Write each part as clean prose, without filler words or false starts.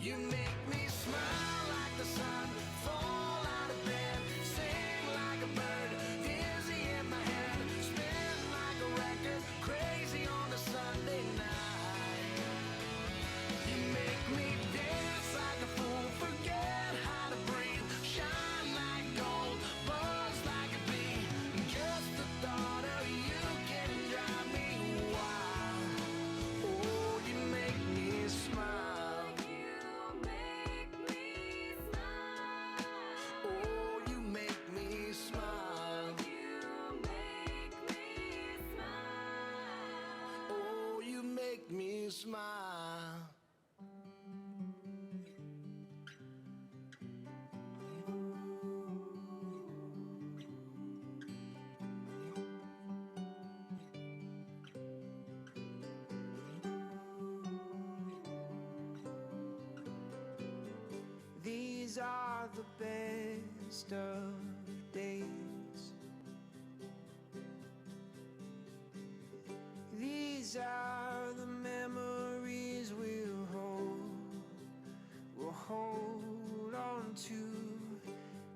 You make me smile like the sun, fall out of bed, sing like a bird, dizzy in my head, spin like a record, crazy on a Sunday night. You make me dance like a fool, forget how to breathe, shine like gold, buzz like a bee. Just the thought of you can drive me wild. Oh, you make me smile. Smile. These are the best of days. These are the memories we'll hold on to.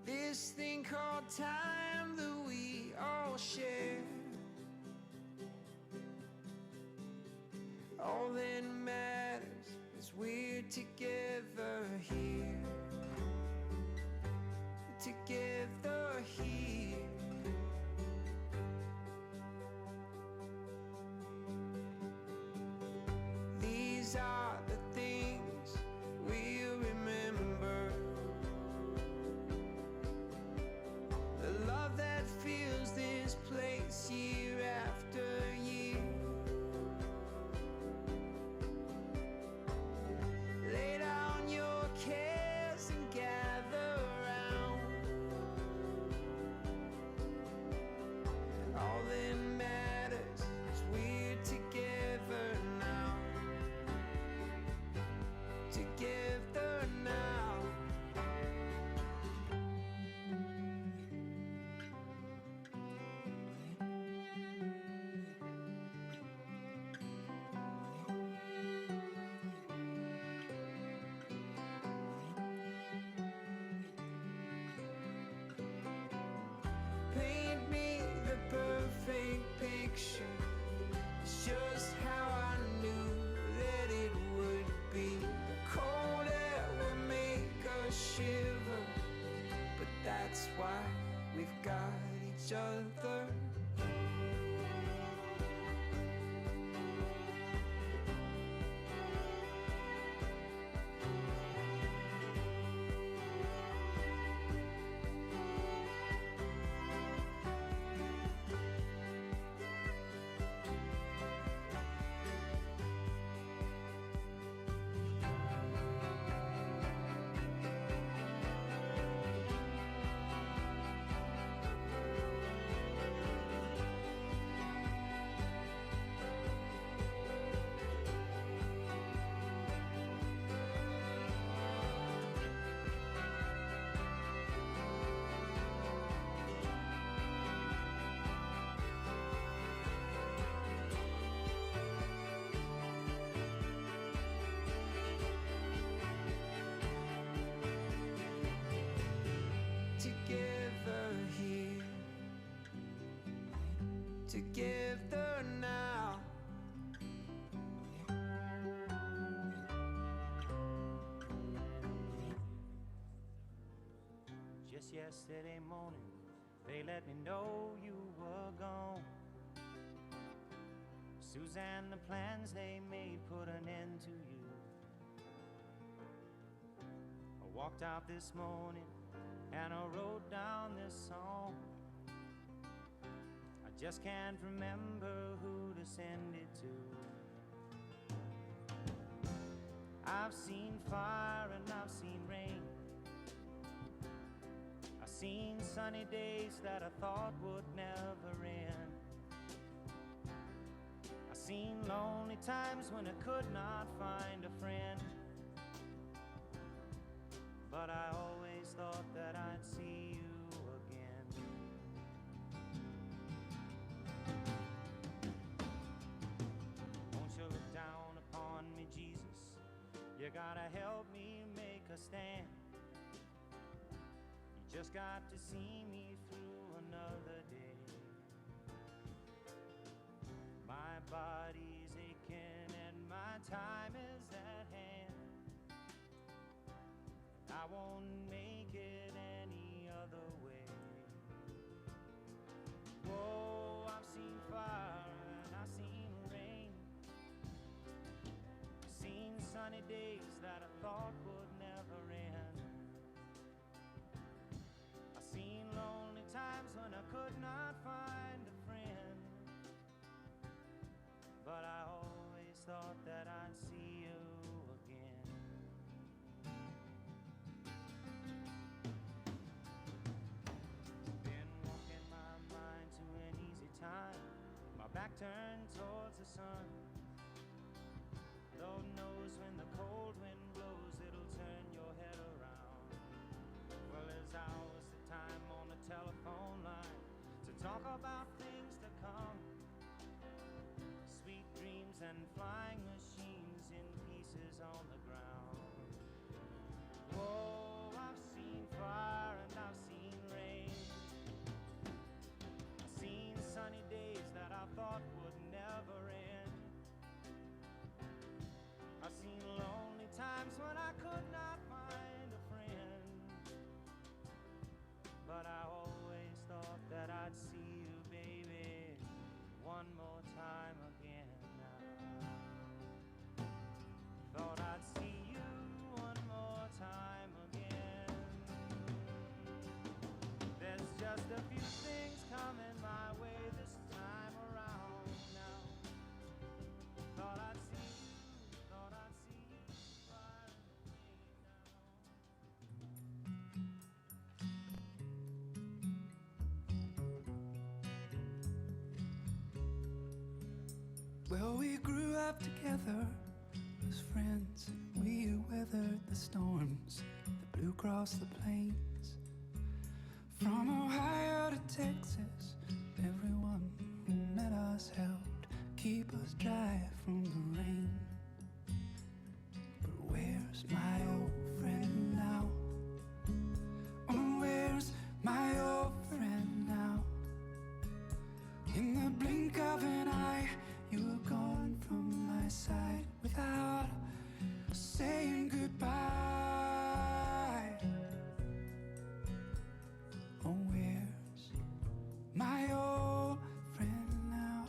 This thing called time that we all share. All that matters is we're together here. Together here. These are the things we'll remember. The love that fills this place year after year. Lay down your cares and gather round. All that matters is we're together now. Together now. Paint me the perfect picture. It's just how I knew that it would be. Cold air will make us shiver, but that's why we've got each other. Together here. Together now. Just yesterday morning, they let me know you were gone. Suzanne, the plans they made put an end to you. I walked out this morning and I wrote down this song. I just can't remember who to send it to. I've seen fire and I've seen rain. I've seen sunny days that I thought would never end. I've seen lonely times when I could not find a friend. But I always thought that I'd see you again. Won't you look down upon me, Jesus? You gotta help me understand. You just got to see me through another day. My body's aching and my time is at hand. I won't make it any other way. Whoa, I've seen fire and I've seen rain. Seen sunny days that I thought would never end. I've seen lonely times when I could not find a friend. But I always thought that I'd see you again. Been walking my mind to an easy time, my back turned towards the sun. Lord knows when the cold wind blows, it'll turn your head around. Well, there's hours of time on the telephone line to talk about things to come. Sweet dreams and flying machines in pieces on the ground. Whoa, I've seen fire and I've seen rain. I've seen sunny days that I thought would never end. I've seen lonely times when I could not find a friend. But I always thought that I'd see you, baby, one more time again now. Thought I'd see you one more time again. There's just a few things coming my way this time around now. Thought I'd see you, thought I'd see you right now. Well, we grew up together as friends. We weathered the storms that blew across the plains. From Ohio to Texas, everyone who met us helped keep us dry from the rain. But where's my old friend now? Oh, where's my old friend now? In the blink of an eye, you were gone from my side without saying goodbye. Oh, where's my old friend now?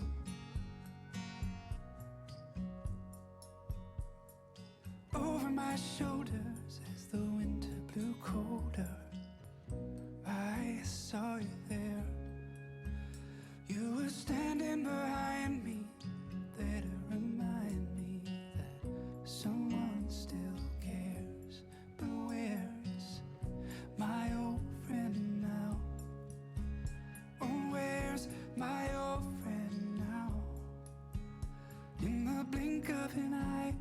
Over my shoulders as the winter blew colder, I saw you there. You were standing behind me, there to remind me that someone still cares. But where's my old friend now? Oh, where's my old friend now? In the blink of an eye,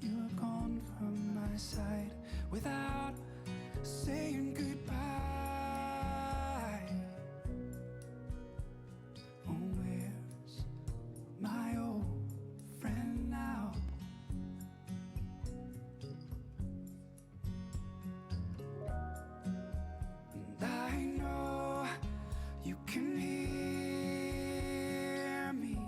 you were gone from my side without saying goodbye. Oh, where's my old friend now? And I know you can hear me,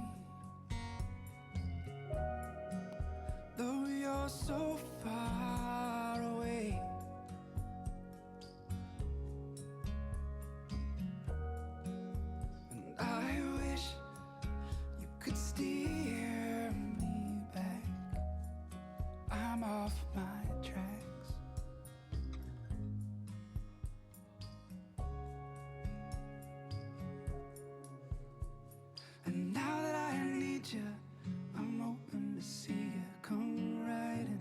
though you're so far away. And I wish you could steer me back. I'm off my tracks. And now that I need you, I'm open to see you come riding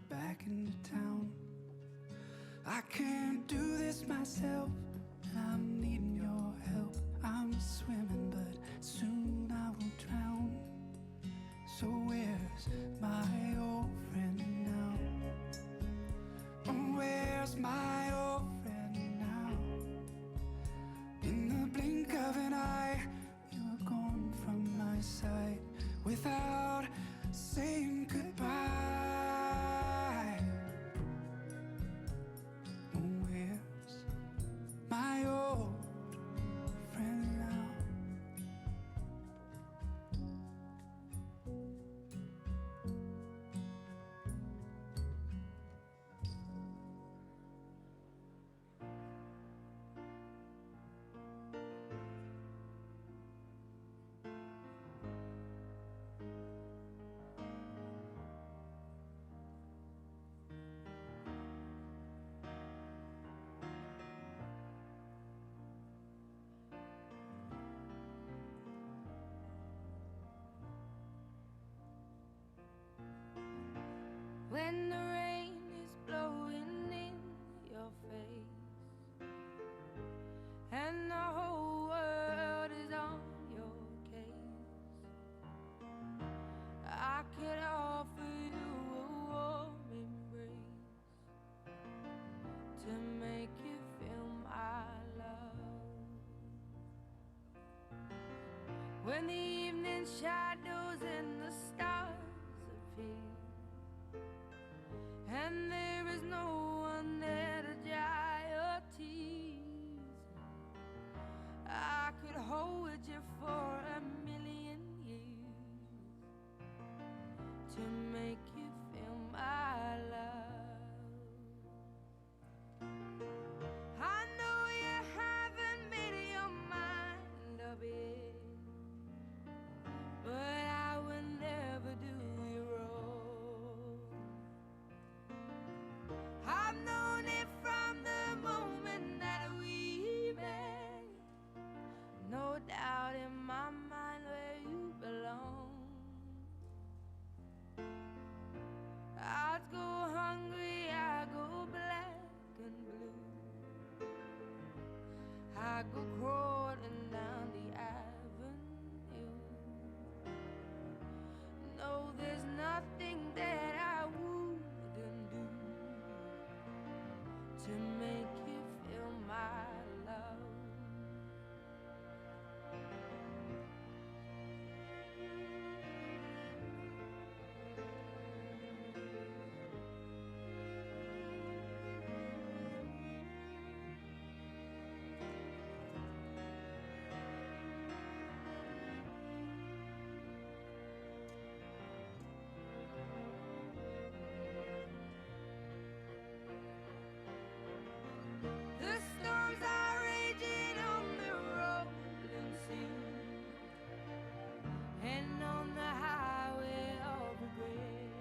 back into town. I can't do this myself, and I'm needing your help. I'm swimming, but soon I will drown. So where's my old friend now? Oh, where's my old friend now? In the blink of an eye, you were gone from my side without saying goodbye. when the rain is blowing in your face and the whole world is on your case. I could offer you a warm embrace to make you feel my love. When the evening shadows and the stars appear and there is no one there to dry your tears, I could hold you for a million years to make you feel my love. I know you haven't made your mind up yet, but I will never do you wrong. I've known it from the moment that we met, no doubt in my mind where you belong. I'd go hungry, I go black and blue, I go crawling down the avenue. No, there's nothing that I wouldn't do to make you feel my love. The storms are raging on the rolling sea and on the highway of regret.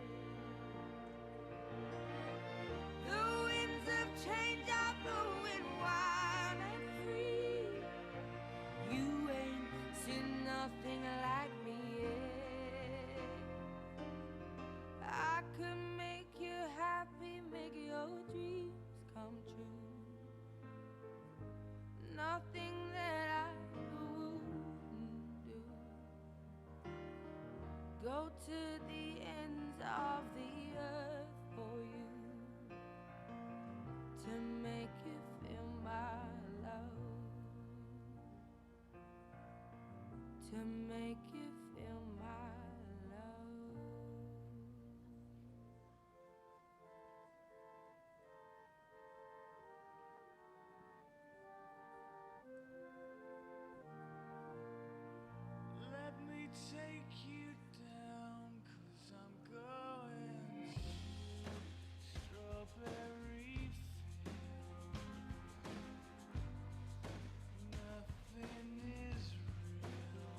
The winds of change are blowing wild and free. You ain't seen nothing like me yet. I could make you happy, make your dreams come true. Nothing that I wouldn't do. Go to the ends of the earth for you to make you feel my love, to make you feel my love. Let me take you down, 'cause I'm going strawberry field. Nothing is real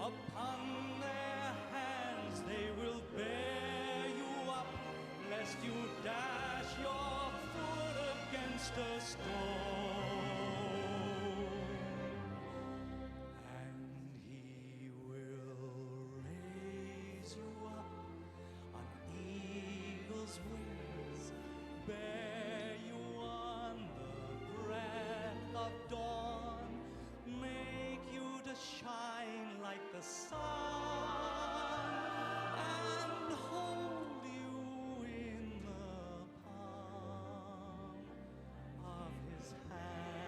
Upon their hands they will bear you up, lest you dash your foot against a stone. And he will raise you up on eagle's wings, bear you on the breath of dawn, make you to shine like the sun, and hold you in the palm of his hand.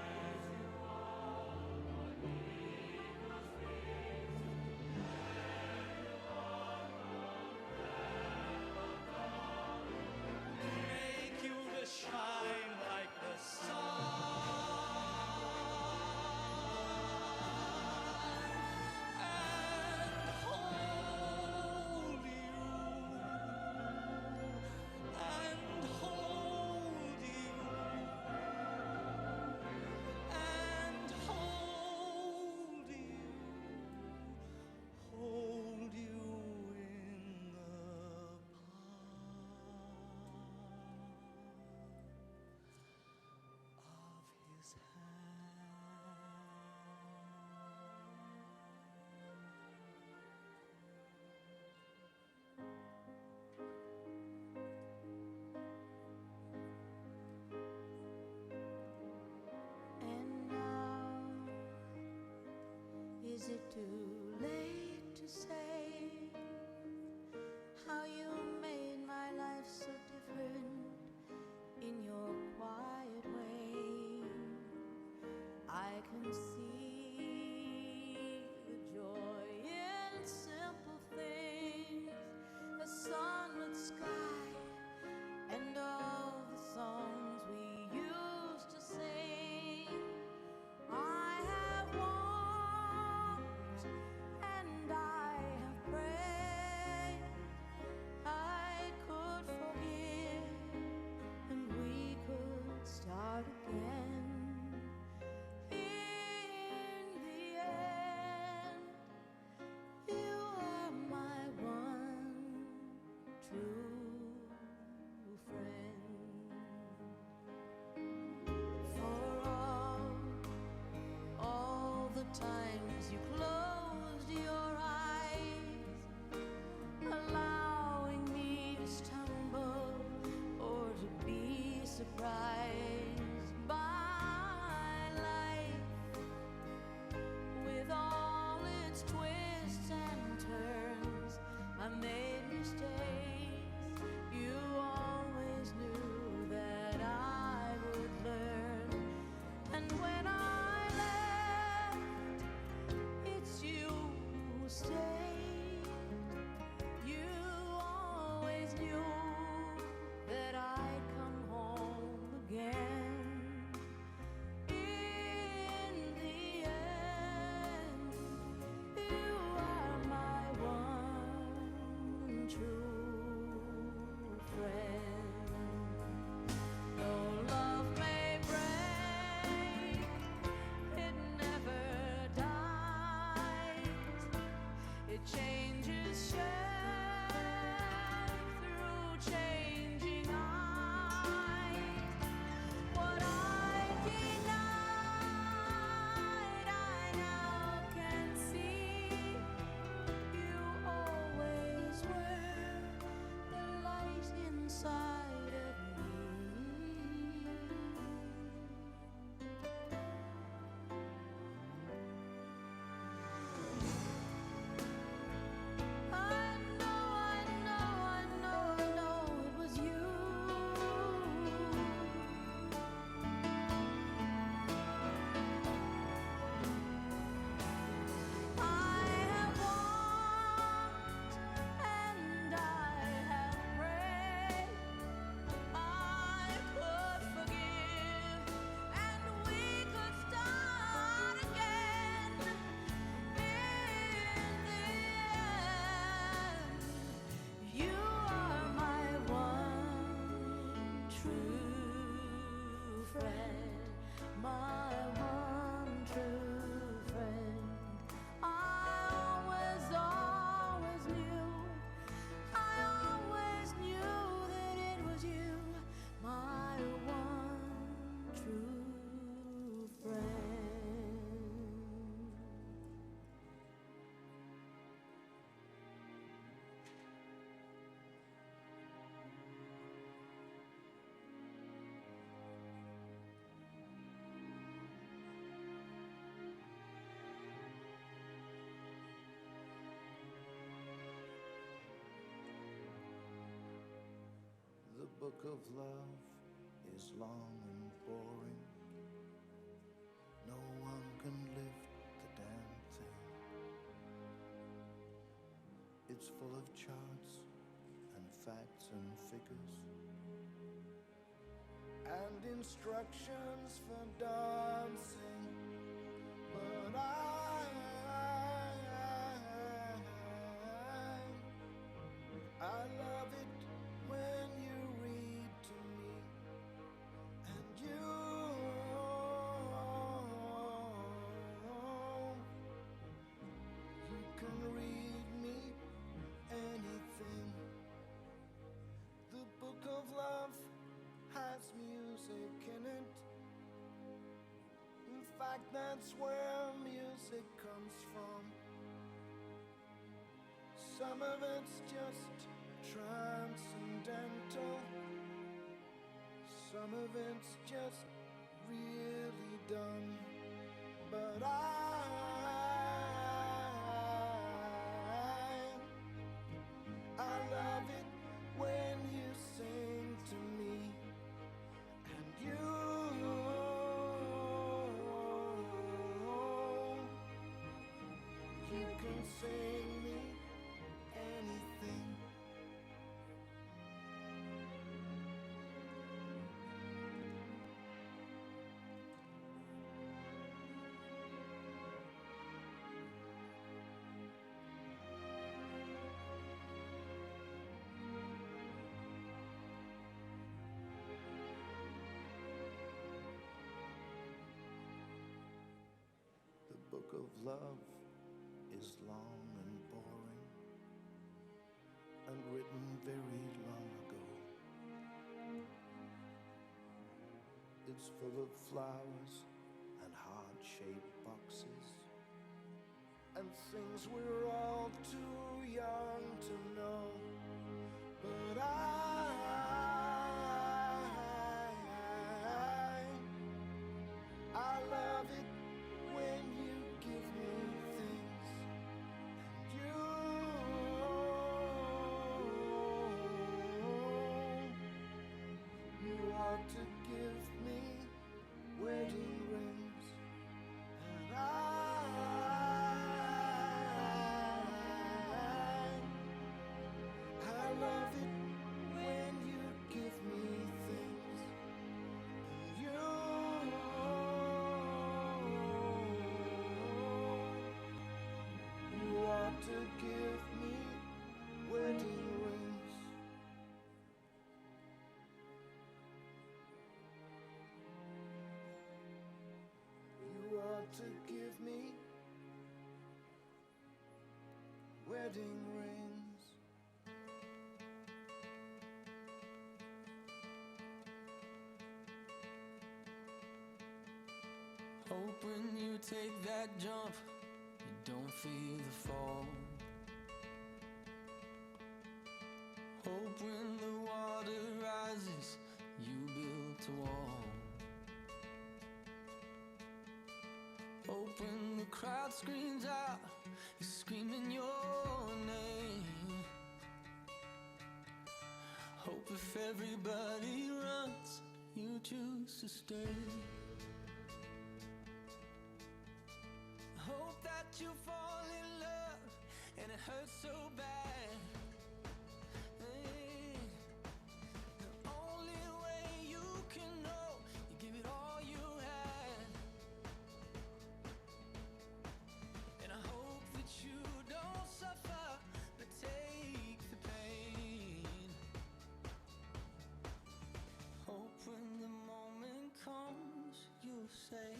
book of love is long and boring. No one can lift the damn thing. It's full of charts and facts and figures and instructions for dancing. But I love it when you read to me, and you can read me anything. The book of love has music in it. In fact, that's where music comes from. Some of it's just transcendental. Some of it's just really done. But I love it when you sing to me, and you can sing me anything. The book of love is long and boring and written very long ago. It's full of flowers and heart-shaped boxes and things we're all too young to know. But I love it when you give me things, and you ought to give me wedding rings, and I love it when you give me things, and you ought to give me wedding rings. You ought to give me wedding rings. Hope when you take that jump, you don't feel the fall. Hope when the water rises, you built a wall. Hope when the crowd screams out, you're screaming your name. Hope if everybody runs, you choose to stay. Hope that you fall in love and it hurts so bad. Hey, the only way you can know, you give it all you had. And I hope that you don't suffer, but take the pain. Hope when the moment comes, you'll say,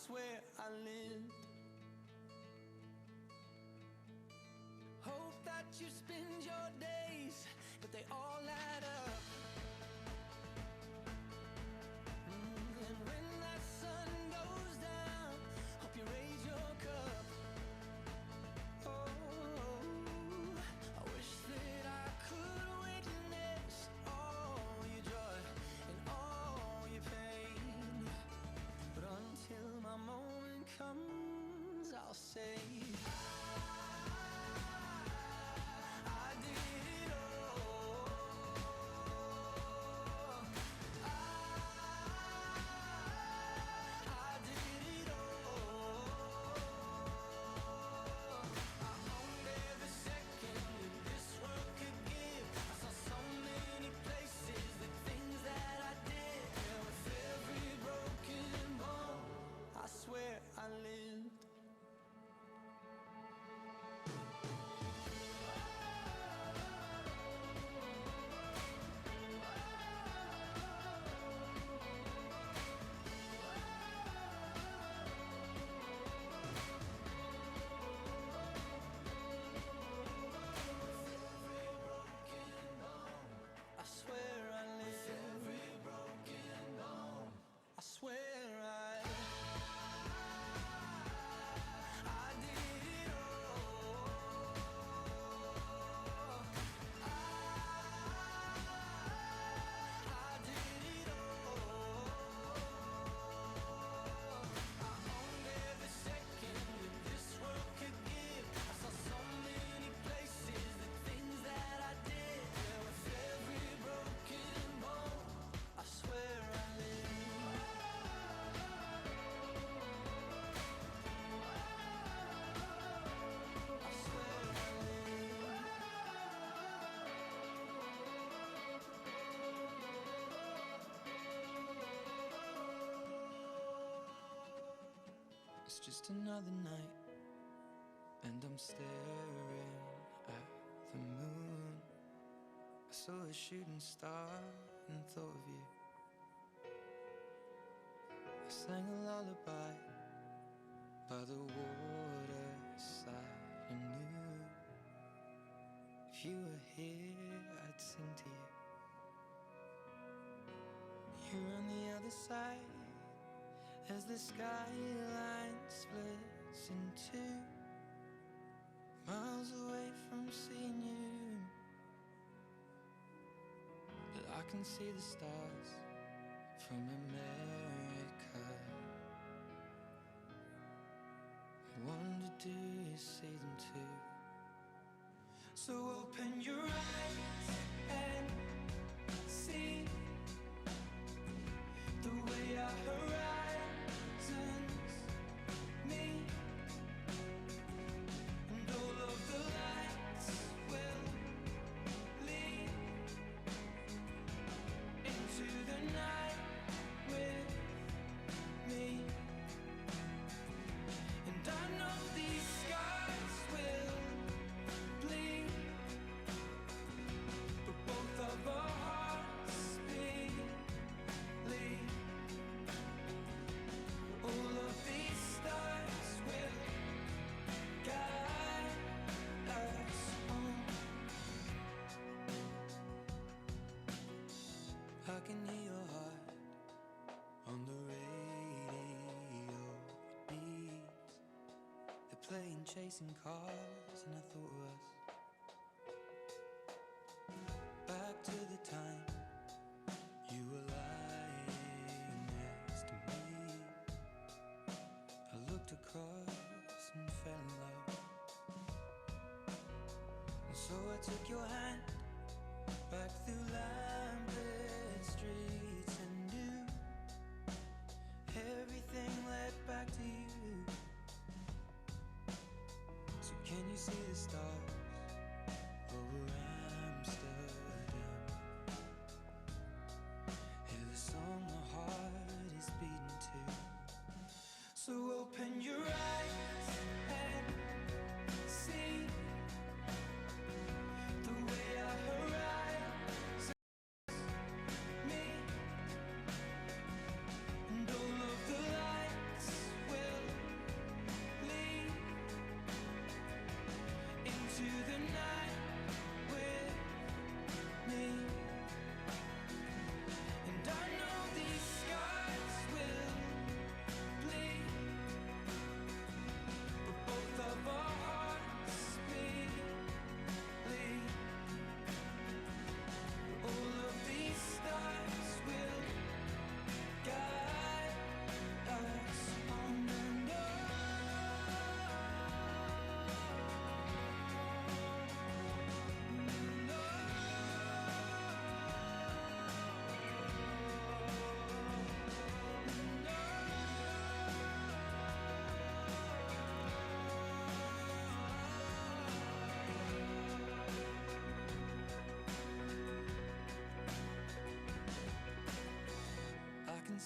where I lived. Hope that you spend your days, but they all add up. And when I'll say I did it all. I did it all. I owned every second that this world could give. I saw so many places, the things that I did. Yeah, with every broken bone, I swear I lived. I swear I lived. Every broken bone, I swear I did it all. I did it all. I owned every second that this world could give. I saw so many places, the things that I did. Yeah, with every broken bone, I swear I lived. I swear I lived. It's just another night, and I'm staring at the moon. I saw a shooting star and thought of you. I sang a lullaby by the waterside and knew if you were here, I'd sing to you. You're on the other side as the skyline splits in two, miles away from seeing you. But I can see the stars from America. I wonder, do you see them too? So open your eyes and see the way our horizons meet, and all of the lights will lead into the night with me. And I know these scars will bleed, but both of our hearts believe. All of these stars will guide us home. I can hear your heart on the radio. It beats. They're playing Chasing Cars, and I thought of us. Back to the time you were lying next to me. I looked across and fell in love. And so I took your hand back through lamplit streets and knew everything led back to you. So can you see the stars over Amsterdam? Hear the song my heart is beating to. So open your eyes and see the way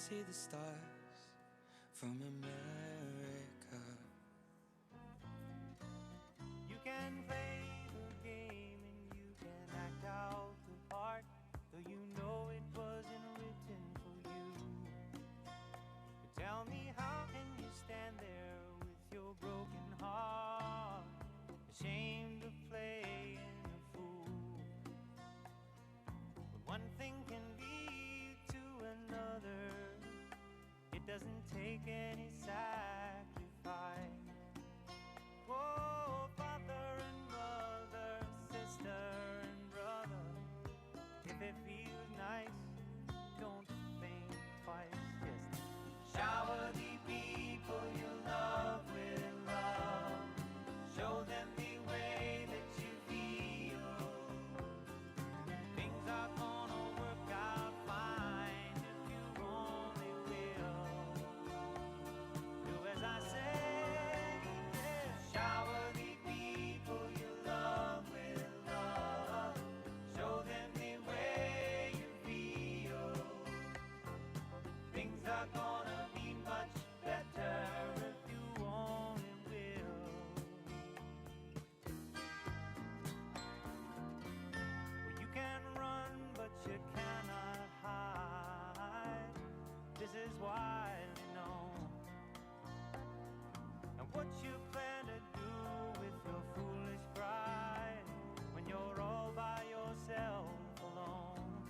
see the stars from America. You can play the game and you can act out the part, though you know it wasn't written for you. But tell me, how can you stand there with your broken heart, ashamed of playing a fool? But one thing can lead to another. It doesn't take any sacrifice. Oh, father and mother, sister and brother, if it feels nice, don't think twice. Just shower the people you love with love. Show them the way that you feel. Things are gonna work out fine if you only will. Do as I say. Shower the people you love with love. Show them the way you feel. Things are gonna be much better if you only will. Well, you can run, but you cannot hide. This is widely known. And what you plan to do with your foolish pride when you're all by yourself alone?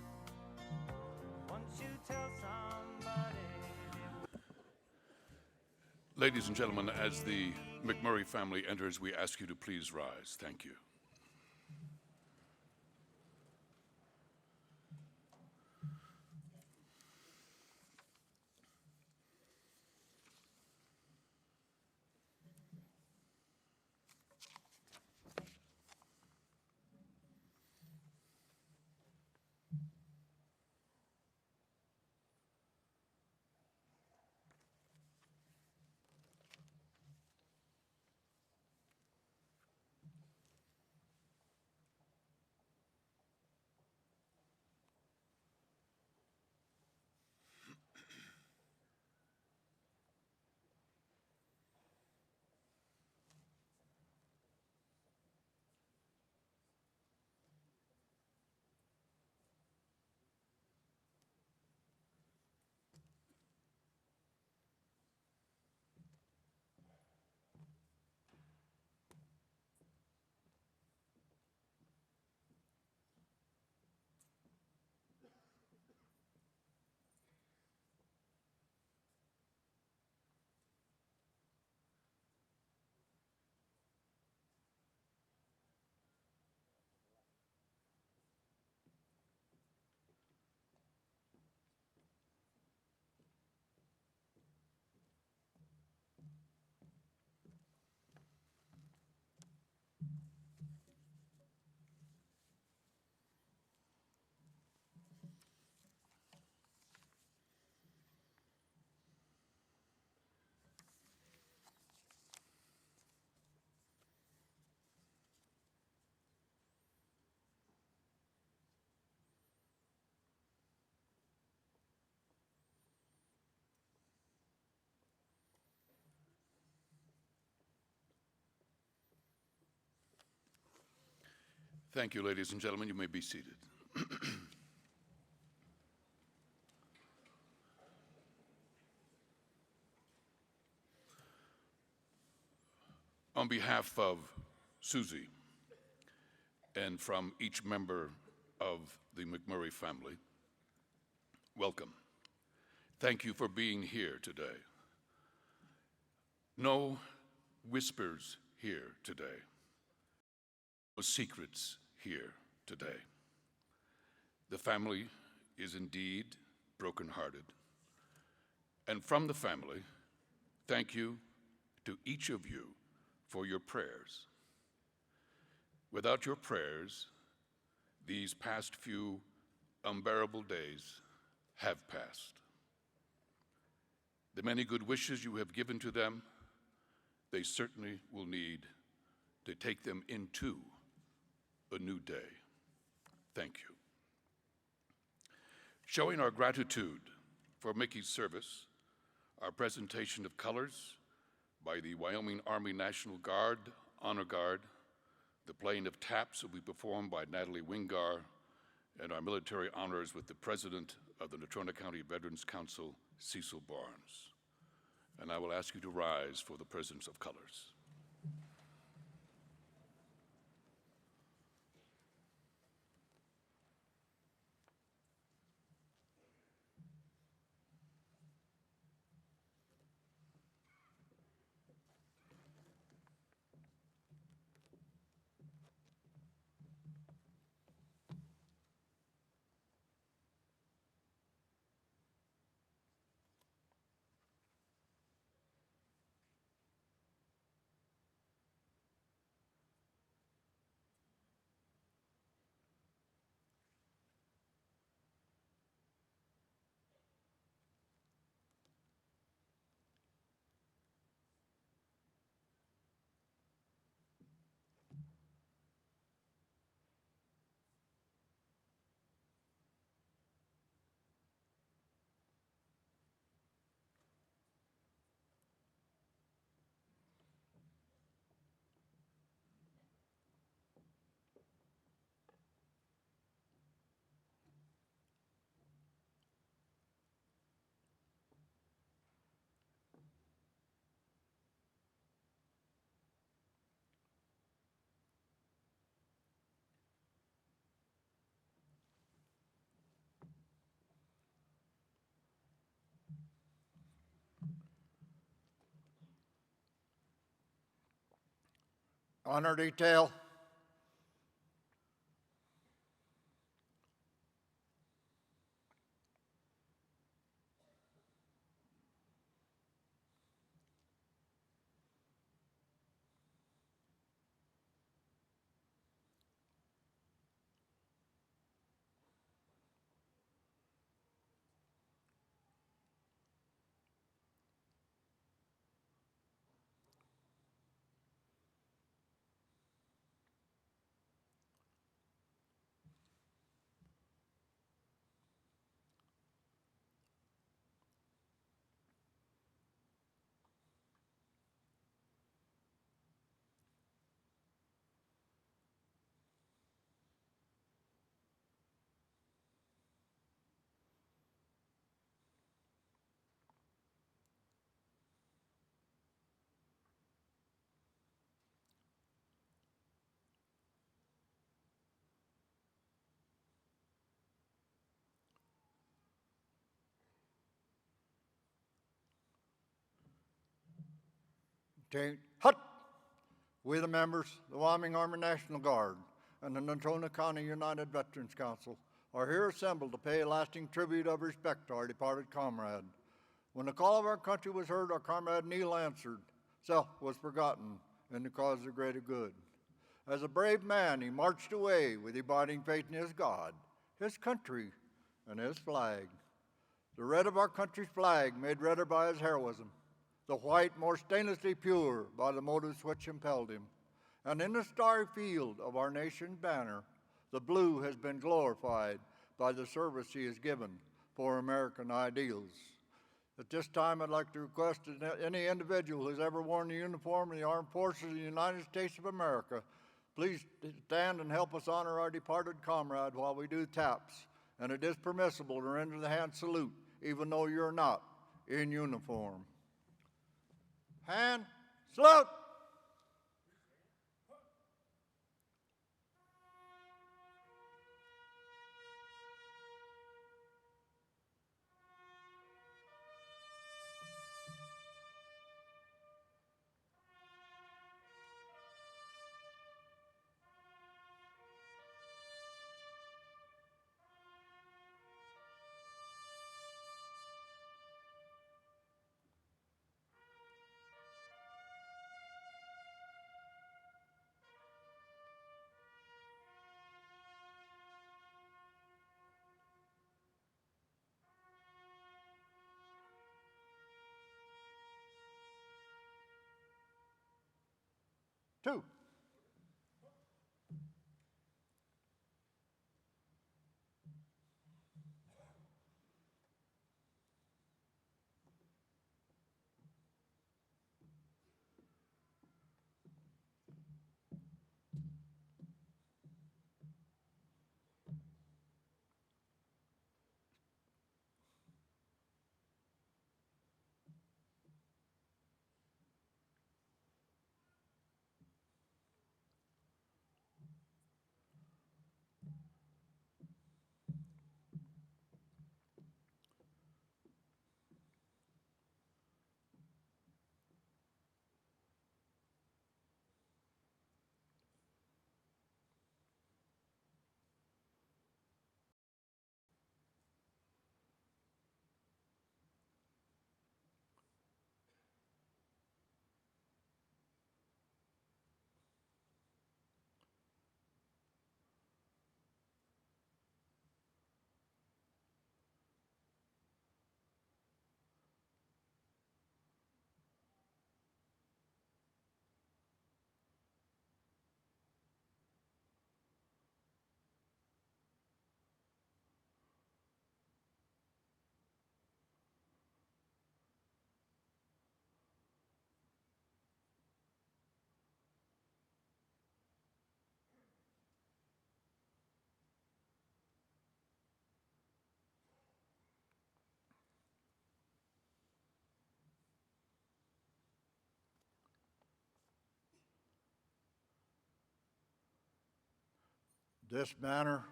Once you tell somebody. Ladies and gentlemen, as the McMurry family enters, we ask you to please rise. Thank you. Thank you, ladies and gentlemen. You may be seated. On behalf of Susie and from each member of the McMurry family, welcome. Thank you for being here today. No whispers here today. No secrets here today. The family is indeed brokenhearted. And from the family, thank you to each of you for your prayers. Without your prayers, these past few unbearable days have passed. The many good wishes you have given to them, they certainly will need to take them into a new day. Thank you. Showing our gratitude for Mickey's service, our presentation of colors by the Wyoming Army National Guard, Honor Guard, the playing of taps will be performed by Natalie Wingar, and our military honors with the President of the Natrona County Veterans Council, Cecil Barnes. And I will ask you to rise for the presence of colors. Honor detail. Okay, hut! We, the members of the Wyoming Army National Guard and the Natrona County United Veterans Council, are here assembled to pay a lasting tribute of respect to our departed comrade. When the call of our country was heard, our comrade Neil answered. Self was forgotten in the cause of greater good. As a brave man, he marched away with abiding faith in his God, his country, and his flag. The red of our country's flag made redder by his heroism, the white more stainlessly pure by the motives which impelled him. And in the starry field of our nation's banner, the blue has been glorified by the service he has given for American ideals. At this time, I'd like to request that any individual who's ever worn the uniform of the Armed Forces of the United States of America, please stand and help us honor our departed comrade while we do taps. And it is permissible to render the hand salute, even though you're not in uniform. Hand salute! Two. This banner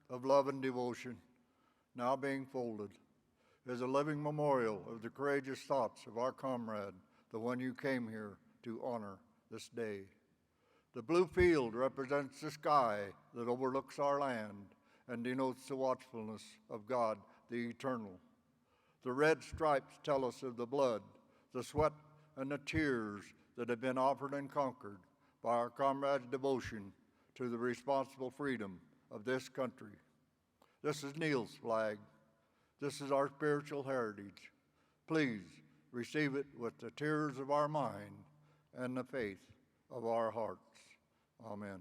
of love and devotion, now being folded, is a living memorial of the courageous thoughts of our comrade, the one you came here to honor this day. The blue field represents the sky that overlooks our land and denotes the watchfulness of God, the eternal. The red stripes tell us of the blood, the sweat, and the tears that have been offered and conquered by our comrades' devotion to the responsible freedom of this country. This is Neil's flag. This is our spiritual heritage. Please receive it with the tears of our mind and the faith of our hearts. Amen.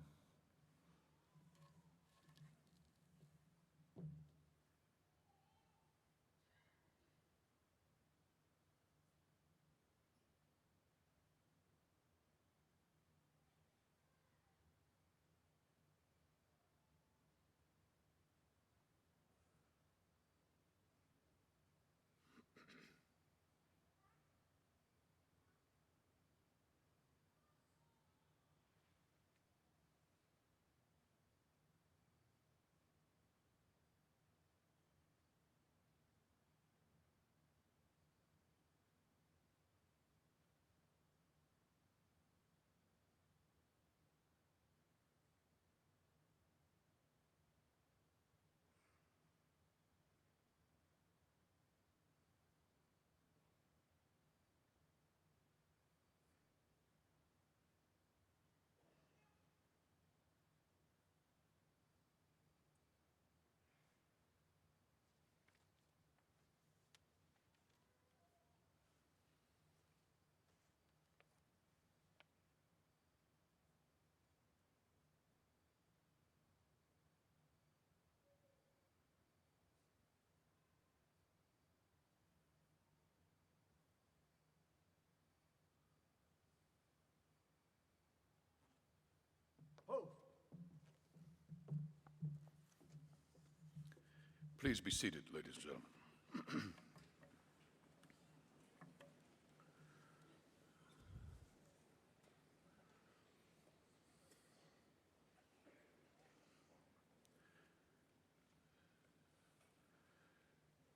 Please be seated, ladies and gentlemen.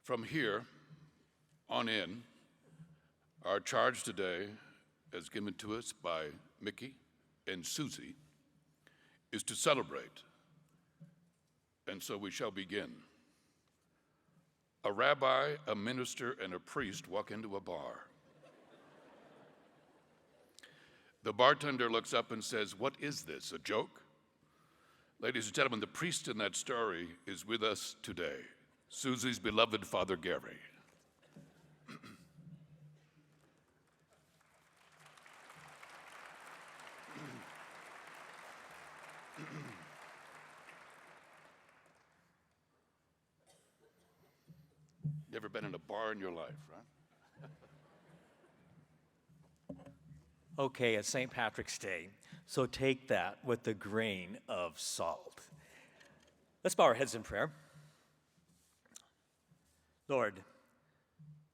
From here on in, our charge today, as given to us by Mickey and Susie, is to celebrate. And so we shall begin. A rabbi, a minister, and a priest walk into a bar. The bartender looks up and says, "What is this, a joke?" Ladies and gentlemen, the priest in that story is with us today, Susie's beloved Father Gary. You ever been in a bar in your life, right? Okay, it's St. Patrick's Day, so take that with a grain of salt. Let's bow our heads in prayer. Lord,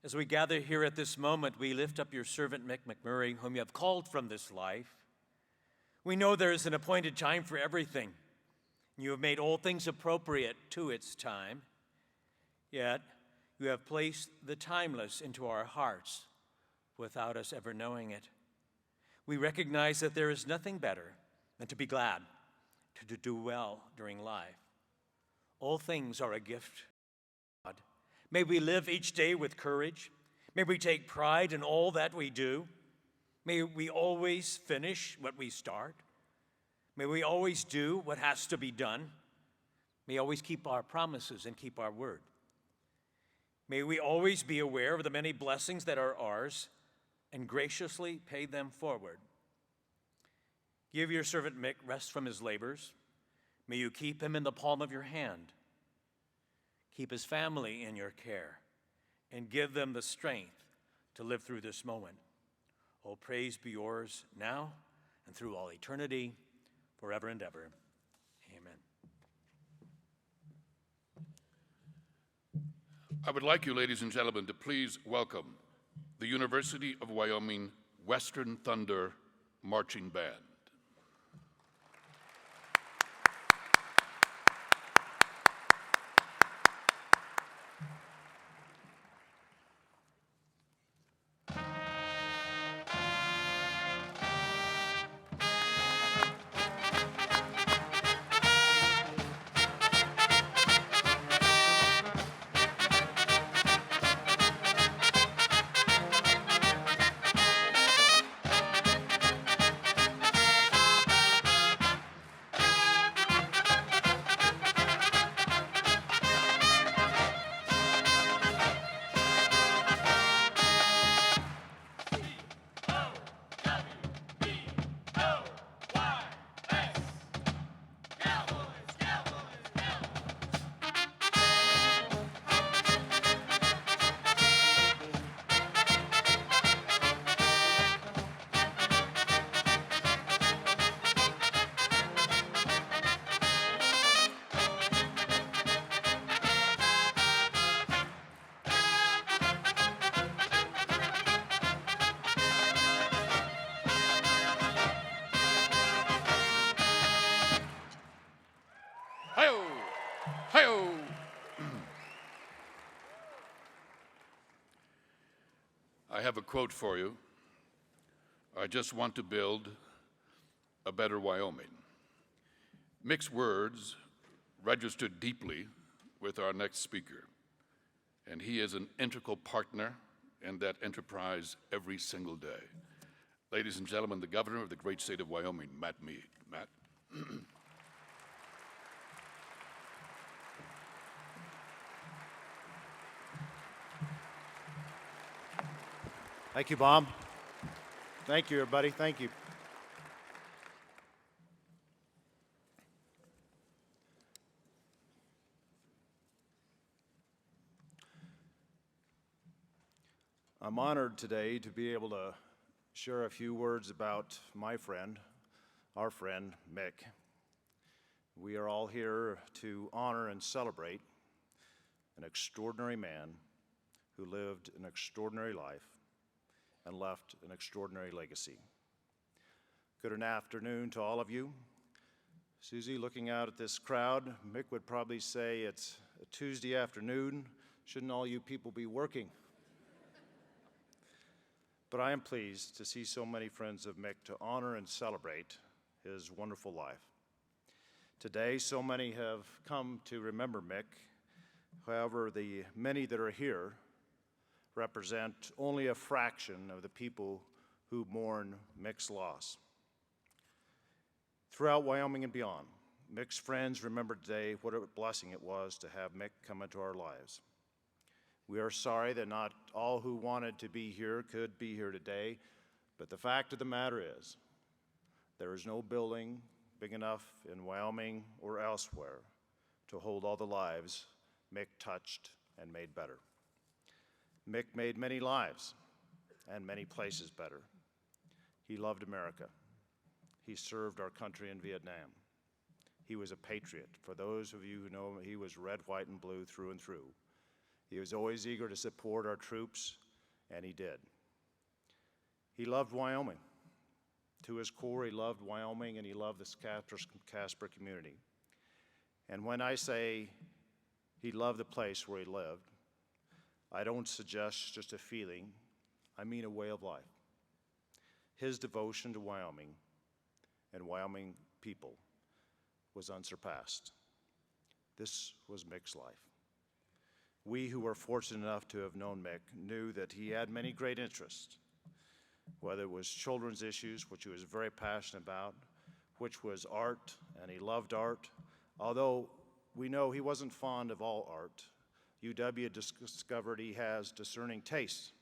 as we gather here at this moment, we lift up your servant Mick McMurry, whom you have called from this life. We know there is an appointed time for everything. You have made all things appropriate to its time, yet you have placed the timeless into our hearts without us ever knowing it. We recognize that there is nothing better than to be glad, to do well during life. All things are a gift from God. May we live each day with courage. May we take pride in all that we do. May we always finish what we start. May we always do what has to be done. May we always keep our promises and keep our word. May we always be aware of the many blessings that are ours and graciously pay them forward. Give your servant Mick rest from his labors. May you keep him in the palm of your hand. Keep his family in your care and give them the strength to live through this moment. All praise be yours now and through all eternity, forever and ever. Amen. I would like you, ladies and gentlemen, to please welcome the University of Wyoming Western Thunder Marching Band. I have a quote for you. I just want to build a better Wyoming. Mick's words registered deeply with our next speaker, and he is an integral partner in that enterprise every single day. Ladies and gentlemen, the governor of the great state of Wyoming, Matt Mead. Matt. Thank you, Bob. Thank you, everybody. Thank you. I'm honored today to be able to share a few words about my friend, our friend, Mick. We are all here to honor and celebrate an extraordinary man who lived an extraordinary life and left an extraordinary legacy. Good afternoon to all of you. Susie, looking out at this crowd, Mick would probably say it's a Tuesday afternoon. Shouldn't all you people be working? But I am pleased to see so many friends of Mick to honor and celebrate his wonderful life. Today, so many have come to remember Mick. However, the many that are here represent only a fraction of the people who mourn Mick's loss. Throughout Wyoming and beyond, Mick's friends remember today what a blessing it was to have Mick come into our lives. We are sorry that not all who wanted to be here could be here today, but the fact of the matter is, there is no building big enough in Wyoming or elsewhere to hold all the lives Mick touched and made better. Mick made many lives and many places better. He loved America. He served our country in Vietnam. He was a patriot. For those of you who know him, he was red, white, and blue through and through. He was always eager to support our troops, and he did. He loved Wyoming. To his core, he loved Wyoming, and he loved the Casper community. And when I say he loved the place where he lived, I don't suggest just a feeling, I mean a way of life. His devotion to Wyoming and Wyoming people was unsurpassed. This was Mick's life. We who were fortunate enough to have known Mick knew that he had many great interests, whether it was children's issues, which he was very passionate about, which was art, and he loved art, although we know he wasn't fond of all art. UW discovered he has discerning tastes.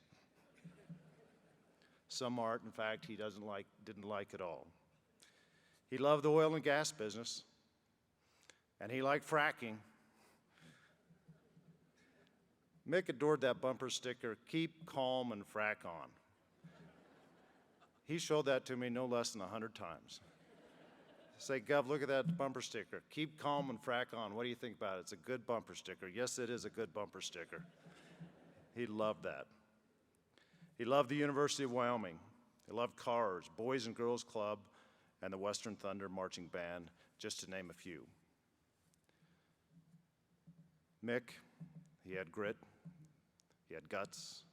Some art, in fact, he didn't like at all. He loved the oil and gas business, and he liked fracking. Mick adored that bumper sticker, "Keep calm and frack on." He showed that to me no less than 100 times. Say, Gov, look at that bumper sticker. "Keep calm and frack on." What do you think about it? It's a good bumper sticker. Yes, it is a good bumper sticker. He loved that. He loved the University of Wyoming. He loved cars, Boys and Girls Club, and the Western Thunder Marching Band, just to name a few. Mick, he had grit, he had guts,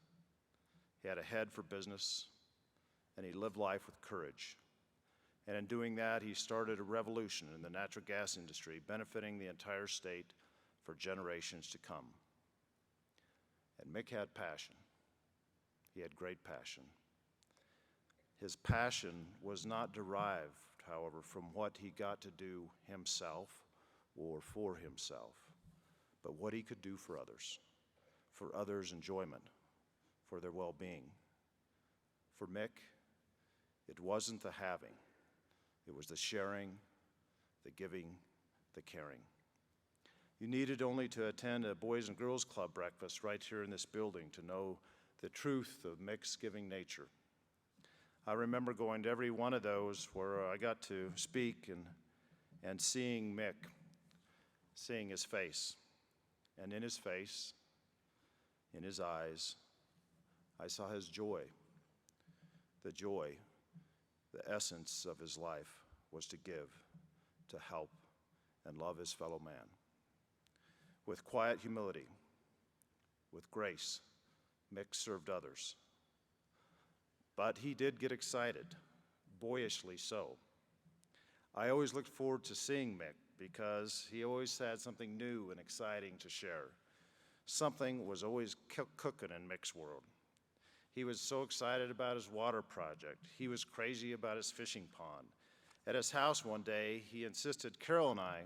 he had a head for business, and he lived life with courage. And in doing that, he started a revolution in the natural gas industry, benefiting the entire state for generations to come. And Mick had passion. He had great passion. His passion was not derived, however, from what he got to do himself or for himself, but what he could do for others' enjoyment, for their well-being. For Mick, it wasn't the having, it was the sharing, the giving, the caring. You needed only to attend a Boys and Girls Club breakfast right here in this building to know the truth of Mick's giving nature. I remember going to every one of those where I got to speak and seeing Mick, seeing his face. And in his face, in his eyes, I saw his joy. The joy, the essence of his life was to give, to help, and love his fellow man. With quiet humility, with grace, Mick served others, But he did get excited, boyishly so. I always looked forward to seeing Mick because he always had something new and exciting to share. Something was always cooking in Mick's world. He was so excited about his water project. He was crazy about his fishing pond. At his house one day, he insisted Carol and I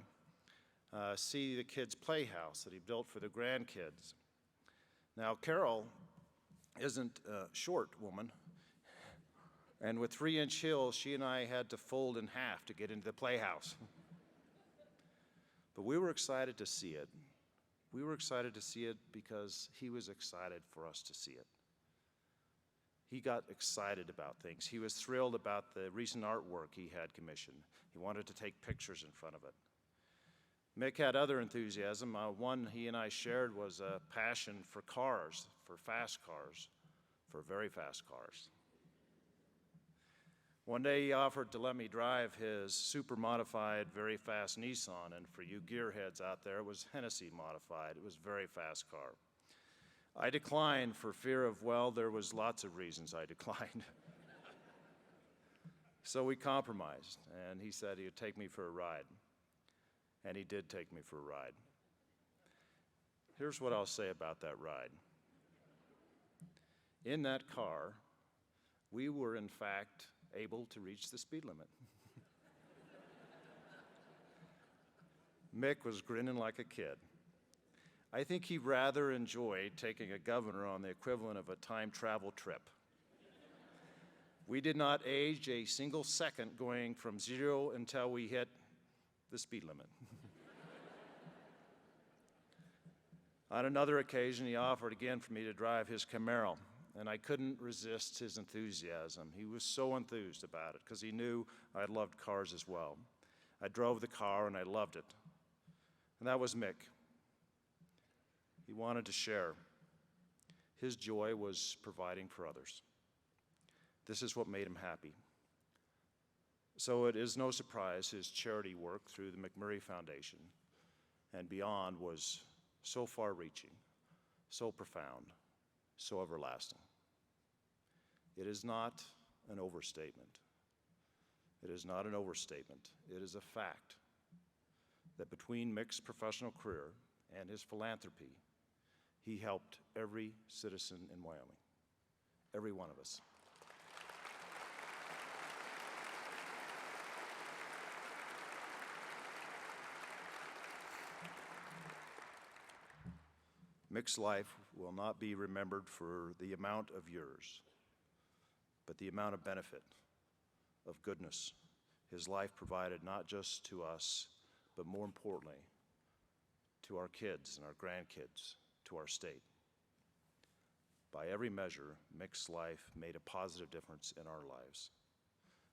see the kids' playhouse that he built for the grandkids. Now, Carol isn't a short woman, and with 3-inch heels, she and I had to fold in half to get into the playhouse. But we were excited to see it. We were excited to see it because he was excited for us to see it. He got excited about things. He was thrilled about the recent artwork he had commissioned. He wanted to take pictures in front of it. Mick had other enthusiasm. One he and I shared was a passion for cars, for fast cars, for very fast cars. One day he offered to let me drive his super modified, very fast Nissan, and for you gearheads out there, it was Hennessy modified. It was a very fast car. I declined for fear of, well, there was lots of reasons I declined. So we compromised, and he said he would take me for a ride. And he did take me for a ride. Here's what I'll say about that ride. In that car, we were in fact able to reach the speed limit. Mick was grinning like a kid. I think he rather enjoyed taking a governor on the equivalent of a time travel trip. We did not age a single second going from 0 until we hit the speed limit. On another occasion, he offered again for me to drive his Camaro, and I couldn't resist his enthusiasm. He was so enthused about it because he knew I loved cars as well. I drove the car and I loved it. And that was Mick. He wanted to share. His joy was providing for others. This is what made him happy. So it is no surprise his charity work through the McMurry Foundation and beyond was so far-reaching, so profound, so everlasting. It is not an overstatement. It is not an overstatement. It is a fact that between Mick's professional career and his philanthropy, he helped every citizen in Wyoming, every one of us. Mick's life will not be remembered for the amount of years, but the amount of benefit, of goodness his life provided not just to us, but more importantly, to our kids and our grandkids, to our state. By every measure, Mick's life made a positive difference in our lives.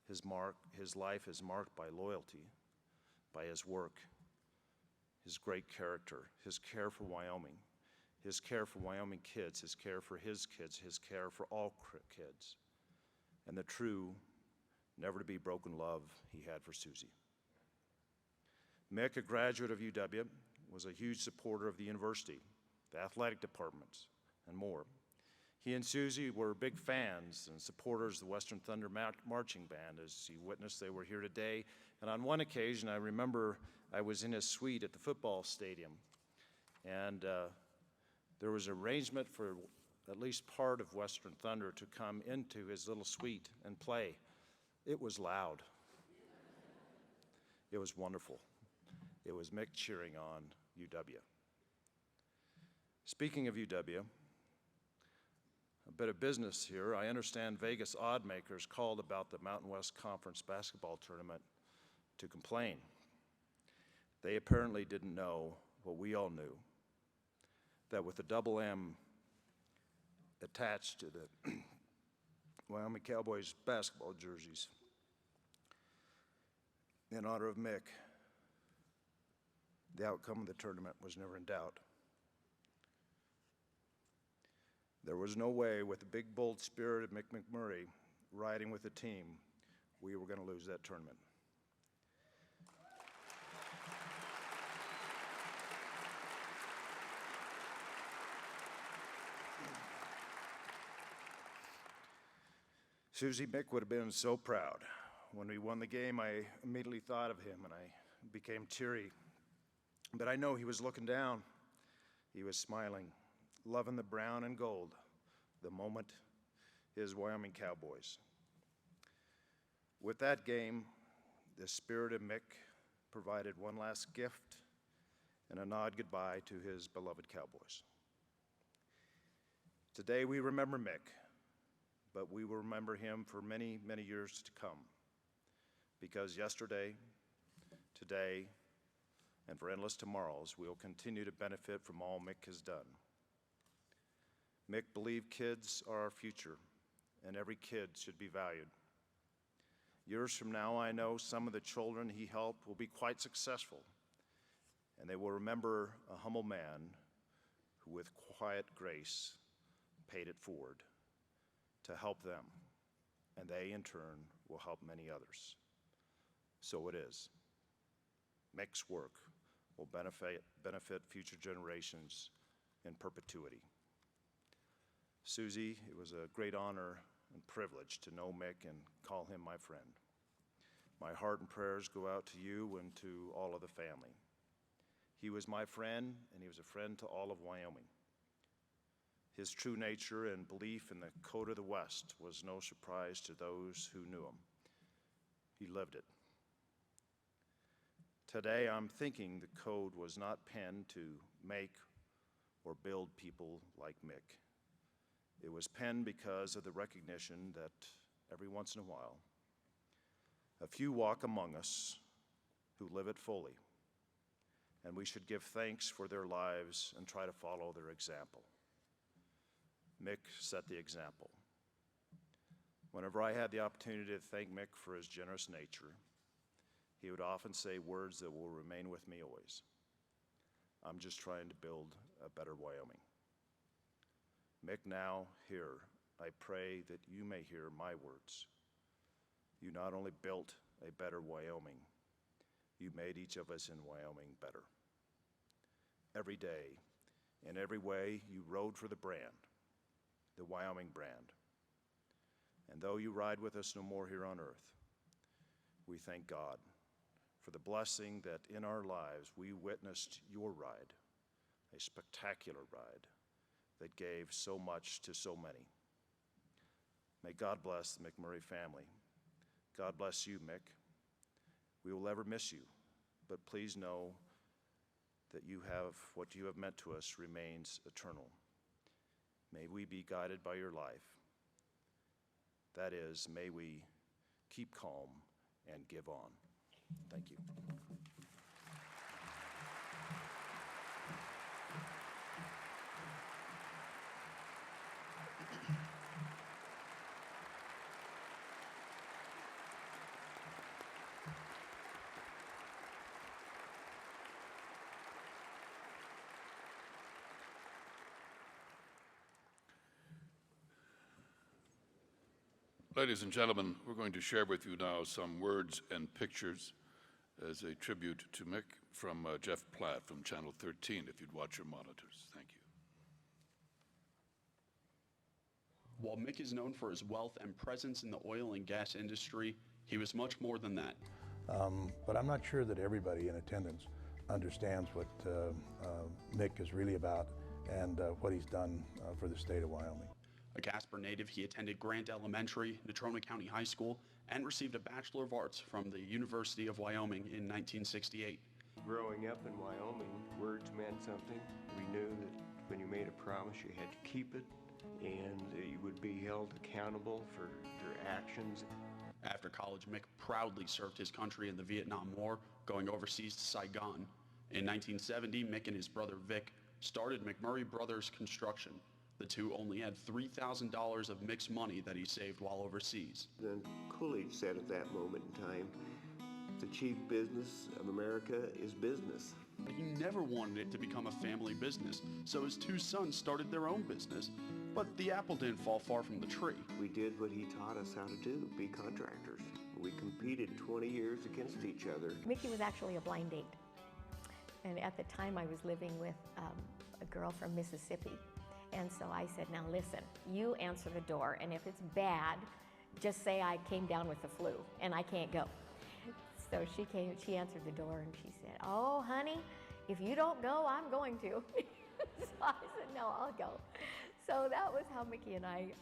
His life is marked by loyalty, by his work, his great character, his care for Wyoming, his care for Wyoming kids, his care for his kids, his care for all kids, and the true, never-to-be broken love he had for Susie. Mick, a graduate of UW, was a huge supporter of the university, the athletic departments, and more. He and Susie were big fans and supporters of the Western Thunder Marching Band. As you witnessed, they were here today. And on one occasion, I remember I was in his suite at the football stadium, and there was an arrangement for at least part of Western Thunder to come into his little suite and play. It was loud. It was wonderful. It was Mick cheering on UW. Speaking of UW, a bit of business here. I understand Vegas odd makers called about the Mountain West Conference basketball tournament to complain. They apparently didn't know what we all knew, that with the double M attached to the Wyoming Cowboys basketball jerseys in honor of Mick, the outcome of the tournament was never in doubt. There was no way, with the big, bold spirit of Mick McMurry riding with the team, we were going to lose that tournament. Susie, Mick would have been so proud. When we won the game, I immediately thought of him and I became teary. But I know he was looking down. He was smiling, loving the brown and gold, the moment his Wyoming Cowboys. With that game, the spirit of Mick provided one last gift and a nod goodbye to his beloved Cowboys. Today we remember Mick, but we will remember him for many, many years to come. Because yesterday, today, and for endless tomorrows, we will continue to benefit from all Mick has done. Mick believed kids are our future, and every kid should be valued. Years from now, I know some of the children he helped will be quite successful, and they will remember a humble man who, with quiet grace, paid it forward to help them, and they, in turn, will help many others. So it is. Mick's work will benefit future generations in perpetuity. Susie, it was a great honor and privilege to know Mick and call him my friend. My heart and prayers go out to you and to all of the family. He was my friend, and he was a friend to all of Wyoming. His true nature and belief in the code of the West was no surprise to those who knew him. He lived it. Today, I'm thinking the code was not penned to make or build people like Mick. It was penned because of the recognition that every once in a while, a few walk among us who live it fully, and we should give thanks for their lives and try to follow their example. Mick set the example. Whenever I had the opportunity to thank Mick for his generous nature, he would often say words that will remain with me always. I'm just trying to build a better Wyoming. Mick, now here, I pray that you may hear my words. You not only built a better Wyoming, you made each of us in Wyoming better. Every day, in every way, you rode for the brand, the Wyoming brand. And though you ride with us no more here on earth, we thank God for the blessing that in our lives we witnessed your ride, a spectacular ride that gave so much to so many. May God bless the McMurry family. God bless you, Mick. We will ever miss you, but please know that what you have meant to us remains eternal. May we be guided by your life. That is, may we keep calm and give on. Thank you. Ladies and gentlemen, we're going to share with you now some words and pictures as a tribute to Mick from Jeff Platt from Channel 13, if you'd watch your monitors. Thank you. While Mick is known for his wealth and presence in the oil and gas industry, he was much more than that. But I'm not sure that everybody in attendance understands what Mick is really about and what he's done for the state of Wyoming. A Casper native, he attended Grant Elementary, Natrona County High School, and received a Bachelor of Arts from the University of Wyoming in 1968. Growing up in Wyoming, words meant something. We knew that when you made a promise, you had to keep it, and you would be held accountable for your actions. After college, Mick proudly served his country in the Vietnam War, going overseas to Saigon. In 1970, Mick and his brother Vic started McMurry Brothers Construction. The two only had $3,000 of Mick's money that he saved while overseas. Then Coolidge said at that moment in time, the chief business of America is business. He never wanted it to become a family business, so his two sons started their own business. But the apple didn't fall far from the tree. We did what he taught us how to do, be contractors. We competed 20 years against each other. Mickey was actually a blind date. And at the time I was living with a girl from Mississippi. And so I said, now listen, you answer the door, and if it's bad, just say I came down with the flu and I can't go. So she answered the door and she said, "Oh, honey, if you don't go, I'm going to." So I said, "No, I'll go." So that was how Mickey and I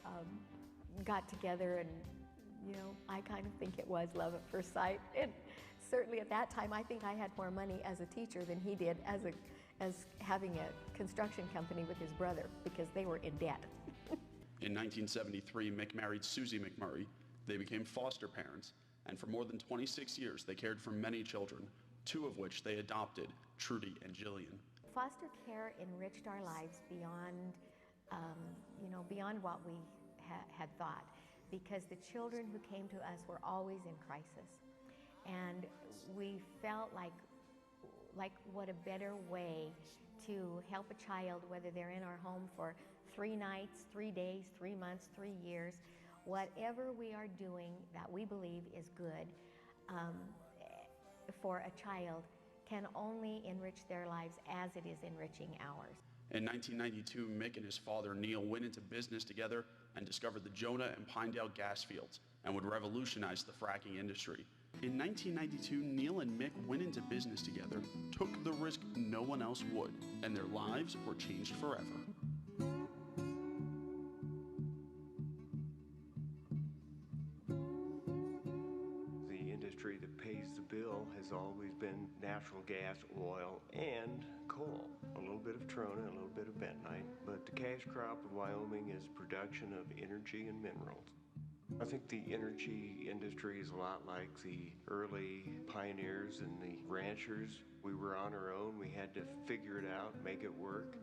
got together, and I kind of think it was love at first sight. And certainly at that time, I think I had more money as a teacher than he did as having a construction company with his brother, because they were in debt. In 1973, Mick married Susie McMurry. They became foster parents, and for more than 26 years, they cared for many children, 2 of which they adopted, Trudy and Jillian. Foster care enriched our lives beyond, beyond what we had thought, because the children who came to us were always in crisis. And we felt like what a better way to help a child, whether they're in our home for 3 nights, 3 days, 3 months, 3 years, whatever we are doing that we believe is good for a child can only enrich their lives as it is enriching ours. In 1992, Mick and his father Neil went into business together and discovered the Jonah and Pinedale gas fields and would revolutionize the fracking industry. In 1992, Neil and Mick went into business together, took the risk no one else would, and their lives were changed forever. The industry that pays the bill has always been natural gas, oil, and coal. A little bit of trona, a little bit of bentonite, but the cash crop of Wyoming is production of energy and minerals. I think the energy industry is a lot like the early pioneers and the ranchers. We were on our own. We had to figure it out, make it work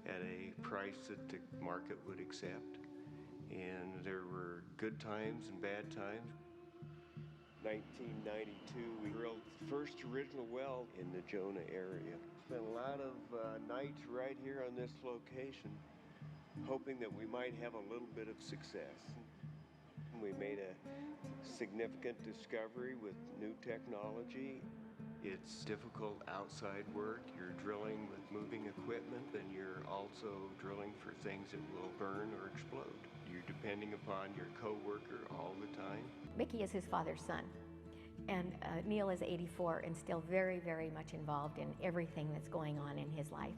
at a price that the market would accept. And there were good times and bad times. 1992, we drilled the first original well in the Jonah area. Spent a lot of nights right here on this location, hoping that we might have a little bit of success. We made a significant discovery with new technology. It's difficult outside work. You're drilling with moving equipment, and you're also drilling for things that will burn or explode. You're depending upon your coworker all the time. Mickey is his father's son, and Neil is 84 and still very, very much involved in everything that's going on in his life.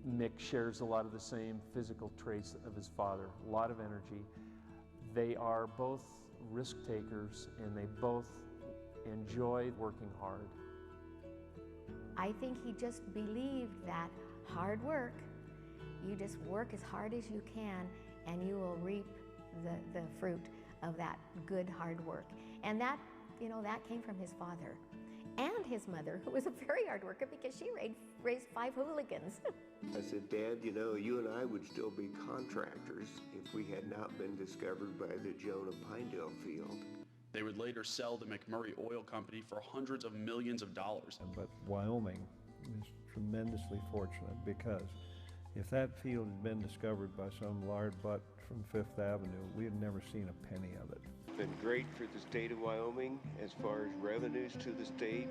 Mick shares a lot of the same physical traits of his father, a lot of energy. They are both risk takers, and they both enjoy working hard. I think he just believed that hard work, you just work as hard as you can, and you will reap the fruit of that good hard work. And that, that came from his father and his mother, who was a very hard worker because she raised 5 hooligans. I said, "Dad, you and I would still be contractors if we had not been discovered by the Jonah Pinedale field." They would later sell the McMurry Oil Company for hundreds of millions of dollars. But Wyoming is tremendously fortunate, because if that field had been discovered by some lard butt from Fifth Avenue, we had never seen a penny of it. It's been great for the state of Wyoming as far as revenues to the state,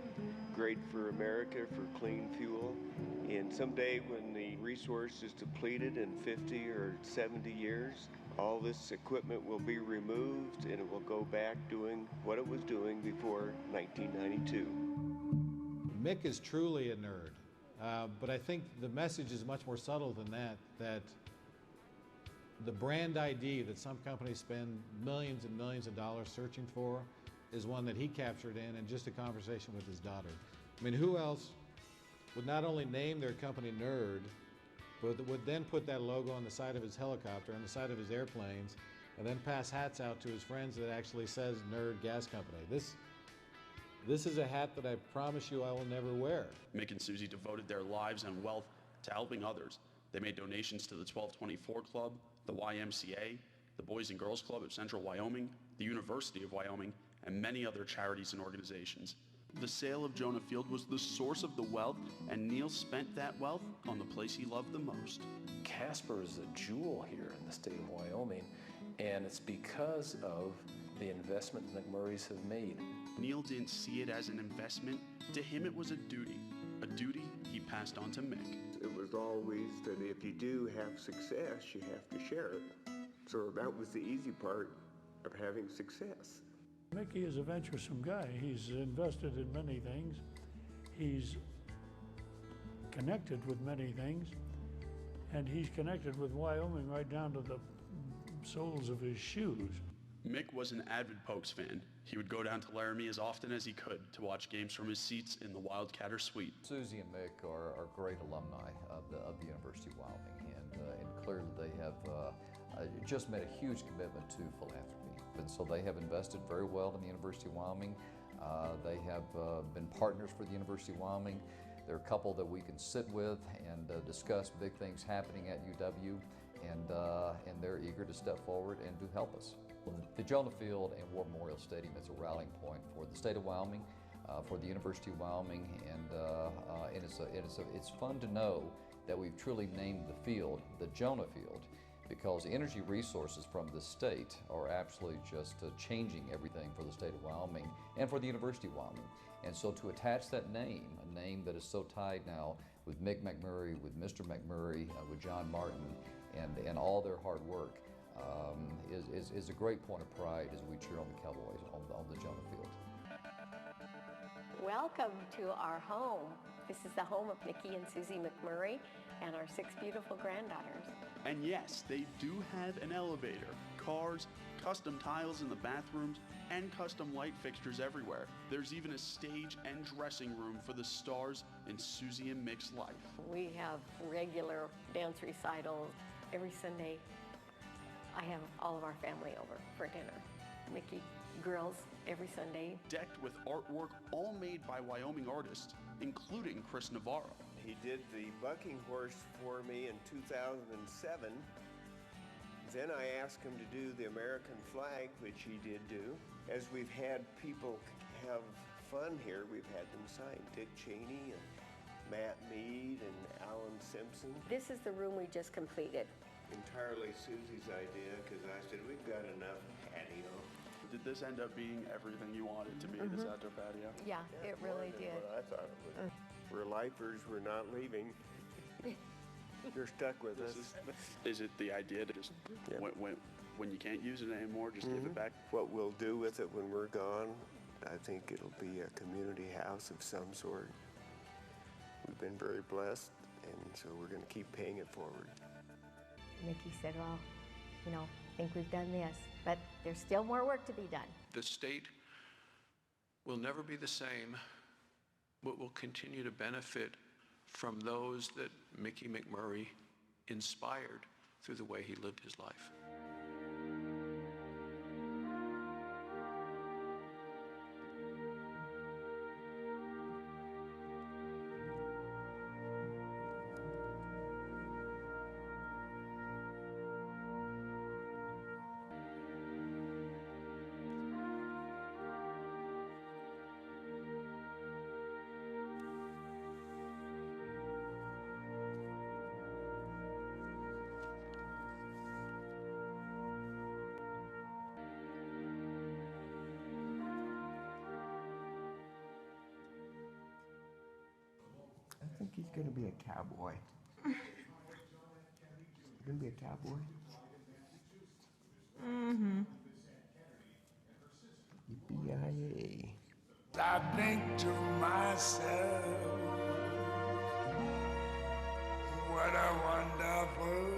great for America for clean fuel. And someday when the resource is depleted in 50 or 70 years, all this equipment will be removed and it will go back doing what it was doing before 1992. Mick is truly a nerd, but I think the message is much more subtle than that the brand ID that some companies spend millions and millions of dollars searching for is one that he captured in just a conversation with his daughter. I mean, who else would not only name their company Nerd, but would then put that logo on the side of his helicopter, on the side of his airplanes, and then pass hats out to his friends that actually says Nerd Gas Company. This is a hat that I promise you I will never wear. Mick and Susie devoted their lives and wealth to helping others. They made donations to the 1224 Club, the YMCA, the Boys and Girls Club of Central Wyoming, the University of Wyoming, and many other charities and organizations. The sale of Jonah Field was the source of the wealth, and Neil spent that wealth on the place he loved the most. Casper is a jewel here in the state of Wyoming, and it's because of the investment the McMurrays have made. Neil didn't see it as an investment. To him, it was a duty he passed on to Mick. It was always that if you do have success, you have to share it. So that was the easy part. of having success. Mickey is a venturesome guy. He's invested in many things. He's connected with many things. And he's connected with Wyoming right down to the soles of his shoes. Mick was an avid Pokes fan. He would go down to Laramie as often as he could to watch games from his seats in the Wildcatter Suite. Susie and Mick are great alumni of the University of Wyoming, and clearly they have just made a huge commitment to philanthropy. And so they have invested very well in the University of Wyoming. They have been partners for the University of Wyoming. They're a couple that we can sit with and discuss big things happening at UW, and they're eager to step forward and to help us. The Jonah Field and War Memorial Stadium is a rallying point for the state of Wyoming, for the University of Wyoming, and it's fun to know that we've truly named the field the Jonah Field, because energy resources from the state are absolutely just changing everything for the state of Wyoming and for the University of Wyoming. And so to attach that name, a name that is so tied now with Mick McMurry, with Mr. McMurray, with John Martin, and all their hard work, is a great point of pride as we cheer on the Cowboys on the Jonah Field. Welcome to our home. This is the home of Mickey and Susie McMurray and our 6 beautiful granddaughters. And yes, they do have an elevator, cars, custom tiles in the bathrooms, and custom light fixtures everywhere. There's even a stage and dressing room for the stars in Susie and Mick's life. We have regular dance recitals. Every Sunday, I have all of our family over for dinner. Mickey grills every Sunday. Decked with artwork all made by Wyoming artists, including Chris Navarro. He did the bucking horse for me in 2007. Then I asked him to do the American flag, which he did do. As we've had people have fun here, we've had them sign Dick Cheney and Matt Mead and Alan Simpson. This is the room we just completed. Entirely Susie's idea, because I said, we've got enough patio. Did this end up being everything you wanted to be, this outdoor patio? Yeah, it really did. What I thought it was. We're lifers, we're not leaving. You're stuck with us. Is it the idea to just, when you can't use it anymore, just give it back? What we'll do with it when we're gone, I think it'll be a community house of some sort. We've been very blessed, and so we're going to keep paying it forward. Mickey said, well, I think we've done this, but there's still more work to be done. The state will never be the same, but will continue to benefit from those that Mickey McMurray inspired through the way he lived his life. I think he's going to be a cowboy. Going to be a cowboy? Mm-hmm. Yippee-yi-yay. I think to myself, what a wonderful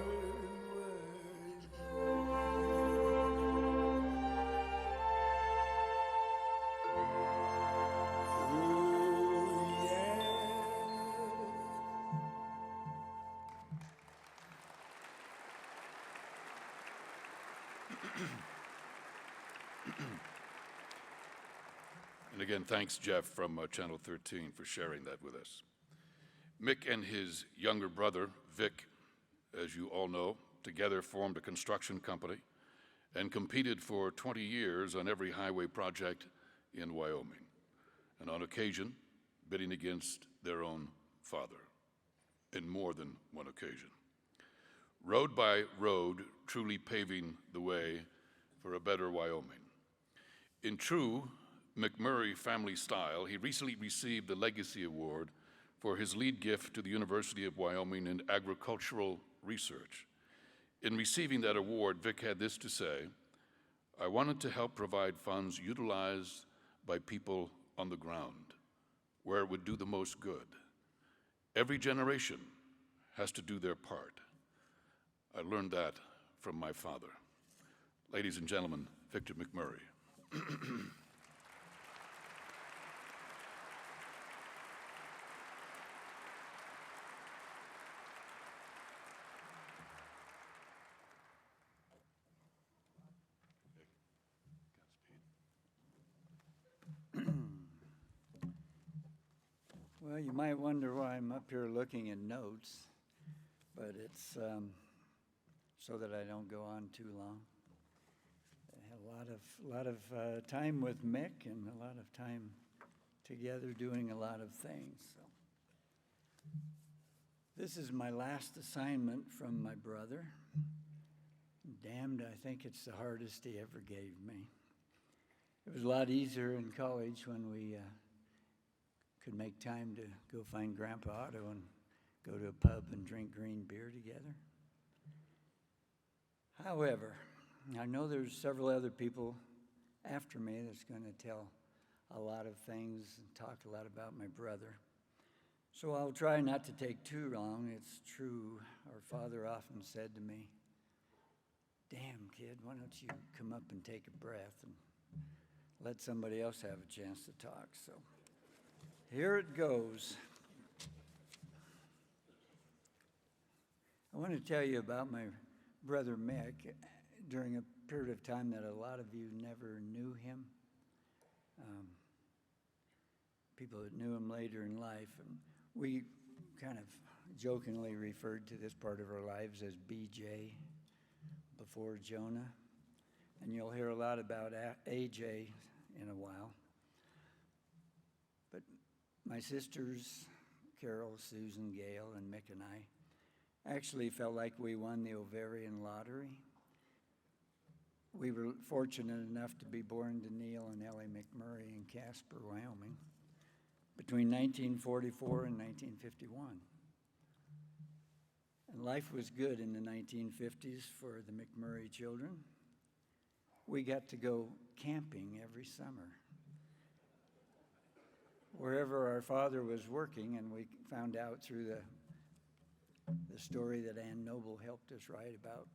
And again, thanks, Jeff, from Channel 13 for sharing that with us. Mick and his younger brother, Vic, as you all know, together formed a construction company and competed for 20 years on every highway project in Wyoming, and on occasion, bidding against their own father, in more than one occasion. Road by road, truly paving the way for a better Wyoming. In true McMurray family style, he recently received the Legacy Award for his lead gift to the University of Wyoming in agricultural research. In receiving that award, Vic had this to say: I wanted to help provide funds utilized by people on the ground, where it would do the most good. Every generation has to do their part. I learned that from my father. Ladies and gentlemen, Victor McMurray. Well, you might wonder why I'm up here looking at notes, but it's so that I don't go on too long. I had a lot of time with Mick and a lot of time together doing a lot of things. So. This is my last assignment from my brother. Damned, I think it's the hardest he ever gave me. It was a lot easier in college when we could make time to go find Grandpa Otto and go to a pub and drink green beer together. However, I know there's several other people after me that's going to tell a lot of things and talk a lot about my brother. So I'll try not to take too long. It's true, our father often said to me, "Damn, kid, why don't you come up and take a breath and let somebody else have a chance to talk?" So here it goes. I want to tell you about my brother Mick during a period of time that a lot of you never knew him. People that knew him later in life. And we kind of jokingly referred to this part of our lives as BJ, before Jonah. And you'll hear a lot about AJ in a while. But my sisters, Carol, Susan, Gail, and Mick and I actually felt like we won the ovarian lottery. We were fortunate enough to be born to Neil and Ellie McMurray in Casper, Wyoming, between 1944 and 1951. And life was good in the 1950s for the McMurray children. We got to go camping every summer. Wherever our father was working, and we found out through the story that Ann Noble helped us write about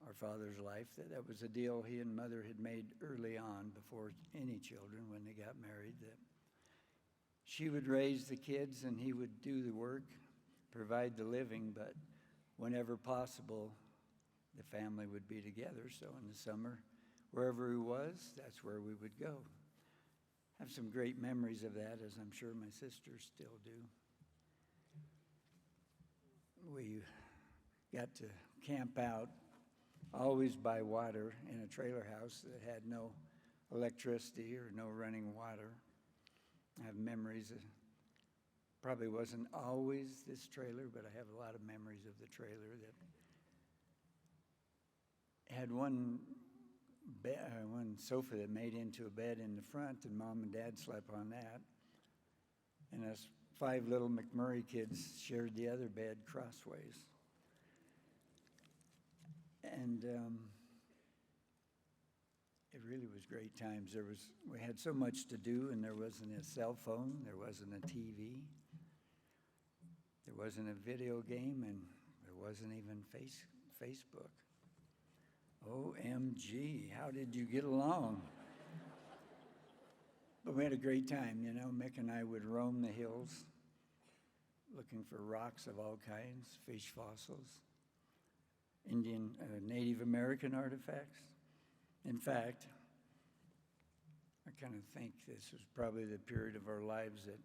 our father's life, that was a deal he and mother had made early on before any children when they got married, that she would raise the kids and he would do the work, provide the living, but whenever possible, the family would be together. So in the summer, wherever he was, that's where we would go. I have some great memories of that, as I'm sure my sisters still do. We got to camp out always by water in a trailer house that had no electricity or no running water. I have memories of, probably wasn't always this trailer, but I have a lot of memories of the trailer that had one sofa that made into a bed in the front, and Mom and Dad slept on that. And us 5 little McMurray kids shared the other bed crossways. And it really was great times. We had so much to do, and there wasn't a cell phone, there wasn't a TV, there wasn't a video game, and there wasn't even Facebook. OMG, how did you get along? But we had a great time, you know. Mick and I would roam the hills looking for rocks of all kinds, fish fossils, Indian, Native American artifacts. In fact, I kind of think this was probably the period of our lives that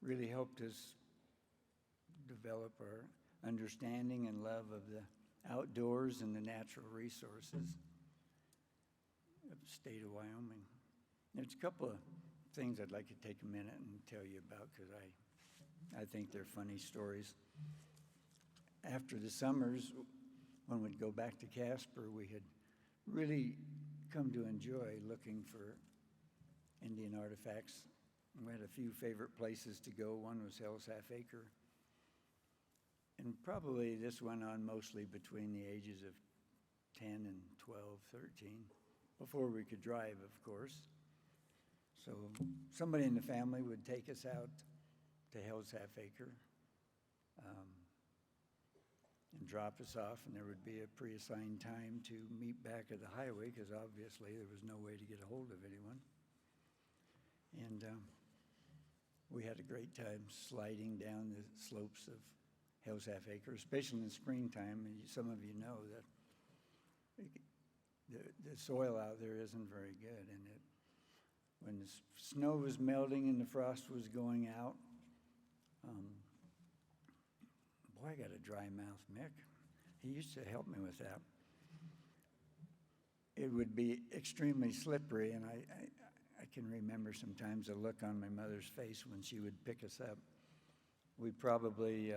really helped us develop our understanding and love of the outdoors and the natural resources of the state of Wyoming. There's a couple of things I'd like to take a minute and tell you about because I think they're funny stories. After the summers, when we'd go back to Casper, we had really come to enjoy looking for Indian artifacts. We had a few favorite places to go. One was Hell's Half Acre. And probably this went on mostly between the ages of 10 and 12, 13, before we could drive, of course. So somebody in the family would take us out to Hell's Half Acre and drop us off, and there would be a pre-assigned time to meet back at the highway, because obviously there was no way to get a hold of anyone. And we had a great time sliding down the slopes of Hell's Half Acre, especially in the springtime. And some of you know that the soil out there isn't very good, and when the snow was melting and the frost was going out, boy, I got a dry mouth, Mick. He used to help me with that. It would be extremely slippery, and I can remember sometimes the look on my mother's face when she would pick us up. We probably,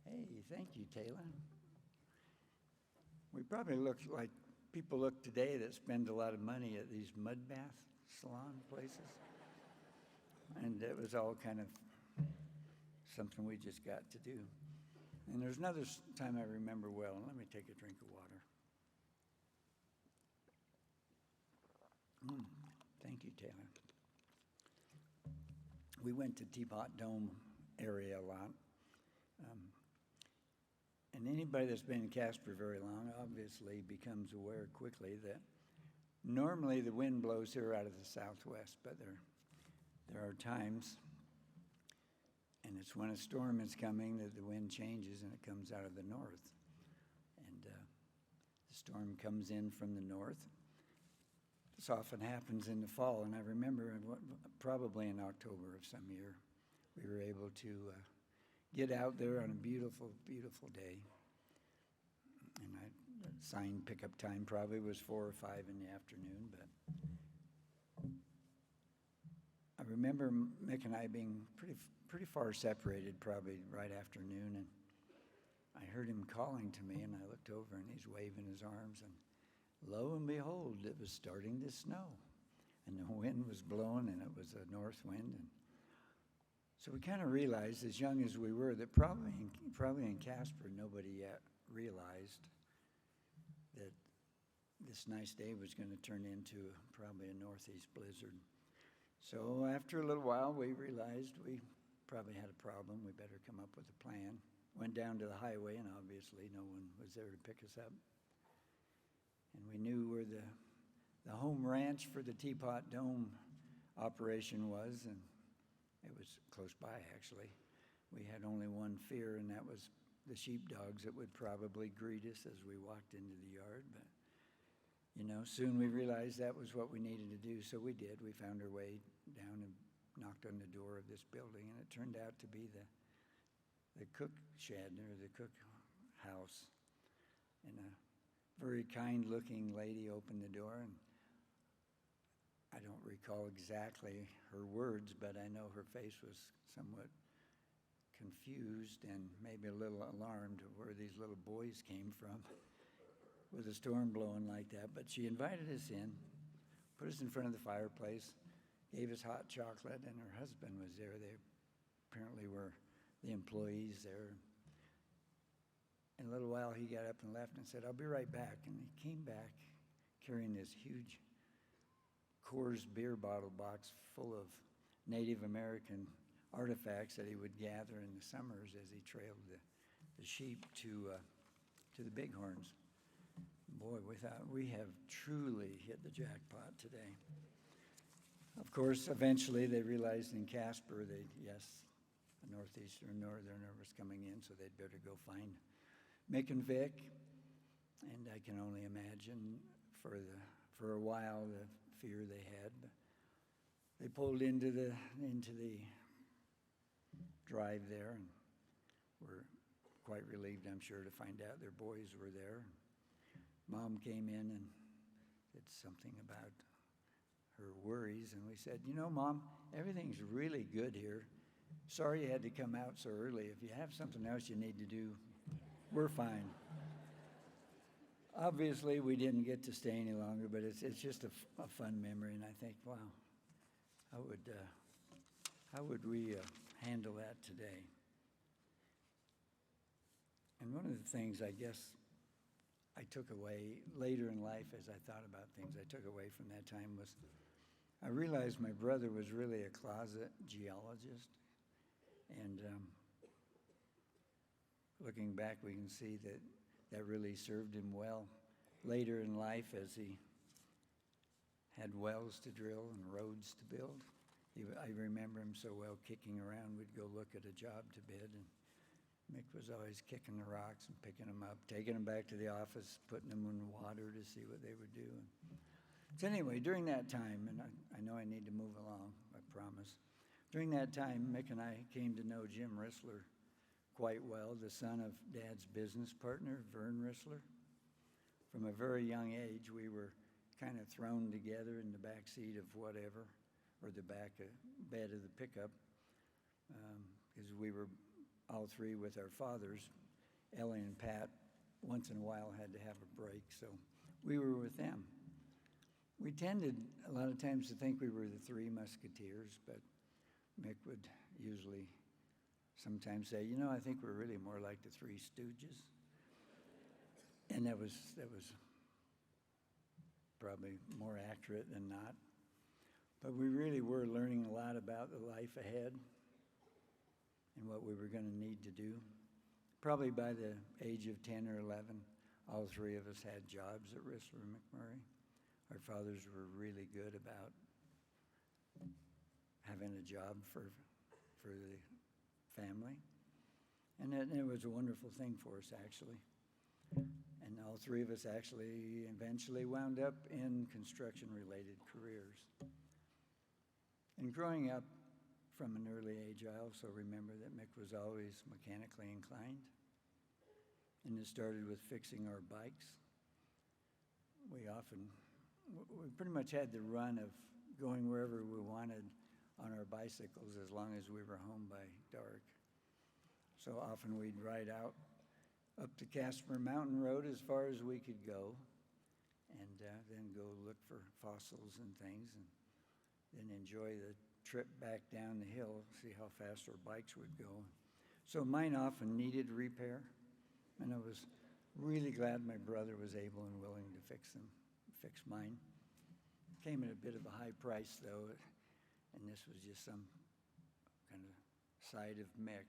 hey, thank you, Taylor. We probably looked like people look today that spend a lot of money at these mud bath salon places. And it was all kind of something we just got to do. And there's another time I remember well. Let me take a drink of water. Thank you, Taylor. We went to Teapot Dome area a lot. And anybody that's been in Casper very long obviously becomes aware quickly that normally the wind blows here out of the southwest, but there are times, and it's when a storm is coming that the wind changes and it comes out of the north. And the storm comes in from the north. This often happens in the fall, and I remember probably in October of some year, we were able to get out there on a beautiful, beautiful day. And the signed pickup time probably was 4 or 5 in the afternoon, but I remember Mick and I being pretty far separated, probably right afternoon, and I heard him calling to me, and I looked over, and he's waving his arms, and lo and behold, it was starting to snow, and the wind was blowing, and it was a north wind, and so we kind of realized, as young as we were, that probably in Casper, nobody yet realized that this nice day was going to turn into probably a northeast blizzard. So after a little while, we realized we probably had a problem. We better come up with a plan. Went down to the highway, and obviously no one was there to pick us up. And we knew where the home ranch for the Teapot Dome operation was, and it was close by, actually. We had only one fear, and that was the sheepdogs that would probably greet us as we walked into the yard. But, soon we realized that was what we needed to do, so we did. We found our way down and knocked on the door of this building, and it turned out to be the cook shed, or the cook house. And a very kind-looking lady opened the door, and I don't recall exactly her words, but I know her face was somewhat confused and maybe a little alarmed of where these little boys came from with a storm blowing like that. But she invited us in, put us in front of the fireplace, gave us hot chocolate, and her husband was there. They apparently were the employees there. In a little while, he got up and left and said, "I'll be right back." And he came back carrying this huge Coors beer bottle box full of Native American artifacts that he would gather in the summers as he trailed the sheep to the bighorns. Boy, we thought we have truly hit the jackpot today. Of course, eventually they realized in Casper that, yes, the northeastern northerner was coming in, so they'd better go find Mick and Vic. And I can only imagine for a while the fear they had. They pulled into the drive there and were quite relieved, I'm sure, to find out their boys were there. Mom came in and said something about her worries, and we said, Mom, everything's really good here. Sorry you had to come out so early. If you have something else you need to do, we're fine. Obviously, we didn't get to stay any longer, but it's just a fun memory, and I think, wow, how would we handle that today? And one of the things I guess I took away later in life as I thought about things, I took away from that time was I realized my brother was really a closet geologist. And looking back, we can see that that really served him well later in life as he had wells to drill and roads to build. I remember him so well kicking around. We'd go look at a job to bid, and Mick was always kicking the rocks and picking them up, taking them back to the office, putting them in water to see what they would do. So anyway, during that time, and I know I need to move along, I promise. During that time, Mick and I came to know Jim Rissler quite well, the son of Dad's business partner, Vern Rissler. From a very young age, we were kind of thrown together in the back seat of whatever, or the back bed of the pickup, because we were all three with our fathers. Ellie and Pat, once in a while, had to have a break, so we were with them. We tended a lot of times to think we were the Three Musketeers, but Mick would usually sometimes say, you know, I think we're really more like the Three Stooges. And that was probably more accurate than not. But we really were learning a lot about the life ahead and what we were going to need to do. Probably by the age of 10 or 11, all three of us had jobs at Rissler and McMurry. Our fathers were really good about having a job for the family. And it was a wonderful thing for us, actually. And all three of us actually eventually wound up in construction-related careers. And growing up from an early age, I also remember that Mick was always mechanically inclined. And it started with fixing our bikes. We pretty much had the run of going wherever we wanted on our bicycles as long as we were home by dark. So often we'd ride out up the Casper Mountain Road as far as we could go, and then go look for fossils and things, and then enjoy the trip back down the hill, see how fast our bikes would go. So mine often needed repair, and I was really glad my brother was able and willing to fix mine. Came at a bit of a high price, though, and this was just some kind of side of Mick.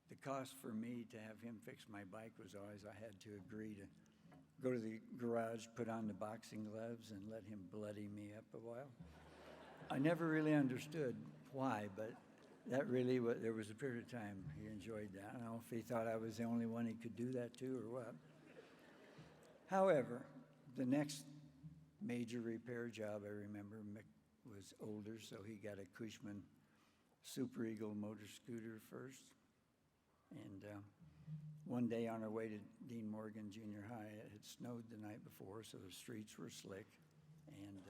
The cost for me to have him fix my bike was always I had to agree to go to the garage, put on the boxing gloves, and let him bloody me up a while. I never really understood why, but that really, there was a period of time he enjoyed that. I don't know if he thought I was the only one he could do that to or what. However, the next major repair job, I remember, Mick was older, so he got a Cushman Super Eagle motor scooter first. And one day on our way to Dean Morgan Junior High, it had snowed the night before, so the streets were slick. And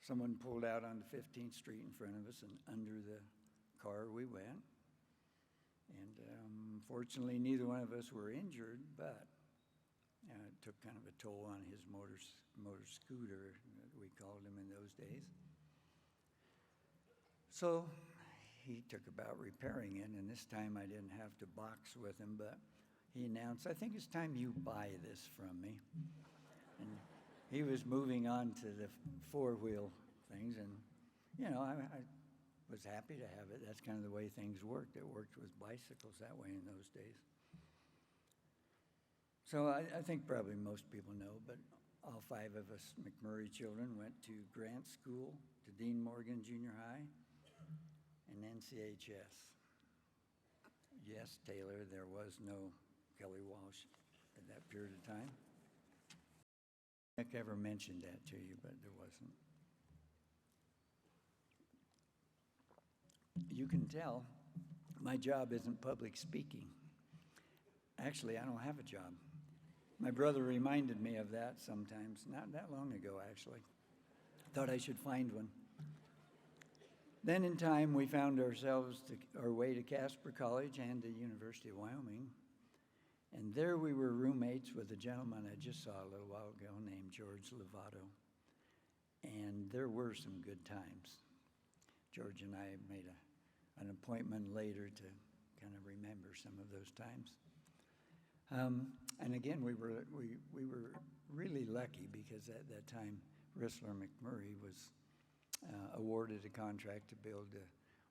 someone pulled out onto 15th Street in front of us, and under the car we went. And fortunately, neither one of us were injured, but it took kind of a toll on his motor scooter, we called him in those days. So he took about repairing it, and this time I didn't have to box with him, but he announced, I think it's time you buy this from me. And he was moving on to the four-wheel things, and, you know, I was happy to have it. That's kind of the way things worked. It worked with bicycles that way in those days. So I think probably most people know, but all five of us McMurry children went to Grant School, to Dean Morgan Junior High, and NCHS. Yes, Taylor, there was no Kelly Walsh at that period of time. Nick ever mentioned that to you, but there wasn't. You can tell my job isn't public speaking. Actually, I don't have a job. My brother reminded me of that sometimes, not that long ago, actually. Thought I should find one. Then in time, we found ourselves our way to Casper College and the University of Wyoming. And there we were roommates with a gentleman I just saw a little while ago named George Lovato. And there were some good times. George and I made an appointment later to kind of remember some of those times. And again, we were really lucky because at that time, Rissler McMurry was awarded a contract to build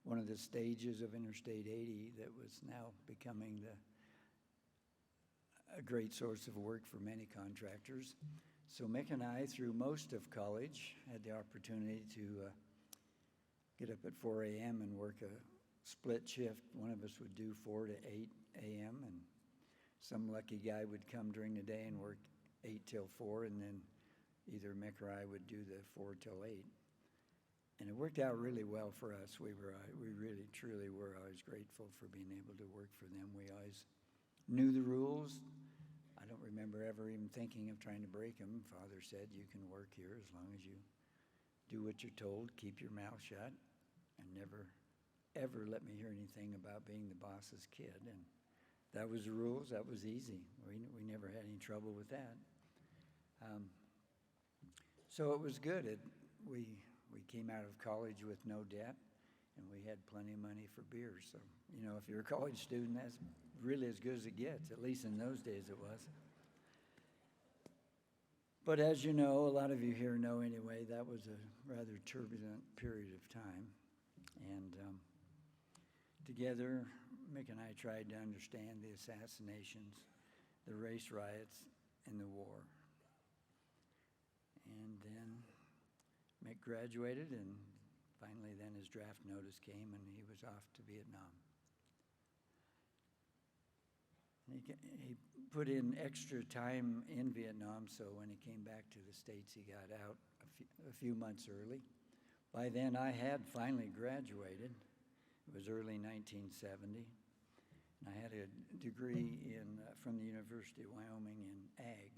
one of the stages of Interstate 80 that was now becoming a great source of work for many contractors. So Mick and I, through most of college, had the opportunity to get up at 4 a.m. and work a split shift. One of us would do 4 to 8 a.m. and some lucky guy would come during the day and work 8 till 4, and then either Mick or I would do the 4 till 8. And it worked out really well for us. We really, truly were always grateful for being able to work for them. We always knew the rules. I don't remember ever even thinking of trying to break them. Father said, you can work here as long as you do what you're told, keep your mouth shut, and never, ever let me hear anything about being the boss's kid. And that was the rules. That was easy. We never had any trouble with that. So it was good. We came out of college with no debt, and we had plenty of money for beers. So, you know, if you're a college student, that's really as good as it gets. At least in those days it was. But as you know, a lot of you here know anyway, that was a rather turbulent period of time. And together, Mick and I tried to understand the assassinations, the race riots, and the war. And then Mick graduated, and finally then his draft notice came, and he was off to Vietnam. And he put in extra time in Vietnam, so when he came back to the States, he got out a few months early. By then, I had finally graduated. It was early 1970. And I had a degree from the University of Wyoming in ag.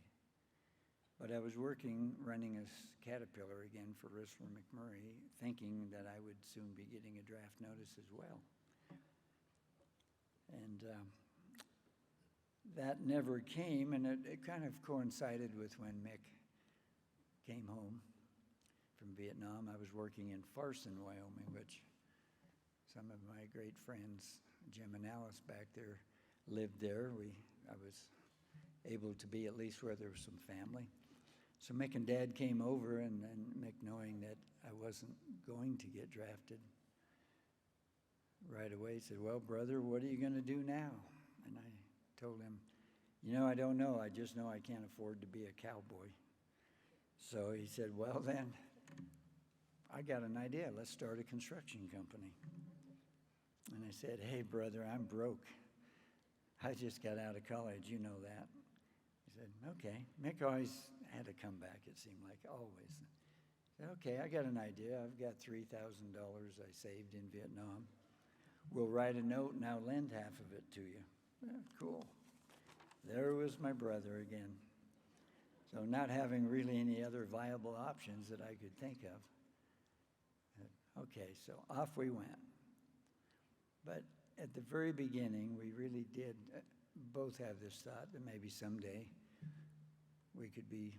But I was running a Caterpillar again for Rissler McMurry, thinking that I would soon be getting a draft notice as well. And that never came, and it kind of coincided with when Mick came home from Vietnam. I was working in Farson, Wyoming, which some of my great friends, Jim and Alice back there, lived there. I was able to be at least where there was some family. So Mick and Dad came over, and Mick, knowing that I wasn't going to get drafted right away, said, well, brother, what are you going to do now? And I told him, you know, I don't know. I just know I can't afford to be a cowboy. So he said, well, then, I got an idea. Let's start a construction company. And I said, hey, brother, I'm broke. I just got out of college. You know that. He said, okay. Mick always had a comeback, it seemed like, always. I said, okay, I got an idea. I've got $3,000 I saved in Vietnam. We'll write a note and I'll lend half of it to you. Cool. There was my brother again. So not having really any other viable options that I could think of. Okay, so off we went. But at the very beginning, we really did both have this thought that maybe someday we could be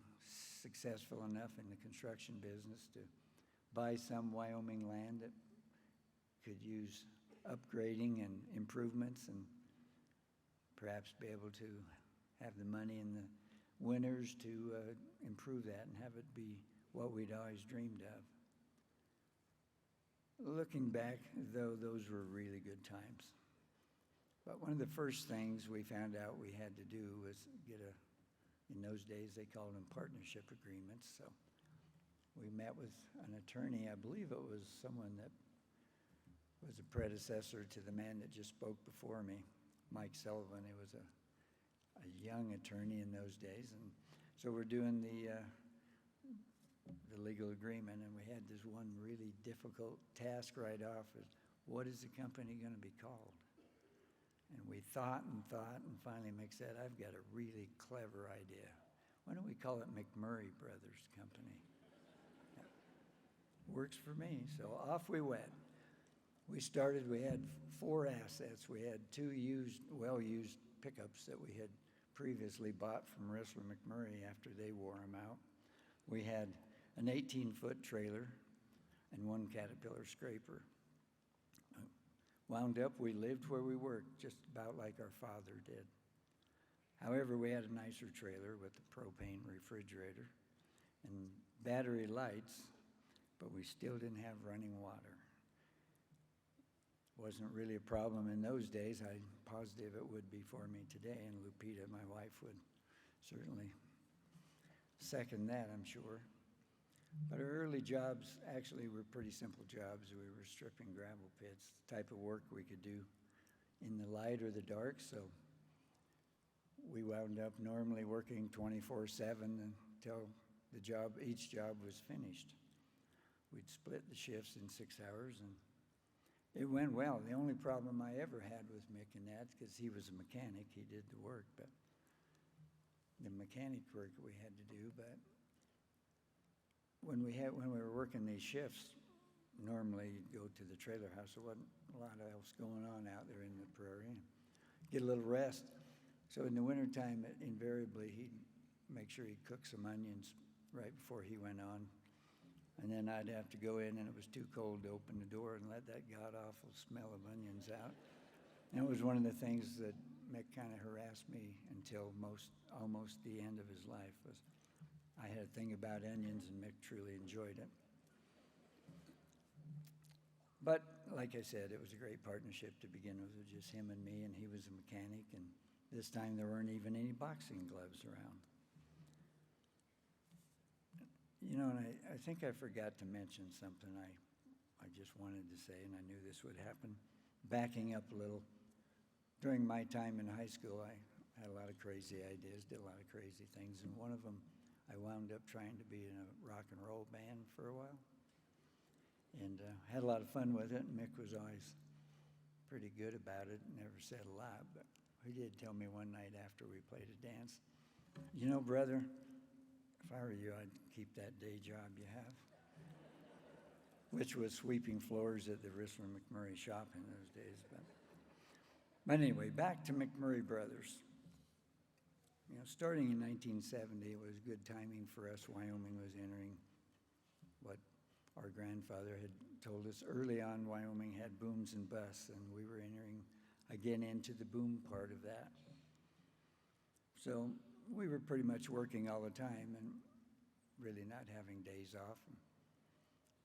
successful enough in the construction business to buy some Wyoming land that could use upgrading and improvements, and perhaps be able to have the money in the winters to improve that and have it be what we'd always dreamed of. Looking back, though, those were really good times. But one of the first things we found out we had to do was get in those days they called them partnership agreements. So we met with an attorney. I believe it was someone that was a predecessor to the man that just spoke before me, Mike Sullivan. He was a young attorney in those days. And so we're doing the legal agreement, and we had this one really difficult task right off, is what is the company going to be called? And we thought, and finally Mick said, I've got a really clever idea. Why don't we call it McMurry Brothers Company? That works for me. So off we went. We had 4 assets. We had 2 well-used pickups that we had previously bought from Rissler McMurry after they wore them out. We had an 18-foot trailer and 1 Caterpillar scraper. Wound up, we lived where we worked, just about like our father did. However, we had a nicer trailer with a propane refrigerator and battery lights, but we still didn't have running water. Wasn't really a problem in those days. I'm positive it would be for me today, and Lupita, my wife, would certainly second that, I'm sure. But our early jobs actually were pretty simple jobs. We were stripping gravel pits, the type of work we could do in the light or the dark, so we wound up normally working 24/7 until each job was finished. We'd split the shifts in 6 hours, and it went well. The only problem I ever had with Mick and that, because he was a mechanic, he did the work, but the mechanic work we had to do. But when we were working these shifts, normally you'd go to the trailer house. There wasn't a lot else going on out there in the prairie. Get a little rest. So in the wintertime, invariably, he'd make sure he cooked some onions right before he went on. And then I'd have to go in, and it was too cold to open the door and let that god-awful smell of onions out. And it was one of the things that Mick kind of harassed me until almost the end of his life. Was I had a thing about onions, and Mick truly enjoyed it. But like I said, it was a great partnership to begin with. It was just him and me, and he was a mechanic, and this time there weren't even any boxing gloves around. You know, and I think I forgot to mention something I just wanted to say, and I knew this would happen. Backing up a little, during my time in high school, I had a lot of crazy ideas, did a lot of crazy things, and one of them, I wound up trying to be in a rock and roll band for a while, and had a lot of fun with it, and Mick was always pretty good about it, never said a lot, but he did tell me one night after we played a dance, you know, brother, if I were you, I'd keep that day job you have, which was sweeping floors at the Rissler McMurry shop in those days. But anyway, back to McMurry Brothers. You know, starting in 1970, it was good timing for us. Wyoming was entering what our grandfather had told us early on. Wyoming had booms and busts, and we were entering again into the boom part of that. So we were pretty much working all the time and really not having days off.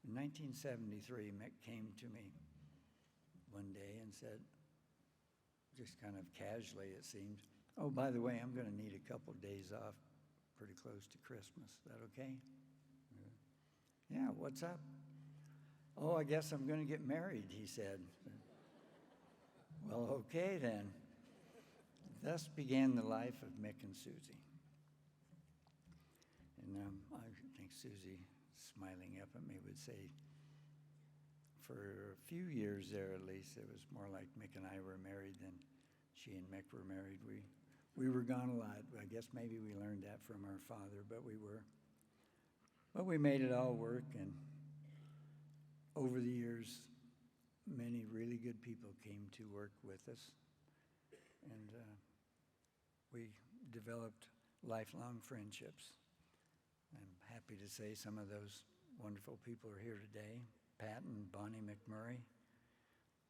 In 1973, Mick came to me one day and said, just kind of casually it seemed, oh, by the way, I'm going to need a couple of days off pretty close to Christmas. Is that okay? Yeah, what's up? Oh, I guess I'm going to get married, he said. Well, okay then. Thus began the life of Mick and Susie. And I think Susie, smiling up at me, would say, for a few years there at least, it was more like Mick and I were married than she and Mick were married. We were gone a lot. I guess maybe we learned that from our father, but we were. But we made it all work, and over the years, many really good people came to work with us, and we developed lifelong friendships. I'm happy to say some of those wonderful people are here today. Pat and Bonnie McMurray.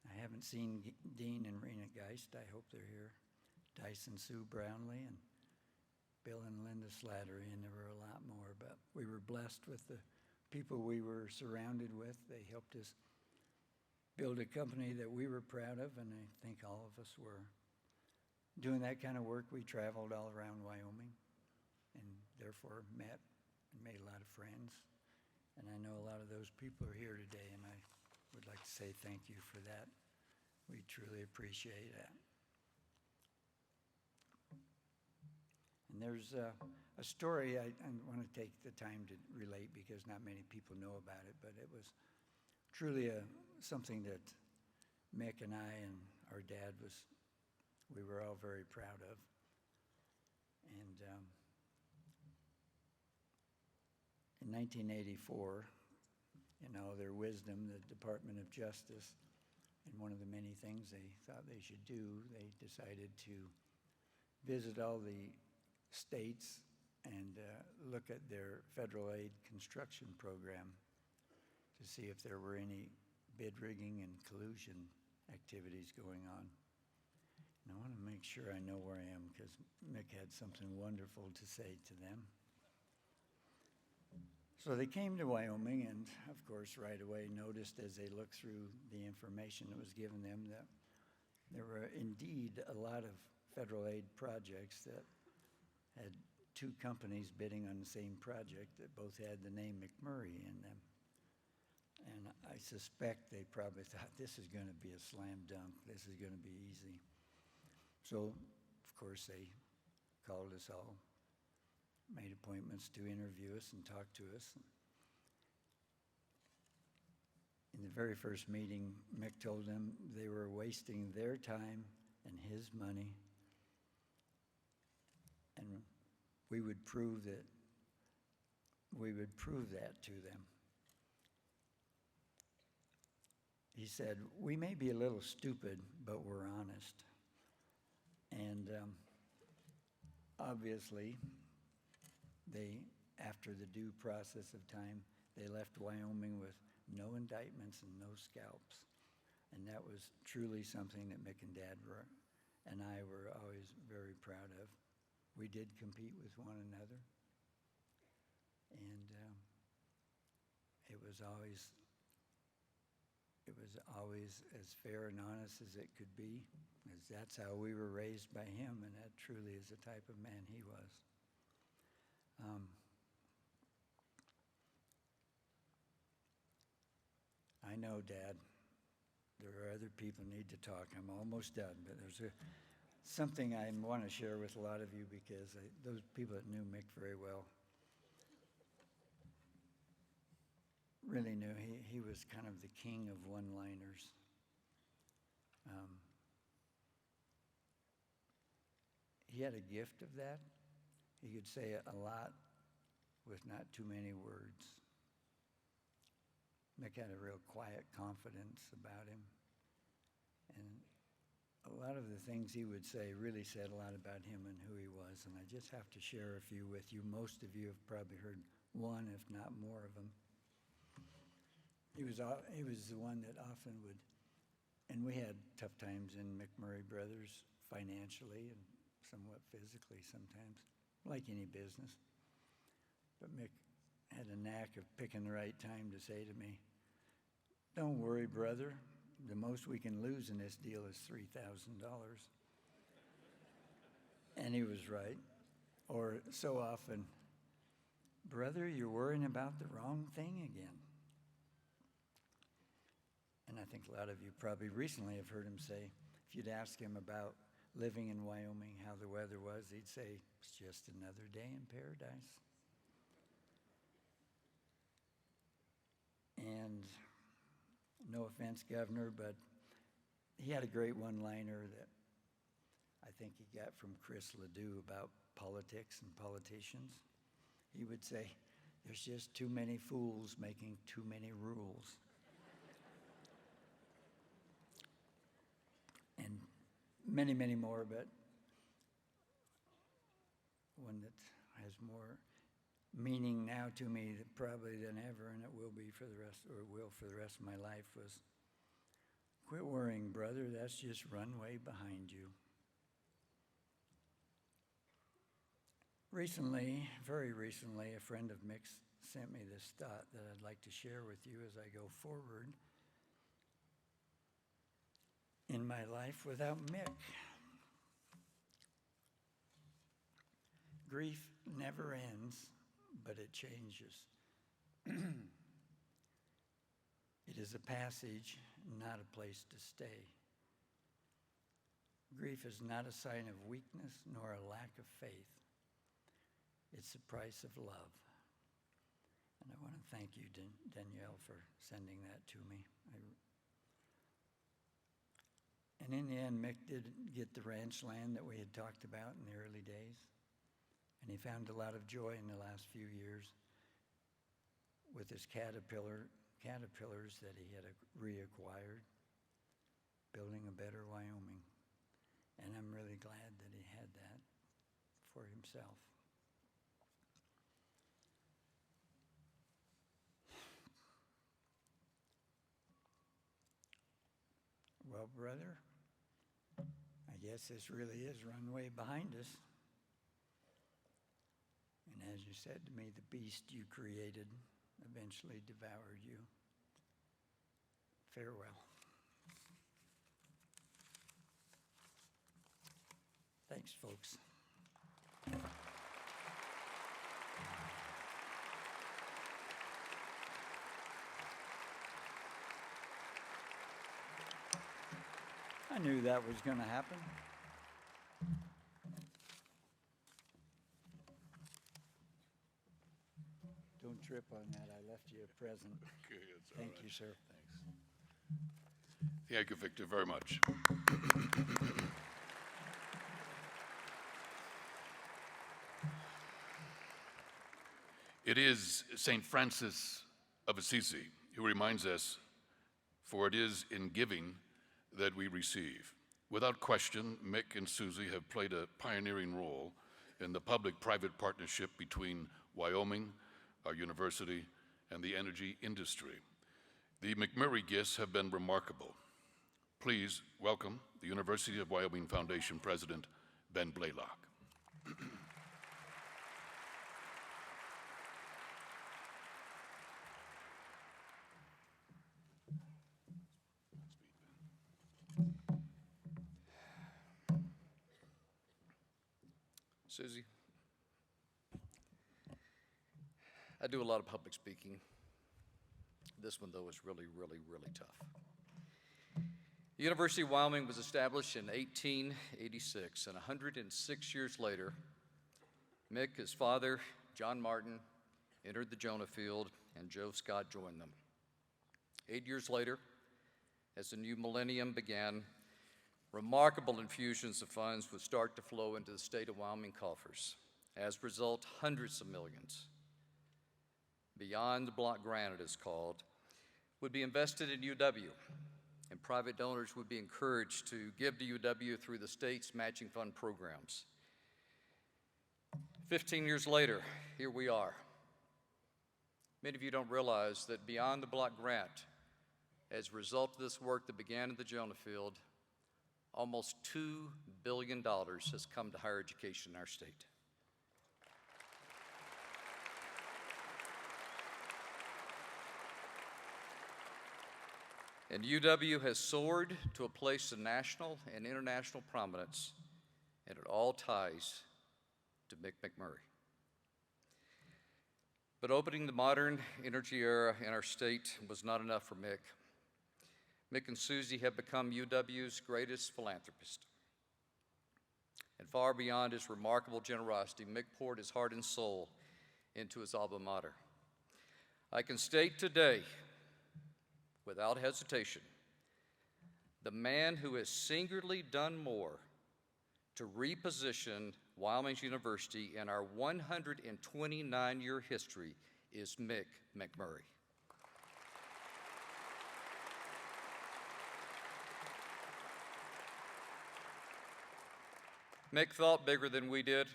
I haven't seen Dean and Rena Geist. I hope they're here. Dyson Sue Brownlee and Bill and Linda Slattery, and there were a lot more. But we were blessed with the people we were surrounded with. They helped us build a company that we were proud of, and I think all of us were. Doing that kind of work, we traveled all around Wyoming and therefore met and made a lot of friends. And I know a lot of those people are here today, and I would like to say thank you for that. We truly appreciate that. And there's a story I want to take the time to relate because not many people know about it, but it was truly something that Mick and I and our dad we were all very proud of. And in 1984, in all their wisdom, the Department of Justice, and one of the many things they thought they should do, they decided to visit all the states and look at their federal aid construction program to see if there were any bid rigging and collusion activities going on. And I want to make sure I know where I am because Mick had something wonderful to say to them. So they came to Wyoming and, of course, right away noticed as they looked through the information that was given them that there were indeed a lot of federal aid projects that had two companies bidding on the same project that both had the name McMurry in them. And I suspect they probably thought this is going to be a slam dunk. This is going to be easy. So, of course, they called us all, made appointments to interview us and talk to us. In the very first meeting, Mick told them they were wasting their time and his money, and we would prove that to them. He said, "We may be a little stupid, but we're honest." And obviously, after the due process of time, they left Wyoming with no indictments and no scalps. And that was truly something that Mick and Dad and I were always very proud of. We did compete with one another. And it was always as fair and honest as it could be, because that's how we were raised by him, and that truly is the type of man he was. I know, Dad, there are other people who need to talk. I'm almost done, but there's something I want to share with a lot of you because those people that knew Mick very well really knew he was kind of the king of one-liners. He had a gift of that. He could say a lot with not too many words. Mick had a real quiet confidence about him. And a lot of the things he would say really said a lot about him and who he was. And I just have to share a few with you. Most of you have probably heard one, if not more of them. He was the one that often would, and we had tough times in McMurry Brothers financially and somewhat physically sometimes, like any business. But Mick had a knack of picking the right time to say to me, "Don't worry, brother. The most we can lose in this deal is $3,000. And he was right. Or so often, "Brother, you're worrying about the wrong thing again." And I think a lot of you probably recently have heard him say, if you'd ask him about living in Wyoming, how the weather was, he'd say, "It's just another day in paradise." And no offense, Governor, but he had a great one-liner that I think he got from Chris Ledoux about politics and politicians. He would say, "There's just too many fools making too many rules." And many, many more, but one that has more meaning now to me probably than ever, and it will be for the rest, or will for the rest of my life, was, "Quit worrying, brother, that's just runway behind you." Recently, very recently, a friend of Mick's sent me this thought that I'd like to share with you as I go forward in my life without Mick. Grief never ends, but it changes. It is a passage, not a place to stay. Grief is not a sign of weakness nor a lack of faith. It's the price of love. And I want to thank you, Danielle, for sending that to me. And in the end, Mick did get the ranch land that we had talked about in the early days. And he found a lot of joy in the last few years with his caterpillars that he had reacquired, building a better Wyoming. And I'm really glad that he had that for himself. Well, brother, I guess this really is runway behind us. And as you said to me, the beast you created eventually devoured you. Farewell. Thanks, folks. I knew that was going to happen. Don't trip on that. I left you a present. Okay, that's all Thank right. you, sir. Thanks. Thank you, Victor, very much. It is St. Francis of Assisi who reminds us, for it is in giving that we receive. Without question, Mick and Susie have played a pioneering role in the public-private partnership between Wyoming, our university, and the energy industry. The McMurry gifts have been remarkable. Please welcome the University of Wyoming Foundation President, Ben Blaylock. Susie, I do a lot of public speaking. This one, though, is really, really, really tough. The University of Wyoming was established in 1886, and 106 years later, Mick, his father, John Martin, entered the Jonah field, and Joe Scott joined them. 8 years later, as the new millennium began, remarkable infusions of funds would start to flow into the state of Wyoming coffers. As a result, hundreds of millions, beyond the block grant it is called, would be invested in UW, and private donors would be encouraged to give to UW through the state's matching fund programs. 15 years later, here we are. Many of you don't realize that beyond the block grant, as a result of this work that began in the Jonah field, almost $2 billion has come to higher education in our state. And UW has soared to a place of national and international prominence, and it all ties to Mick McMurry. But opening the modern energy era in our state was not enough for Mick. Mick and Susie have become UW's greatest philanthropist. And far beyond his remarkable generosity, Mick poured his heart and soul into his alma mater. I can state today, without hesitation, the man who has singularly done more to reposition Wyoming's University in our 129-year history is Mick McMurry. Mick thought bigger than we did.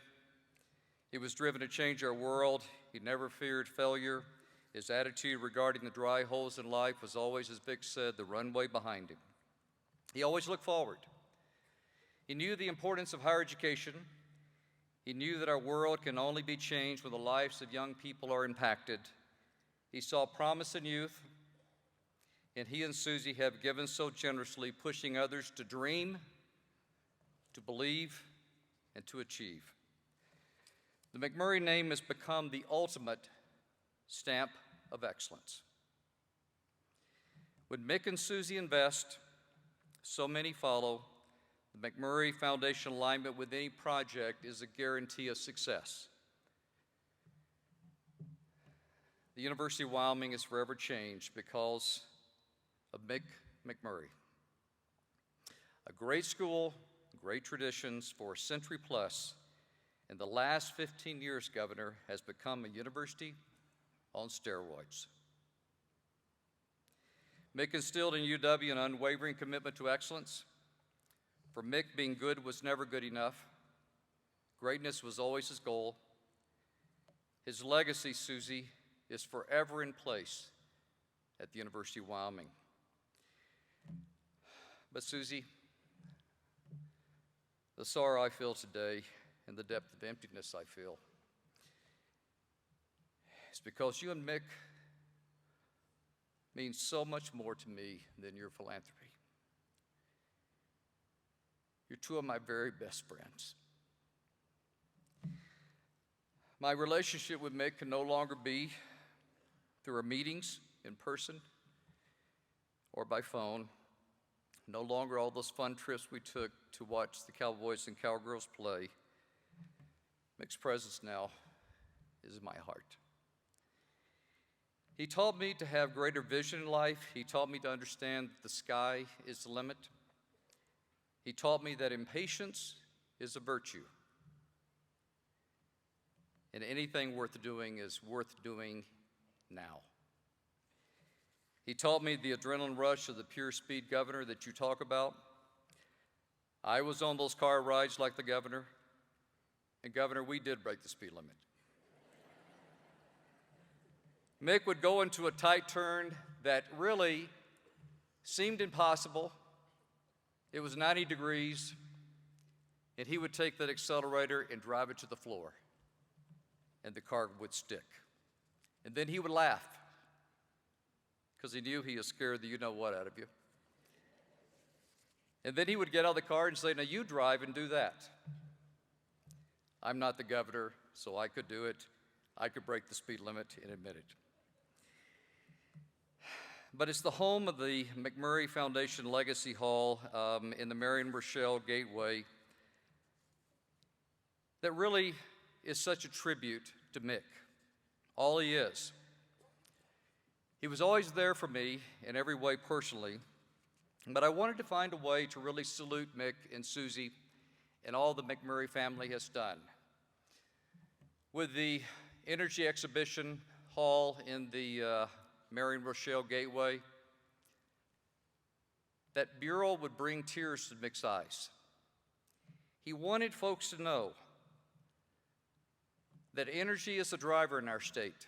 He was driven to change our world. He never feared failure. His attitude regarding the dry holes in life was always, as Vic said, the runway behind him. He always looked forward. He knew the importance of higher education. He knew that our world can only be changed when the lives of young people are impacted. He saw promise in youth, and he and Susie have given so generously, pushing others to dream, to believe, and to achieve. The McMurry name has become the ultimate stamp of excellence. When Mick and Susie invest, so many follow. The McMurry Foundation alignment with any project is a guarantee of success. The University of Wyoming is forever changed because of Mick McMurry. A great school, great traditions for a century plus. In the last 15 years, Governor, has become a university on steroids. Mick instilled in UW an unwavering commitment to excellence. For Mick, being good was never good enough. Greatness was always his goal. His legacy, Susie, is forever in place at the University of Wyoming. But Susie, The sorrow I feel today and the depth of emptiness I feel is because you and Mick mean so much more to me than your philanthropy. You're two of my very best friends. My relationship with Mick can no longer be through our meetings in person or by phone. No longer all those fun trips we took to watch the Cowboys and Cowgirls play. Mick's presence now is in my heart. He taught me to have greater vision in life. He taught me to understand that the sky is the limit. He taught me that impatience is a virtue. And anything worth doing is worth doing now. He taught me the adrenaline rush of the pure speed governor that you talk about. I was on those car rides like the governor. And Governor, we did break the speed limit. Mick would go into a tight turn that really seemed impossible. It was 90 degrees, and he would take that accelerator and drive it to the floor, and the car would stick. And then he would laugh, because he knew he had scared the you-know-what out of you. And then he would get out of the car and say, now you drive and do that. I'm not the governor, so I could do it. I could break the speed limit and admit it. But it's the home of the McMurry Foundation Legacy Hall in the Marion Rochelle Gateway that really is such a tribute to Mick. All he is. He was always there for me in every way personally, but I wanted to find a way to really salute Mick and Susie and all the McMurry family has done. With the Energy Exhibition Hall in the Marion Rochelle Gateway, that mural would bring tears to Mick's eyes. He wanted folks to know that energy is a driver in our state,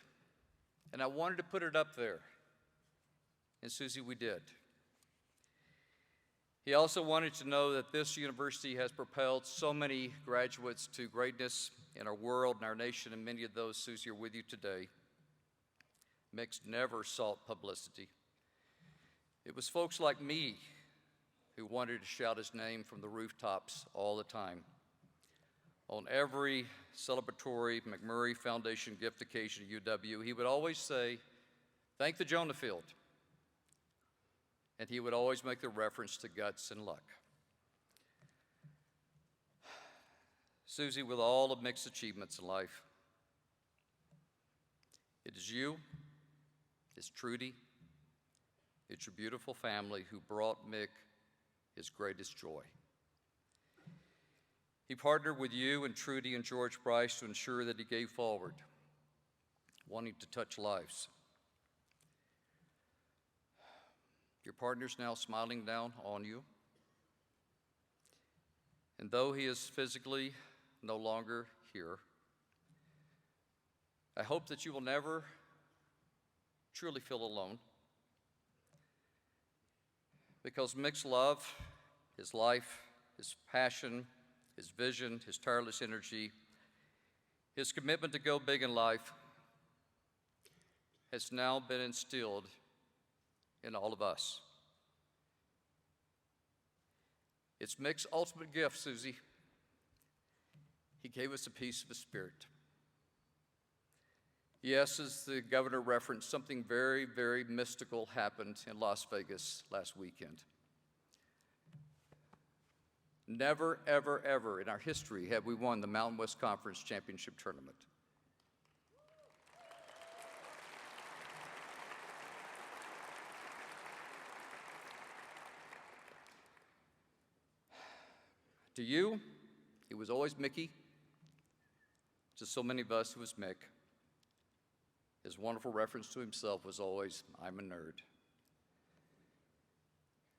and I wanted to put it up there. And Susie, we did. He also wanted to know that this university has propelled so many graduates to greatness in our world and our nation, and many of those, Susie, are with you today. Mick's never sought publicity. It was folks like me who wanted to shout his name from the rooftops all the time. On every celebratory McMurry Foundation gift occasion at UW, he would always say, thank the Jonah Field. And he would always make the reference to guts and luck. Susie, with all of Mick's achievements in life, it is you, it's Trudy, it's your beautiful family who brought Mick his greatest joy. He partnered with you and Trudy and George Bryce to ensure that he gave forward, wanting to touch lives. Your partner's now smiling down on you. And though he is physically no longer here, I hope that you will never truly feel alone. Because Mick's love, his life, his passion, his vision, his tireless energy, his commitment to go big in life has now been instilled in all of us. It's Mick's ultimate gift, Susie. He gave us a piece of his spirit. Yes, as the governor referenced, something very, very mystical happened in Las Vegas last weekend. Never, ever, ever in our history have we won the Mountain West Conference Championship Tournament. To you, it was always Mickey. To so many of us, it was Mick. His wonderful reference to himself was always, I'm a nerd.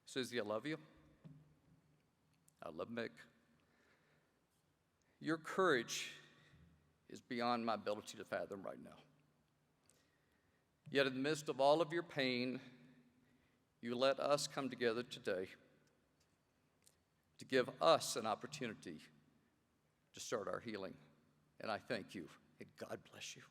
Susie, I love you. I love Mick. Your courage is beyond my ability to fathom right now. Yet in the midst of all of your pain, you let us come together today to give us an opportunity to start our healing. And I thank you, and God bless you.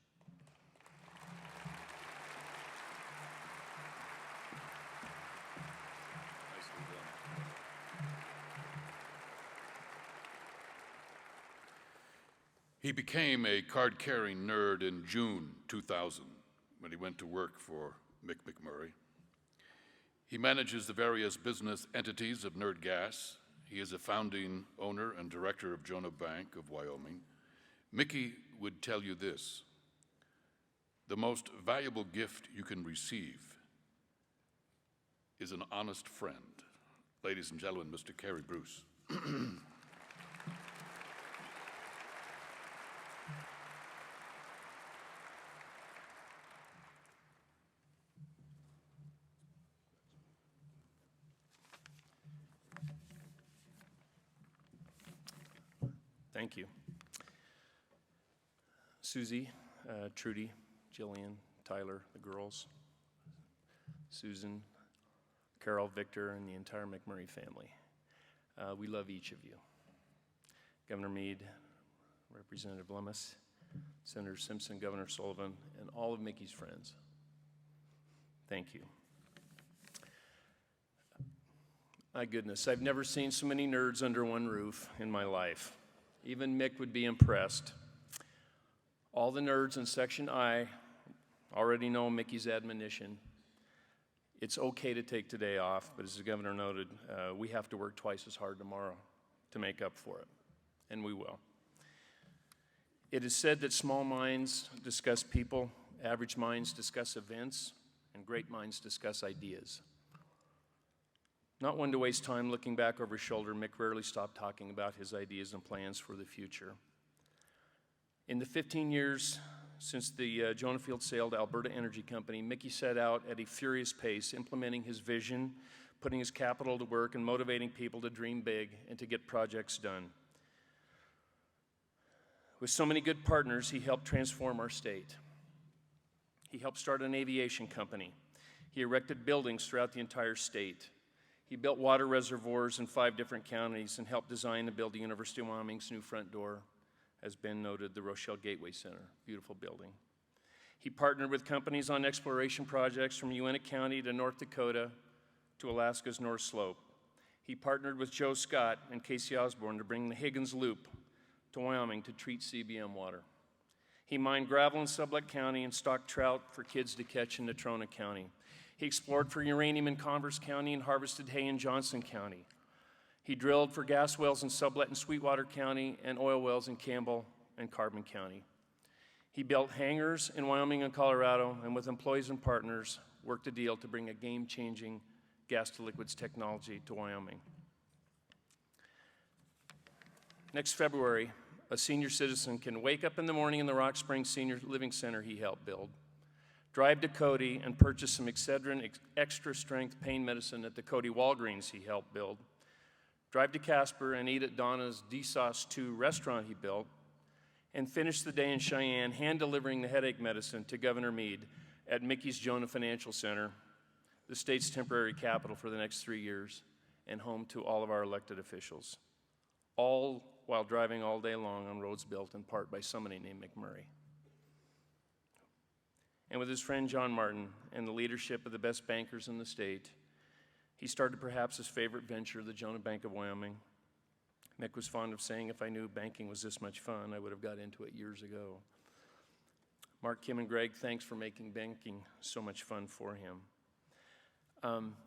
He became a card-carrying nerd in June 2000 when he went to work for Mick McMurry. He manages the various business entities of Nerd Gas. He is a founding owner and director of Jonah Bank of Wyoming. Mickey would tell you this: the most valuable gift you can receive is an honest friend. Ladies and gentlemen, Mr. Kerry Bruce. Thank you. Susie, Trudy, Jillian, Tyler, the girls, Susan, Carol, Victor, and the entire McMurry family. We love each of you. Governor Meade, Representative Lummis, Senator Simpson, Governor Sullivan, and all of Mickey's friends. Thank you. My goodness, I've never seen so many nerds under one roof in my life. Even Mick would be impressed. All the nerds in Section I already know Mickey's admonition. It's okay to take today off, but as the governor noted, we have to work twice as hard tomorrow to make up for it, and we will. It is said that small minds discuss people, average minds discuss events, and great minds discuss ideas. Not one to waste time looking back over his shoulder, Mick rarely stopped talking about his ideas and plans for the future. In the 15 years since the Jonah Field sale to Alberta Energy Company, Mickey set out at a furious pace, implementing his vision, putting his capital to work, and motivating people to dream big and to get projects done. With so many good partners, he helped transform our state. He helped start an aviation company. He erected buildings throughout the entire state. He built water reservoirs in 5 different counties and helped design and build the University of Wyoming's new front door, as Ben noted, the Rochelle Gateway Center, beautiful building. He partnered with companies on exploration projects from Uintah County to North Dakota to Alaska's North Slope. He partnered with Joe Scott and Casey Osborne to bring the Higgins Loop to Wyoming to treat CBM water. He mined gravel in Sublette County and stocked trout for kids to catch in Natrona County. He explored for uranium in Converse County and harvested hay in Johnson County. He drilled for gas wells in Sublette and Sweetwater County and oil wells in Campbell and Carbon County. He built hangars in Wyoming and Colorado, and with employees and partners, worked a deal to bring a game-changing gas-to-liquids technology to Wyoming. Next February, a senior citizen can wake up in the morning in the Rock Springs Senior Living Center he helped build, drive to Cody and purchase some Excedrin extra-strength pain medicine at the Cody Walgreens he helped build, drive to Casper and eat at Donna's D-Sauce 2 restaurant he built, and finish the day in Cheyenne hand-delivering the headache medicine to Governor Meade at Mickey's Jonah Financial Center, the state's temporary capital for the next 3 years, and home to all of our elected officials, all while driving all day long on roads built in part by somebody named McMurray. And with his friend John Martin and the leadership of the best bankers in the state, he started perhaps his favorite venture, the Jonah Bank of Wyoming. Mick was fond of saying, if I knew banking was this much fun, I would have got into it years ago. Mark, Kim, and Greg, thanks for making banking so much fun for him.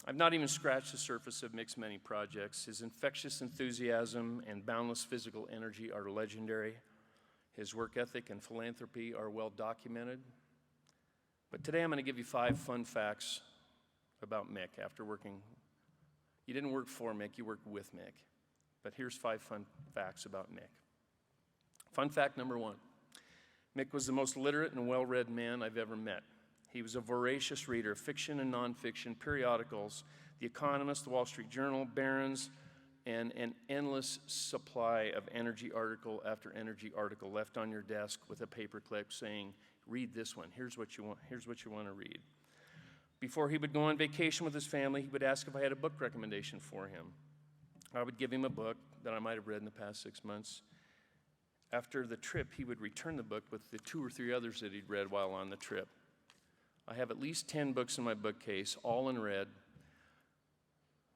I've not even scratched the surface of Mick's many projects. His infectious enthusiasm and boundless physical energy are legendary. His work ethic and philanthropy are well documented. But today I'm going to give you 5 fun facts about Mick after working. You didn't work for Mick, you worked with Mick. But here's 5 fun facts about Mick. Fun fact number 1, Mick was the most literate and well-read man I've ever met. He was a voracious reader of fiction and nonfiction, periodicals, The Economist, The Wall Street Journal, Barron's, and an endless supply of energy article after energy article left on your desk with a paperclip saying, read this one, here's what you want to read. Before he would go on vacation with his family, he would ask if I had a book recommendation for him. I would give him a book that I might have read in the past 6 months. After the trip, he would return the book with the 2 or 3 others that he'd read while on the trip. I have at least 10 books in my bookcase, all in red,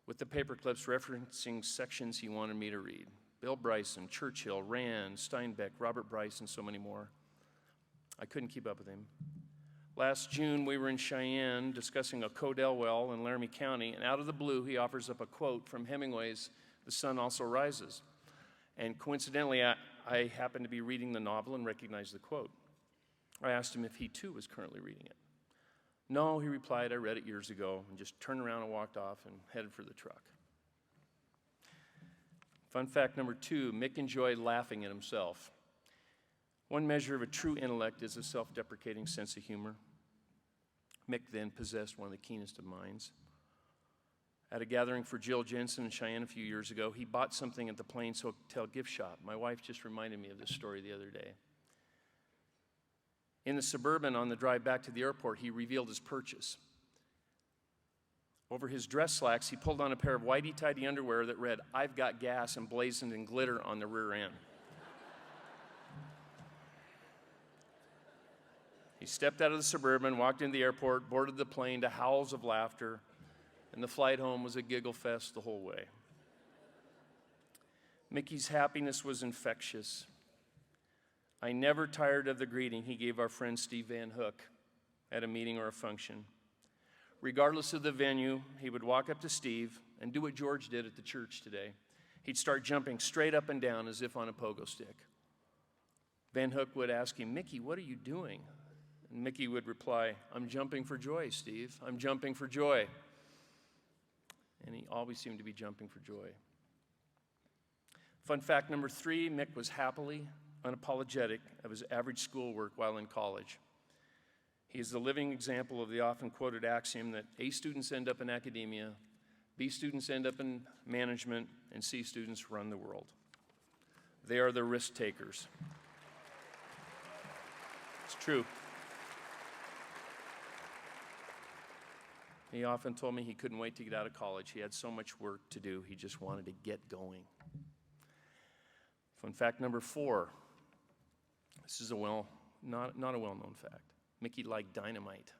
with the paper clips referencing sections he wanted me to read. Bill Bryson, Churchill, Rand, Steinbeck, Robert Bryce, and so many more. I couldn't keep up with him. Last June, we were in Cheyenne discussing a Codell well in Laramie County, and out of the blue, he offers up a quote from Hemingway's The Sun Also Rises. And coincidentally, I happened to be reading the novel and recognized the quote. I asked him if he too was currently reading it. No, he replied, I read it years ago, and just turned around and walked off and headed for the truck. Fun fact number 2, Mick enjoyed laughing at himself. One measure of a true intellect is a self-deprecating sense of humor. Mick then possessed one of the keenest of minds. At a gathering for Jill Jensen in Cheyenne a few years ago, he bought something at the Plains Hotel gift shop. My wife just reminded me of this story the other day. In the Suburban on the drive back to the airport, he revealed his purchase. Over his dress slacks, he pulled on a pair of whitey-tighty underwear that read, I've got gas, emblazoned in glitter on the rear end. He stepped out of the Suburban, walked into the airport, boarded the plane to howls of laughter, and the flight home was a giggle fest the whole way. Mickey's happiness was infectious. I never tired of the greeting he gave our friend Steve Van Hook at a meeting or a function. Regardless of the venue, he would walk up to Steve and do what George did at the church today. He'd start jumping straight up and down as if on a pogo stick. Van Hook would ask him, Mickey, what are you doing? And Mickey would reply, I'm jumping for joy, Steve. I'm jumping for joy. And he always seemed to be jumping for joy. Fun fact number 3, Mick was happily unapologetic of his average schoolwork while in college. He is the living example of the often quoted axiom that A students end up in academia, B students end up in management, and C students run the world. They are the risk takers. It's true. He often told me he couldn't wait to get out of college. He had so much work to do, he just wanted to get going. Fun fact number 4. This is not a well-known fact. Mickey liked dynamite.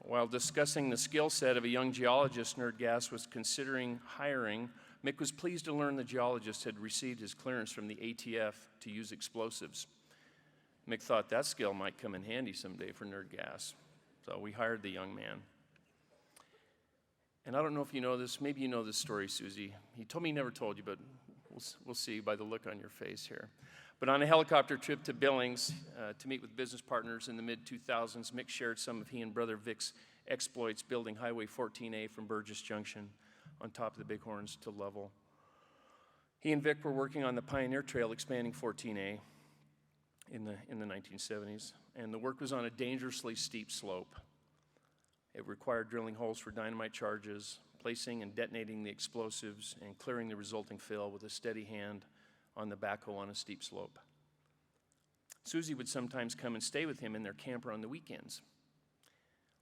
While discussing the skill set of a young geologist Nerdgas was considering hiring, Mick was pleased to learn the geologist had received his clearance from the ATF to use explosives. Mick thought that skill might come in handy someday for Nerdgas, so we hired the young man. And I don't know if you know this, maybe you know this story, Susie. He told me he never told you, but we'll see by the look on your face here. But on a helicopter trip to Billings to meet with business partners in the mid-2000s, Mick shared some of he and brother Vic's exploits building Highway 14A from Burgess Junction on top of the Bighorns to level. He and Vic were working on the Pioneer Trail expanding 14A in the 1970s, and the work was on a dangerously steep slope. It required drilling holes for dynamite charges, placing and detonating the explosives, and clearing the resulting fill with a steady hand on the backhoe on a steep slope. Susie would sometimes come and stay with him in their camper on the weekends.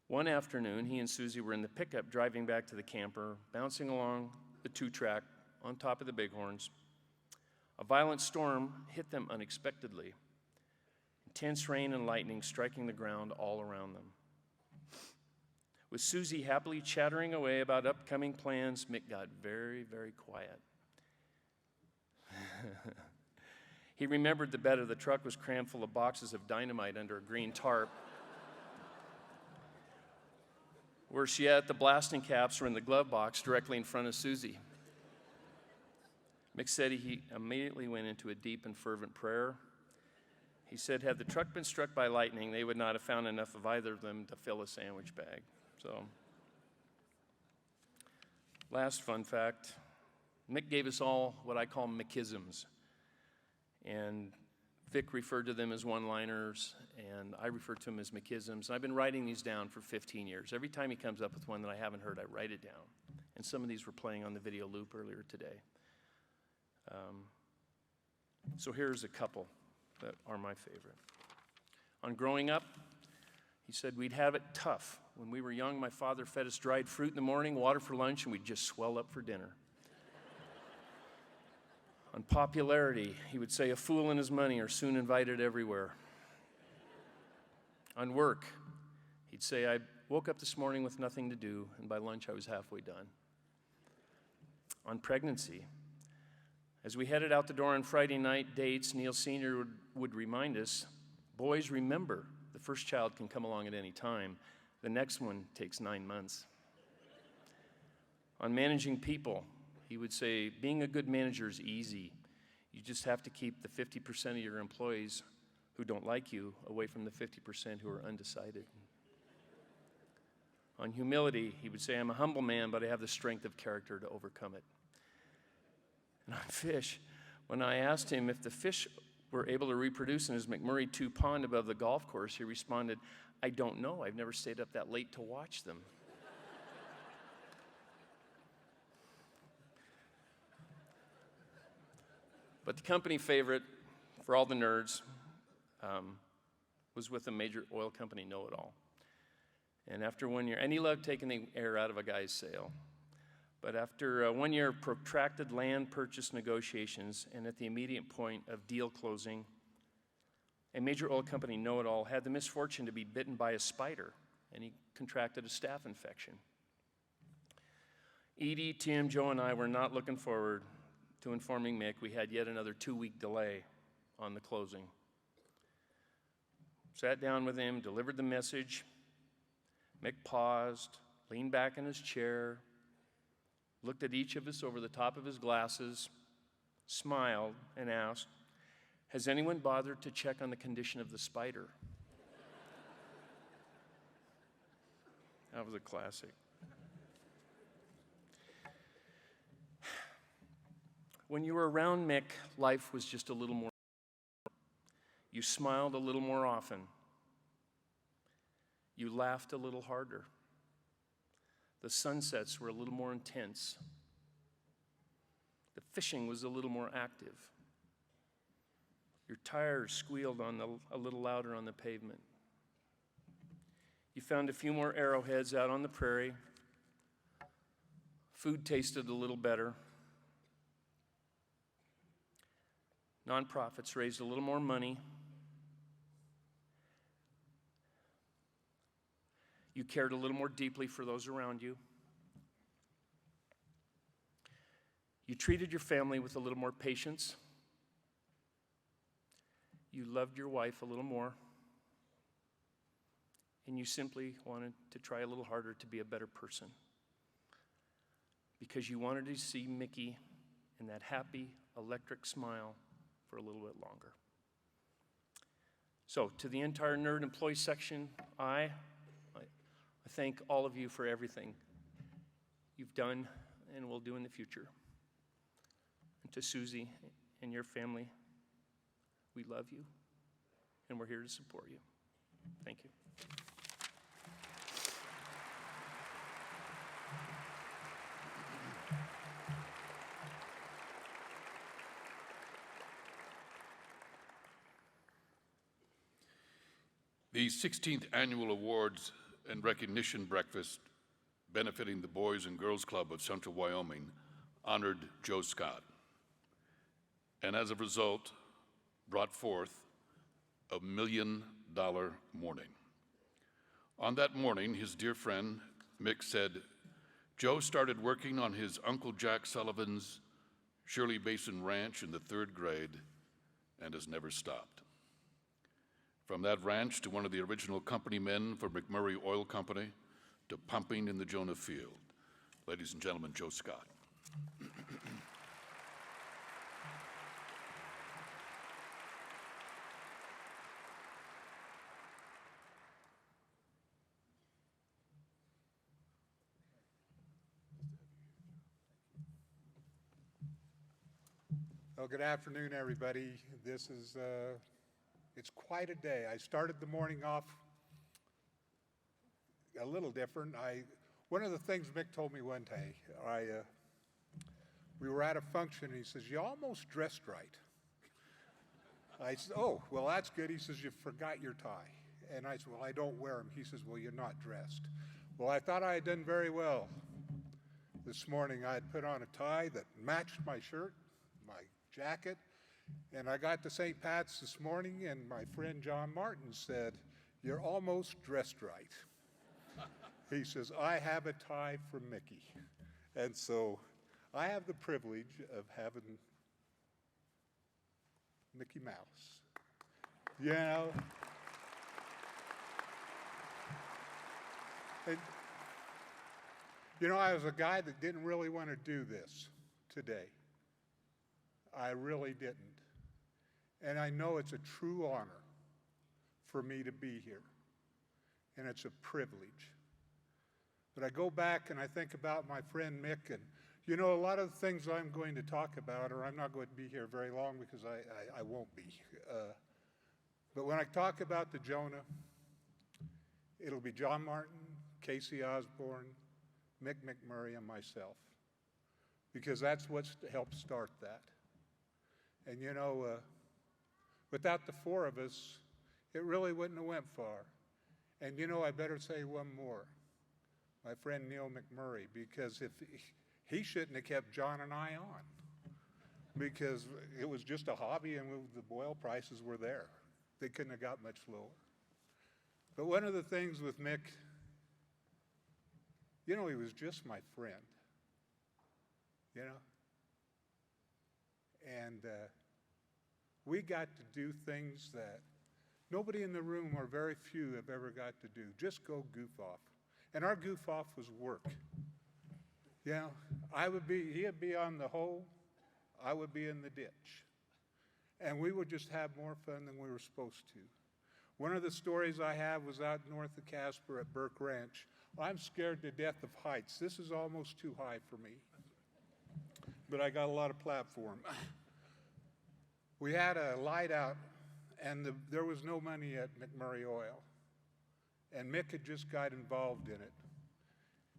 One afternoon, he and Susie were in the pickup driving back to the camper, bouncing along the 2-track on top of the Bighorns. A violent storm hit them unexpectedly. Intense rain and lightning striking the ground all around them. With Susie happily chattering away about upcoming plans, Mick got very, very quiet. He remembered the bed of the truck was crammed full of boxes of dynamite under a green tarp. Worse yet, the blasting caps were in the glove box directly in front of Susie. Mick said he immediately went into a deep and fervent prayer. He said, had the truck been struck by lightning, they would not have found enough of either of them to fill a sandwich bag. So, last fun fact, Mick gave us all what I call Mickisms. And Vic referred to them as one-liners, and I refer to them as Mickisms. And I've been writing these down for 15 years. Every time he comes up with one that I haven't heard, I write it down. And some of these were playing on the video loop earlier today. So here's a couple that are my favorite. On growing up, He said, we'd have it tough. When we were young, my father fed us dried fruit in the morning, water for lunch, and we'd just swell up for dinner. On popularity, he would say, a fool and his money are soon invited everywhere. On work, he'd say, I woke up this morning with nothing to do, and by lunch I was halfway done. On pregnancy, as we headed out the door on Friday night dates, Neil Sr. would remind us, boys, remember, the first child can come along at any time. The next one takes 9 months. On managing people, he would say, being a good manager is easy. You just have to keep the 50% of your employees who don't like you away from the 50% who are undecided. On humility, he would say, I'm a humble man, but I have the strength of character to overcome it. And on fish, when I asked him if the fish were able to reproduce in his McMurry 2 pond above the golf course, he responded, I don't know. I've never stayed up that late to watch them. But the company favorite for all the nerds was with a major oil company know-it-all. And after 1 year, and he loved taking the air out of a guy's sail. But after 1 year of protracted land purchase negotiations and at the immediate point of deal closing, a major oil company know-it-all had the misfortune to be bitten by a spider, and he contracted a staph infection. Edie, Tim, Joe, and I were not looking forward to informing Mick we had yet another 2-week delay on the closing. Sat down with him, delivered the message. Mick paused, leaned back in his chair, looked at each of us over the top of his glasses, smiled, and asked, has anyone bothered to check on the condition of the spider? That was a classic. When you were around Mick, life was just a little more. You smiled a little more often. You laughed a little harder. The sunsets were a little more intense. The fishing was a little more active. Your tires squealed a little louder on the pavement. You found a few more arrowheads out on the prairie. Food tasted a little better. Nonprofits raised a little more money. You cared a little more deeply for those around you. You treated your family with a little more patience. You loved your wife a little more. And you simply wanted to try a little harder to be a better person. Because you wanted to see Mickey in that happy, electric smile for a little bit longer. So, to the entire nerd employee section, I thank all of you for everything you've done and will do in the future. And to Susie and your family, we love you, and we're here to support you. Thank you. The 16th Annual Awards and Recognition Breakfast benefiting the Boys and Girls Club of Central Wyoming honored Joe Scott, and as a result, brought forth a $1 million morning. On that morning, his dear friend Mick said, Joe started working on his Uncle Jack Sullivan's Shirley Basin Ranch in the 3rd grade and has never stopped. From that ranch to one of the original company men for McMurry Oil Company to pumping in the Jonah Field. Ladies and gentlemen, Joe Scott. Well, good afternoon, everybody. This is, it's quite a day. I started the morning off a little different. One of the things Mick told me one day, we were at a function, and he says, you almost dressed right. I said, oh, well, that's good. He says, you forgot your tie. And I said, well, I don't wear them. He says, well, you're not dressed. Well, I thought I had done very well. This morning I had put on a tie that matched my shirt, my jacket, and I got to St. Pat's this morning, and my friend John Martin said, you're almost dressed right. He says, I have a tie for Mickey. And so I have the privilege of having Mickey Mouse. You know? And, you know, I was a guy that didn't really want to do this today. I really didn't. And I know it's a true honor for me to be here. And it's a privilege. But I go back and I think about my friend Mick, and you know, a lot of the things I'm going to talk about, or I'm not going to be here very long because I won't be. But when I talk about the Jonah, it'll be John Martin, Casey Osborne, Mick McMurray, and myself. Because that's what's helped start that. And you know, without the four of us, it really wouldn't have went far. And you know, I better say one more. My friend Neil McMurray, because if he shouldn't have kept John and I on, because it was just a hobby and the oil prices were there. They couldn't have got much lower. But one of the things with Mick, you know, he was just my friend, you know? And we got to do things that nobody in the room, or very few, have ever got to do. Just go goof off. And our goof off was work. You know, he'd be on the hole, I would be in the ditch. And we would just have more fun than we were supposed to. One of the stories I have was out north of Casper at Burke Ranch. I'm scared to death of heights. This is almost too high for me. But I got a lot of platform. We had a light out, and there was no money at McMurray Oil. And Mick had just got involved in it.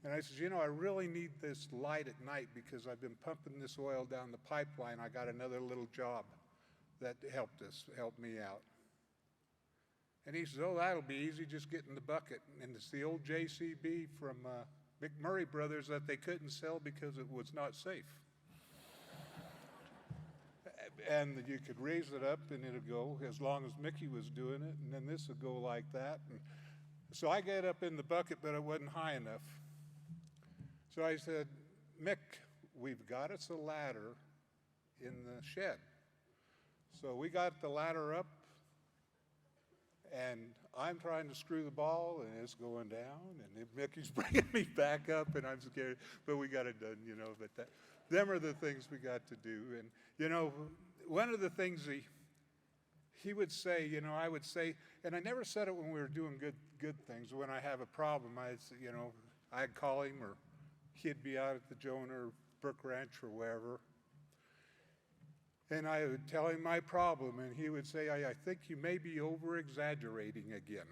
And I said, you know, I really need this light at night because I've been pumping this oil down the pipeline. I got another little job that helped me out. And he says, oh, that'll be easy, just get in the bucket. And it's the old JCB from McMurray Brothers that they couldn't sell because it was not safe. And you could raise it up and it'd go as long as Mickey was doing it, and then this would go like that. And so I got up in the bucket, but it wasn't high enough. So I said, Mick, we've got us a ladder in the shed. So we got the ladder up, and I'm trying to screw the ball, and it's going down, and Mickey's bringing me back up, and I'm scared, but we got it done, you know. But them are the things we got to do. And, you know, one of the things he would say, you know, I would say, and I never said it when we were doing good things. When I have a problem, I'd call him, or he'd be out at the Jonah or Brook Ranch or wherever. And I would tell him my problem, and he would say, I think you may be over-exaggerating again.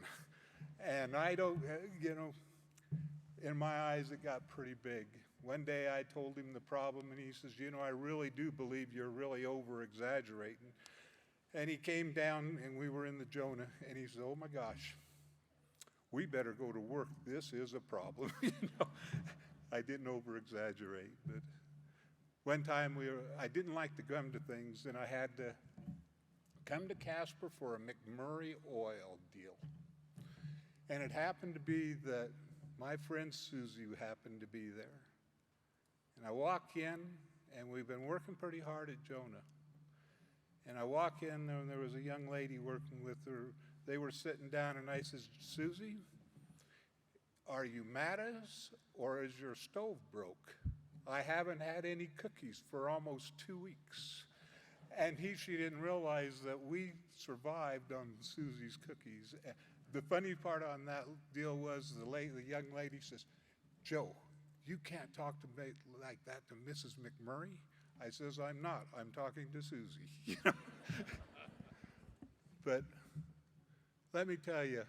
And I don't, you know, in my eyes it got pretty big. One day I told him the problem, and he says, you know, I really do believe you're really over-exaggerating. And he came down, and we were in the Jonah, and he said, oh my gosh, we better go to work. This is a problem. You know, I didn't over-exaggerate, but one time I didn't like to come to things, and I had to come to Casper for a McMurray oil deal. And it happened to be that my friend Susie happened to be there. And I walk in, and we've been working pretty hard at Jonah. And I walk in, and there was a young lady working with her. They were sitting down, and I says, Susie, are you mad at us, or is your stove broke? I haven't had any cookies for almost 2 weeks. And she didn't realize that we survived on Susie's cookies. The funny part on that deal was the young lady says, Joe, you can't talk to me like that to Mrs. McMurray. I says, I'm not. I'm talking to Susie. You know? But let me tell you,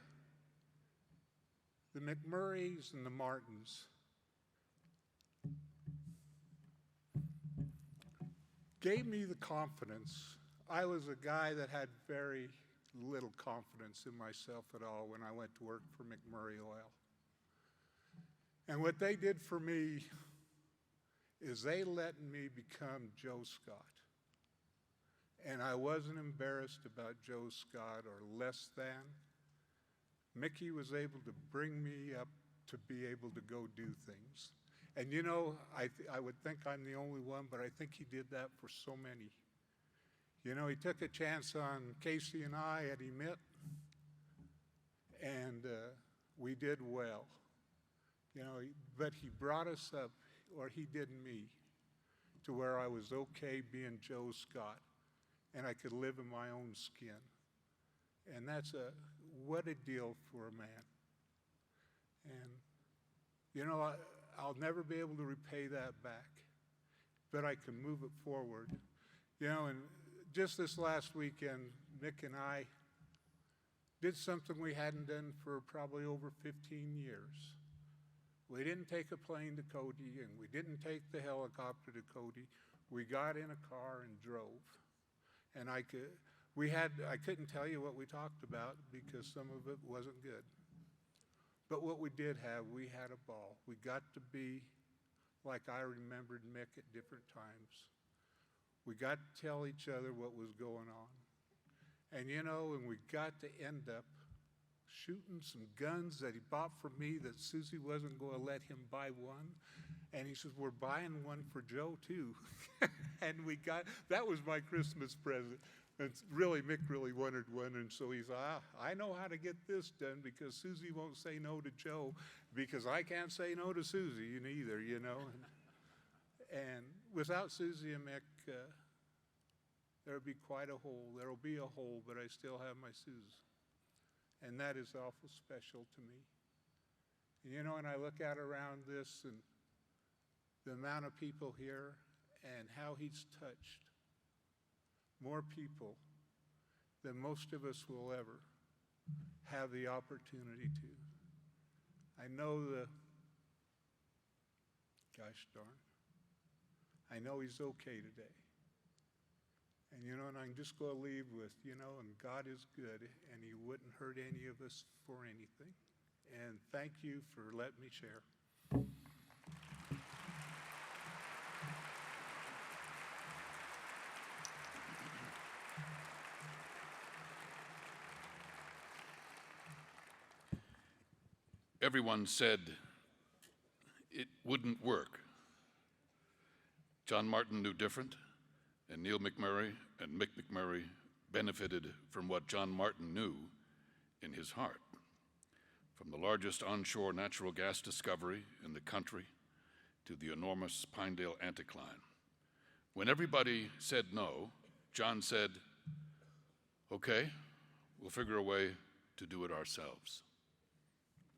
the McMurrays and the Martins gave me the confidence. I was a guy that had very little confidence in myself at all when I went to work for McMurry Oil. And what they did for me is they let me become Joe Scott. And I wasn't embarrassed about Joe Scott or less than. Mickey was able to bring me up to be able to go do things. And you know, I would think I'm the only one, but I think he did that for so many. You know, he took a chance on Casey and I at Emit, and we did well. You know, but he brought us up, or he did me, to where I was okay being Joe Scott, and I could live in my own skin. And that's what a deal for a man. And, you know, I'll never be able to repay that back, but I can move it forward. You know, and just this last weekend, Mick and I did something we hadn't done for probably over 15 years. We didn't take a plane to Cody, and we didn't take the helicopter to Cody. We got in a car and drove. And I couldn't tell you what we talked about because some of it wasn't good. But what we did have, we had a ball. We got to be like I remembered Mick at different times. We got to tell each other what was going on. And you know, and we got to end up shooting some guns that he bought for me that Susie wasn't going to let him buy one. And he says, we're buying one for Joe too. And that was my Christmas present. And really, Mick really wanted one, and so he said, I know how to get this done because Susie won't say no to Joe because I can't say no to Susie either, you know. And without Susie and Mick, there would be quite a hole. There will be a hole, but I still have my Susie. And that is awful special to me. And, you know, and I look out around this and the amount of people here and how he's touched more people than most of us will ever have the opportunity to. I know gosh darn, I know he's okay today. And you know, and I'm just going to leave with, you know, and God is good, and he wouldn't hurt any of us for anything. And thank you for letting me share. Everyone said it wouldn't work. John Martin knew different, and Neil McMurry and Mick McMurry benefited from what John Martin knew in his heart. From the largest onshore natural gas discovery in the country to the enormous Pinedale anticline. When everybody said no, John said, okay, we'll figure a way to do it ourselves.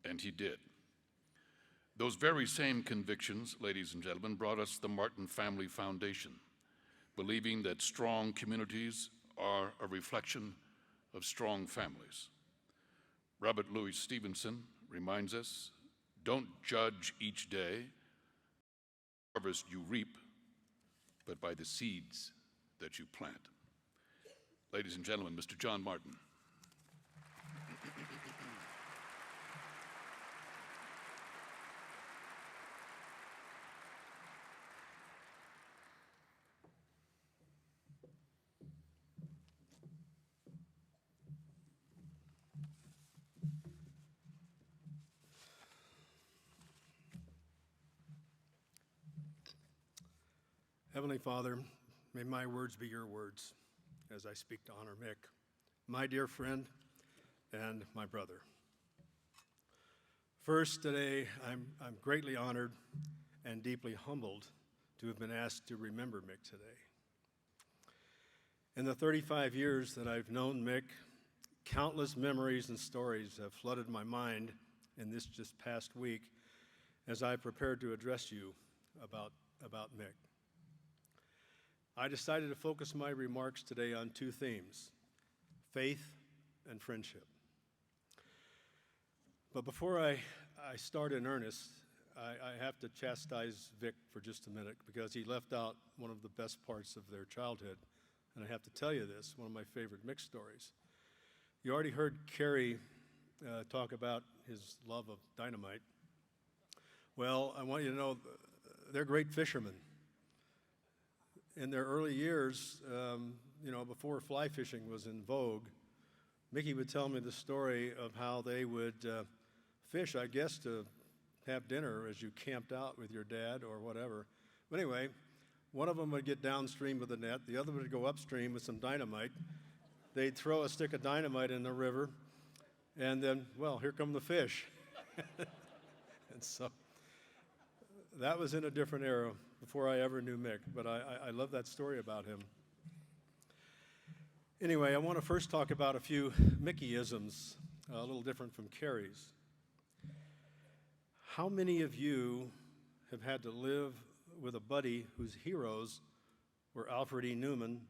And he did. Those very same convictions, ladies and gentlemen, brought us the Martin Family Foundation, believing that strong communities are a reflection of strong families. Robert Louis Stevenson reminds us, don't judge each day the harvest you reap, but by the seeds that you plant. Ladies and gentlemen, Mr. John Martin. Heavenly Father, may my words be your words as I speak to honor Mick, my dear friend and my brother. First, today, I'm greatly honored and deeply humbled to have been asked to remember Mick today. In the 35 years that I've known Mick, countless memories and stories have flooded my mind in this just past week as I prepared to address you about Mick. I decided to focus my remarks today on two themes, faith and friendship. But before I start in earnest, I have to chastise Vic for just a minute because he left out one of the best parts of their childhood. And I have to tell you this, one of my favorite Mick stories. You already heard Kerry talk about his love of dynamite. Well, I want you to know they're great fishermen. In their early years, before fly fishing was in vogue, Mickey would tell me the story of how they would fish, I guess, to have dinner as you camped out with your dad or whatever. But anyway, one of them would get downstream with a net, the other would go upstream with some dynamite. They'd throw a stick of dynamite in the river, and then, well, here come the fish. And so that was in a different era before I ever knew Mick, but I love that story about him. Anyway, I want to first talk about a few Mickeyisms, a little different from Kerry's. How many of you have had to live with a buddy whose heroes were Alfred E. Newman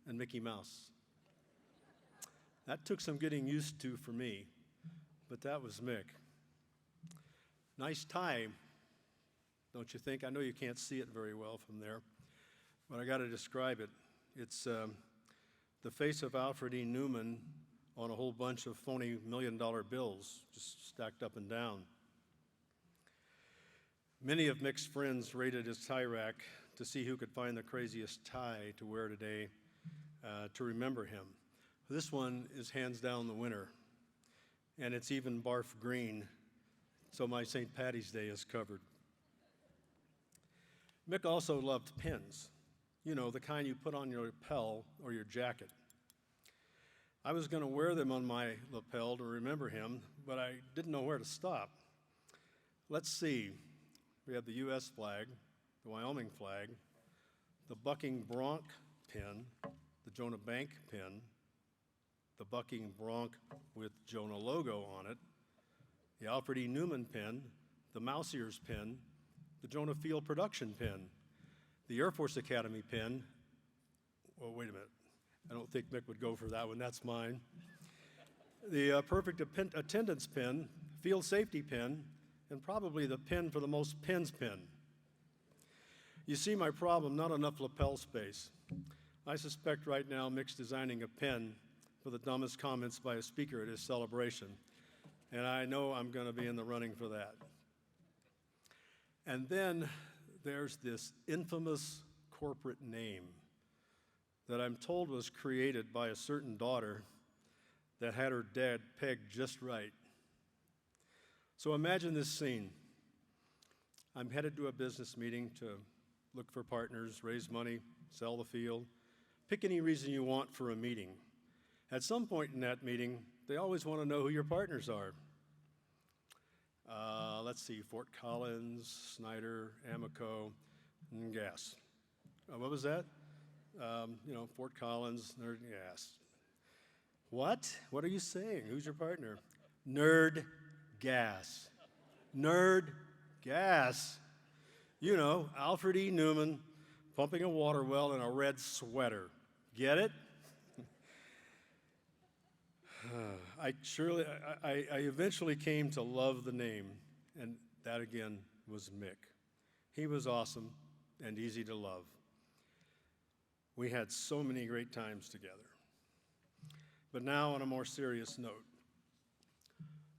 and Mickey Mouse? That took some getting used to for me, but that was Mick. Nice tie, don't you think? I know you can't see it very well from there, but I got to describe it. It's the face of Alfred E. Newman on a whole bunch of phony $1 million bills, just stacked up and down. Many of Mick's friends raided his tie rack to see who could find the craziest tie to wear today to remember him. This one is hands down the winner, and it's even barf green, so my St. Patty's Day is covered. Mick also loved pins, the kind you put on your lapel or your jacket. I was going to wear them on my lapel to remember him, but I didn't know where to stop. Let's see. We have the U.S. flag, the Wyoming flag, the Bucking Bronc pin, the Jonah Bank pin, the Bucking Bronc with Jonah logo on it, the Alfred E. Newman pin, the Mouse Ears pin, the Jonah Field production pin, the Air Force Academy pin. Oh, wait a minute. I don't think Mick would go for that one. That's mine. The perfect attendance pin, field safety pin, and probably the pin for the most pins pin. You see my problem, not enough lapel space. I suspect right now Mick's designing a pin for the dumbest comments by a speaker at his celebration, and I know I'm going to be in the running for that. And then there's this infamous corporate name that I'm told was created by a certain daughter that had her dad pegged just right. So imagine this scene. I'm headed to a business meeting to look for partners, raise money, sell the field. Pick any reason you want for a meeting. At some point in that meeting, they always want to know who your partners are. Let's see, Fort Collins, Snyder, Amoco, and Gas. What was that? Fort Collins, Nerd, Gas. What? What are you saying? Who's your partner? Nerd Gas. Nerd Gas. Alfred E. Newman pumping a water well in a red sweater. Get it? I eventually came to love the name, and that again was Mick. He was awesome and easy to love. We had so many great times together. But now on a more serious note.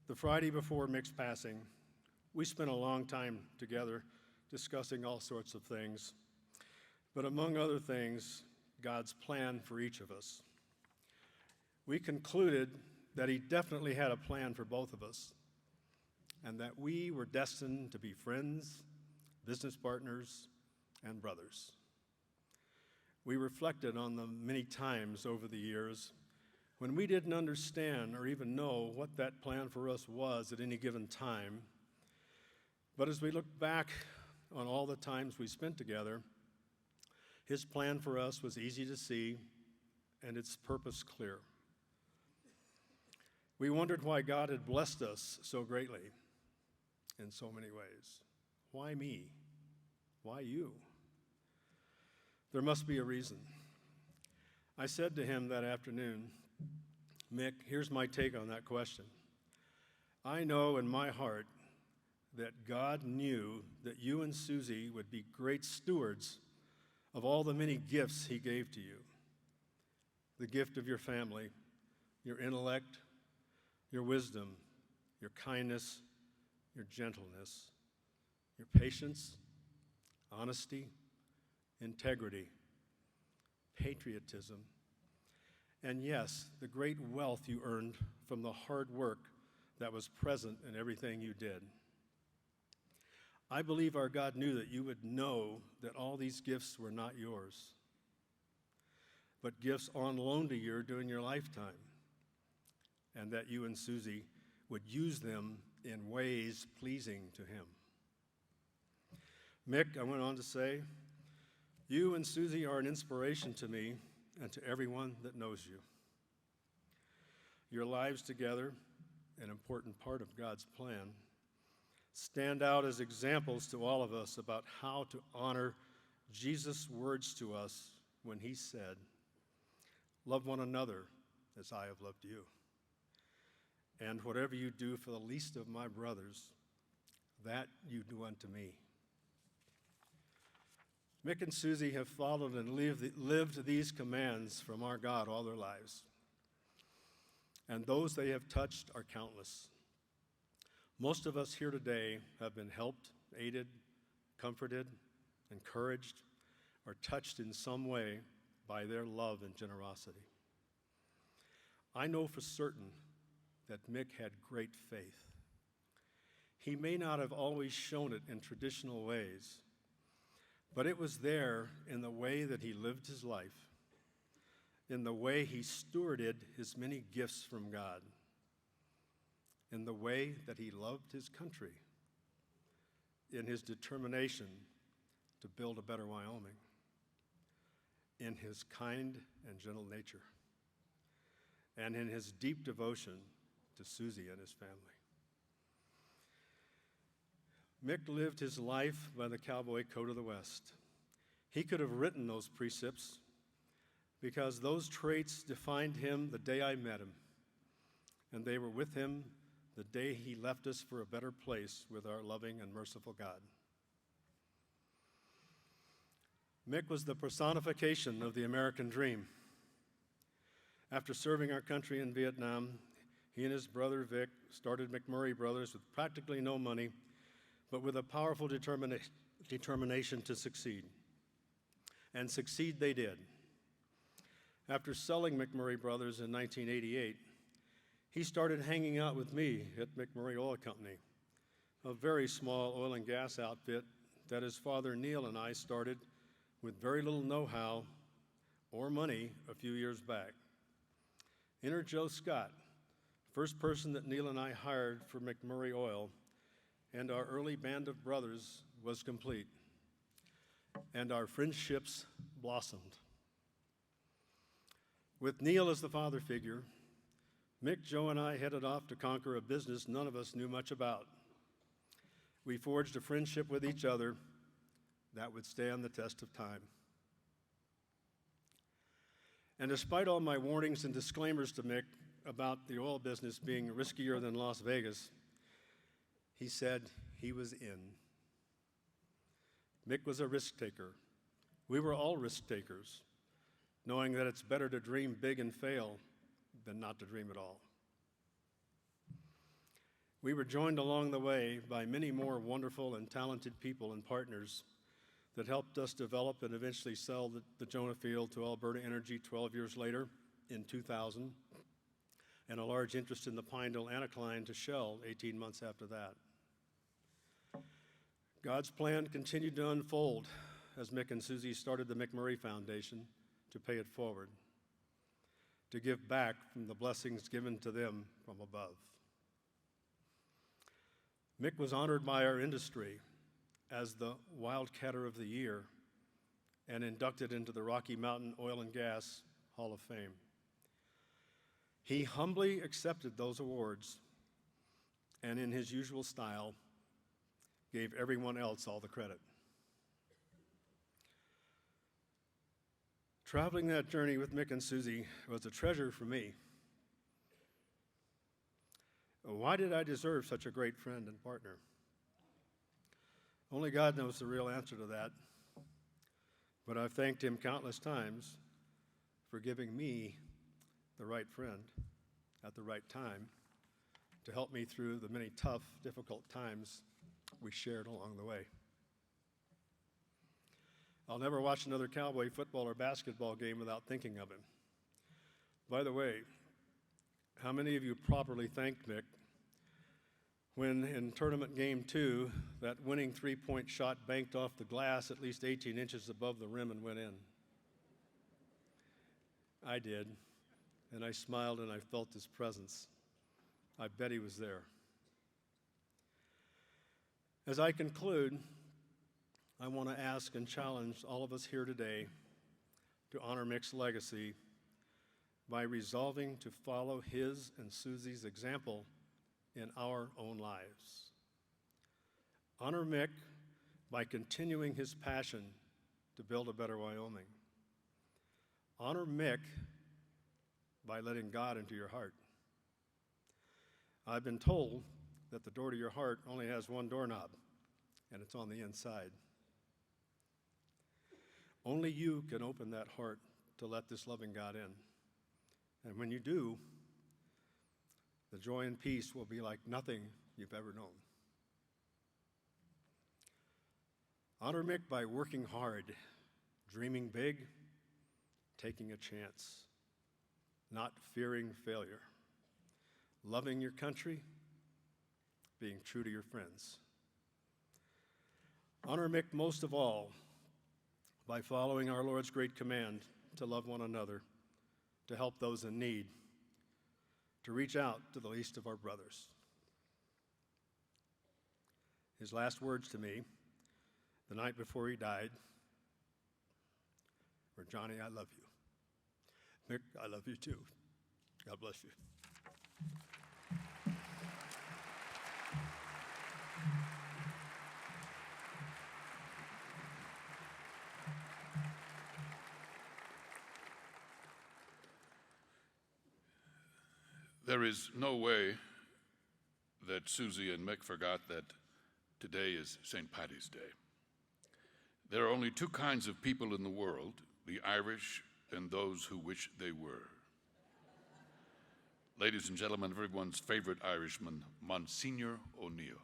The Friday before Mick's passing, we spent a long time together discussing all sorts of things, but among other things, God's plan for each of us. We concluded that he definitely had a plan for both of us, and that we were destined to be friends, business partners, and brothers. We reflected on the many times over the years when we didn't understand or even know what that plan for us was at any given time. But as we look back on all the times we spent together, his plan for us was easy to see and its purpose clear. We wondered why God had blessed us so greatly in so many ways. Why me? Why you? There must be a reason. I said to him that afternoon, Mick, here's my take on that question. I know in my heart that God knew that you and Susie would be great stewards of all the many gifts he gave to you. The gift of your family, your intellect, your wisdom, your kindness, your gentleness, your patience, honesty, integrity, patriotism, and yes, the great wealth you earned from the hard work that was present in everything you did. I believe our God knew that you would know that all these gifts were not yours, but gifts on loan to you during your lifetime, and that you and Susie would use them in ways pleasing to him. Mick, I went on to say, you and Susie are an inspiration to me and to everyone that knows you. Your lives together, an important part of God's plan, stand out as examples to all of us about how to honor Jesus' words to us when he said, love one another as I have loved you. And whatever you do for the least of my brothers, that you do unto me. Mick and Susie have followed and lived these commands from our God all their lives. And those they have touched are countless. Most of us here today have been helped, aided, comforted, encouraged, or touched in some way by their love and generosity. I know for certain that Mick had great faith. He may not have always shown it in traditional ways, but it was there in the way that he lived his life, in the way he stewarded his many gifts from God, in the way that he loved his country, in his determination to build a better Wyoming, in his kind and gentle nature, and in his deep devotion to Susie and his family. Mick lived his life by the cowboy code of the West. He could have written those precepts because those traits defined him the day I met him, and they were with him the day he left us for a better place with our loving and merciful God. Mick was the personification of the American dream. After serving our country in Vietnam, he and his brother Vic started McMurry Brothers with practically no money, but with a powerful determination to succeed. And succeed they did. After selling McMurry Brothers in 1988, he started hanging out with me at McMurry Oil Company, a very small oil and gas outfit that his father Neil and I started with very little know-how or money a few years back. Enter Joe Scott, first person that Neil and I hired for McMurry Oil, and our early band of brothers was complete, and our friendships blossomed. With Neil as the father figure, Mick, Joe, and I headed off to conquer a business none of us knew much about. We forged a friendship with each other that would stand the test of time. And despite all my warnings and disclaimers to Mick about the oil business being riskier than Las Vegas, he said he was in. Mick was a risk taker. We were all risk takers, knowing that it's better to dream big and fail than not to dream at all. We were joined along the way by many more wonderful and talented people and partners that helped us develop and eventually sell the Jonah Field to Alberta Energy 12 years later in 2000, and a large interest in the Pinedale Anticline to Shell 18 months after that. God's plan continued to unfold as Mick and Susie started the McMurry Foundation to pay it forward, to give back from the blessings given to them from above. Mick was honored by our industry as the Wildcatter of the Year and inducted into the Rocky Mountain Oil and Gas Hall of Fame. He humbly accepted those awards and, in his usual style, gave everyone else all the credit. Traveling that journey with Mick and Susie was a treasure for me. Why did I deserve such a great friend and partner? Only God knows the real answer to that, but I've thanked him countless times for giving me the right friend at the right time to help me through the many tough, difficult times we shared along the way. I'll never watch another Cowboy football or basketball game without thinking of him. By the way, how many of you properly thanked Mick when in tournament game 2, that winning three-point shot banked off the glass at least 18 inches above the rim and went in? I did, and I smiled and I felt his presence. I bet he was there. As I conclude, I want to ask and challenge all of us here today to honor Mick's legacy by resolving to follow his and Susie's example in our own lives. Honor Mick by continuing his passion to build a better Wyoming. Honor Mick by letting God into your heart. I've been told that the door to your heart only has one doorknob, and it's on the inside. Only you can open that heart to let this loving God in. And when you do, the joy and peace will be like nothing you've ever known. Honor Mick by working hard, dreaming big, taking a chance, not fearing failure, loving your country, being true to your friends. Honor Mick most of all by following our Lord's great command to love one another, to help those in need, to reach out to the least of our brothers. His last words to me the night before he died were, "Johnny, I love you. Mick, I love you too. God bless you." There is no way that Susie and Mick forgot that today is St. Paddy's Day. There are only two kinds of people in the world, the Irish and those who wish they were. Ladies and gentlemen, everyone's favorite Irishman, Monsignor O'Neill.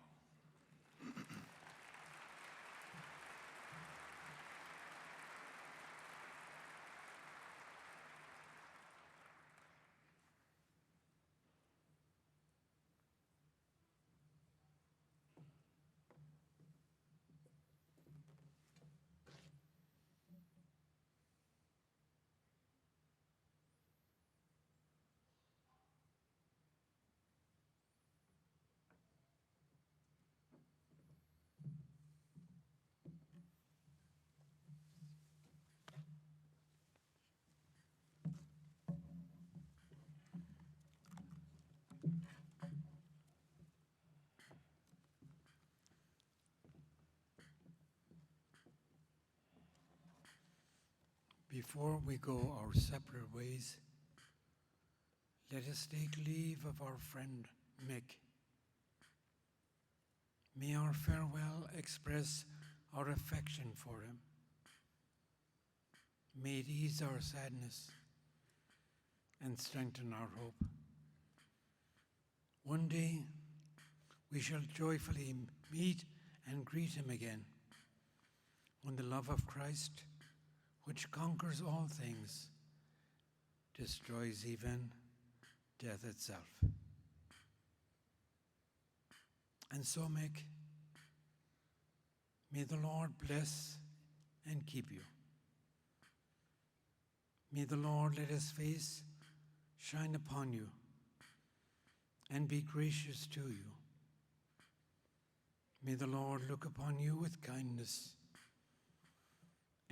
Before we go our separate ways, let us take leave of our friend Mick. May our farewell express our affection for him. May it ease our sadness and strengthen our hope. One day we shall joyfully meet and greet him again, when the love of Christ, which conquers all things, destroys even death itself. And so, Mick, may the Lord bless and keep you. May the Lord let his face shine upon you and be gracious to you. May the Lord look upon you with kindness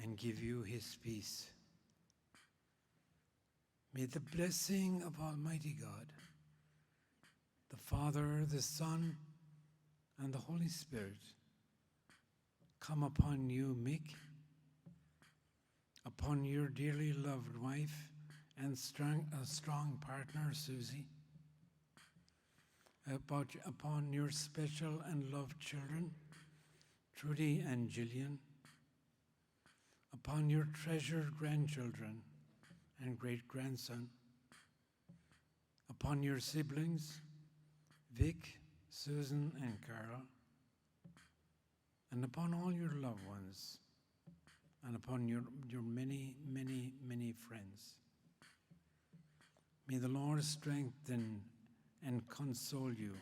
and give you his peace. May the blessing of Almighty God, the Father, the Son, and the Holy Spirit come upon you, Mick, upon your dearly loved wife and strong partner, Susie, upon your special and loved children, Trudy and Gillian, upon your treasured grandchildren and great-grandson, upon your siblings, Vic, Susan, and Carl, and upon all your loved ones, and upon your many, many, many friends. May the Lord strengthen and console you,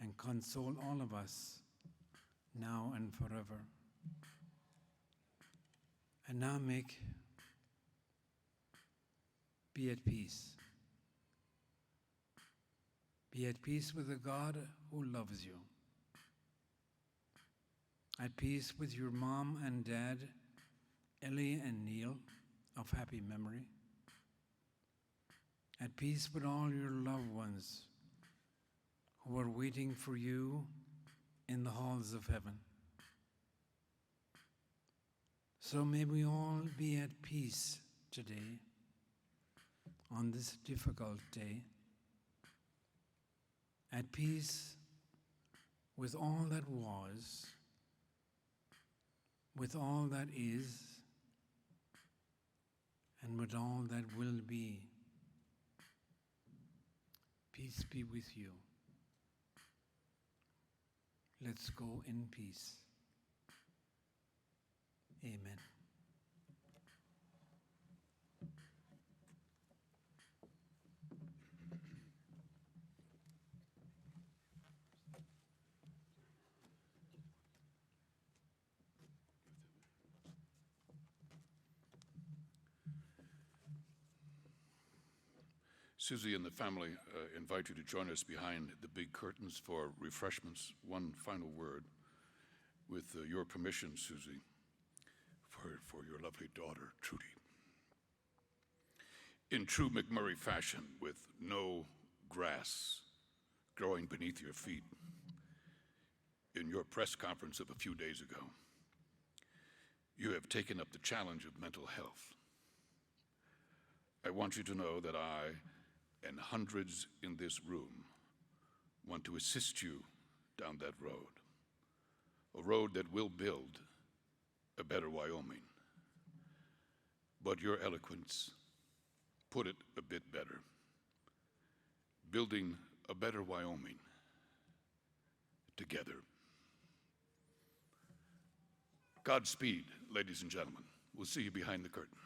and console all of us, now and forever. And now, Mick, be at peace. Be at peace with the God who loves you. At peace with your mom and dad, Ellie and Neil, of happy memory. At peace with all your loved ones who are waiting for you in the halls of heaven. So may we all be at peace today, on this difficult day, at peace with all that was, with all that is, and with all that will be. Peace be with you. Let's go in peace. Amen. Susie and the family invite you to join us behind the big curtains for refreshments. One final word, with your permission, Susie, for your lovely daughter, Trudy. In true McMurry fashion, with no grass growing beneath your feet, in your press conference of a few days ago, you have taken up the challenge of mental health. I want you to know that I and hundreds in this room want to assist you down that road, a road that will build a better Wyoming. But your eloquence put it a bit better. Building a better Wyoming together. Godspeed, ladies and gentlemen. We'll see you behind the curtain.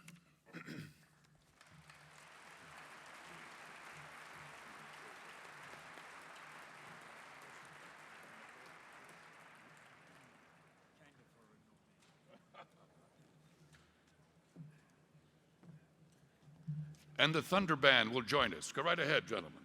And the Thunder Band will join us. Go right ahead, gentlemen.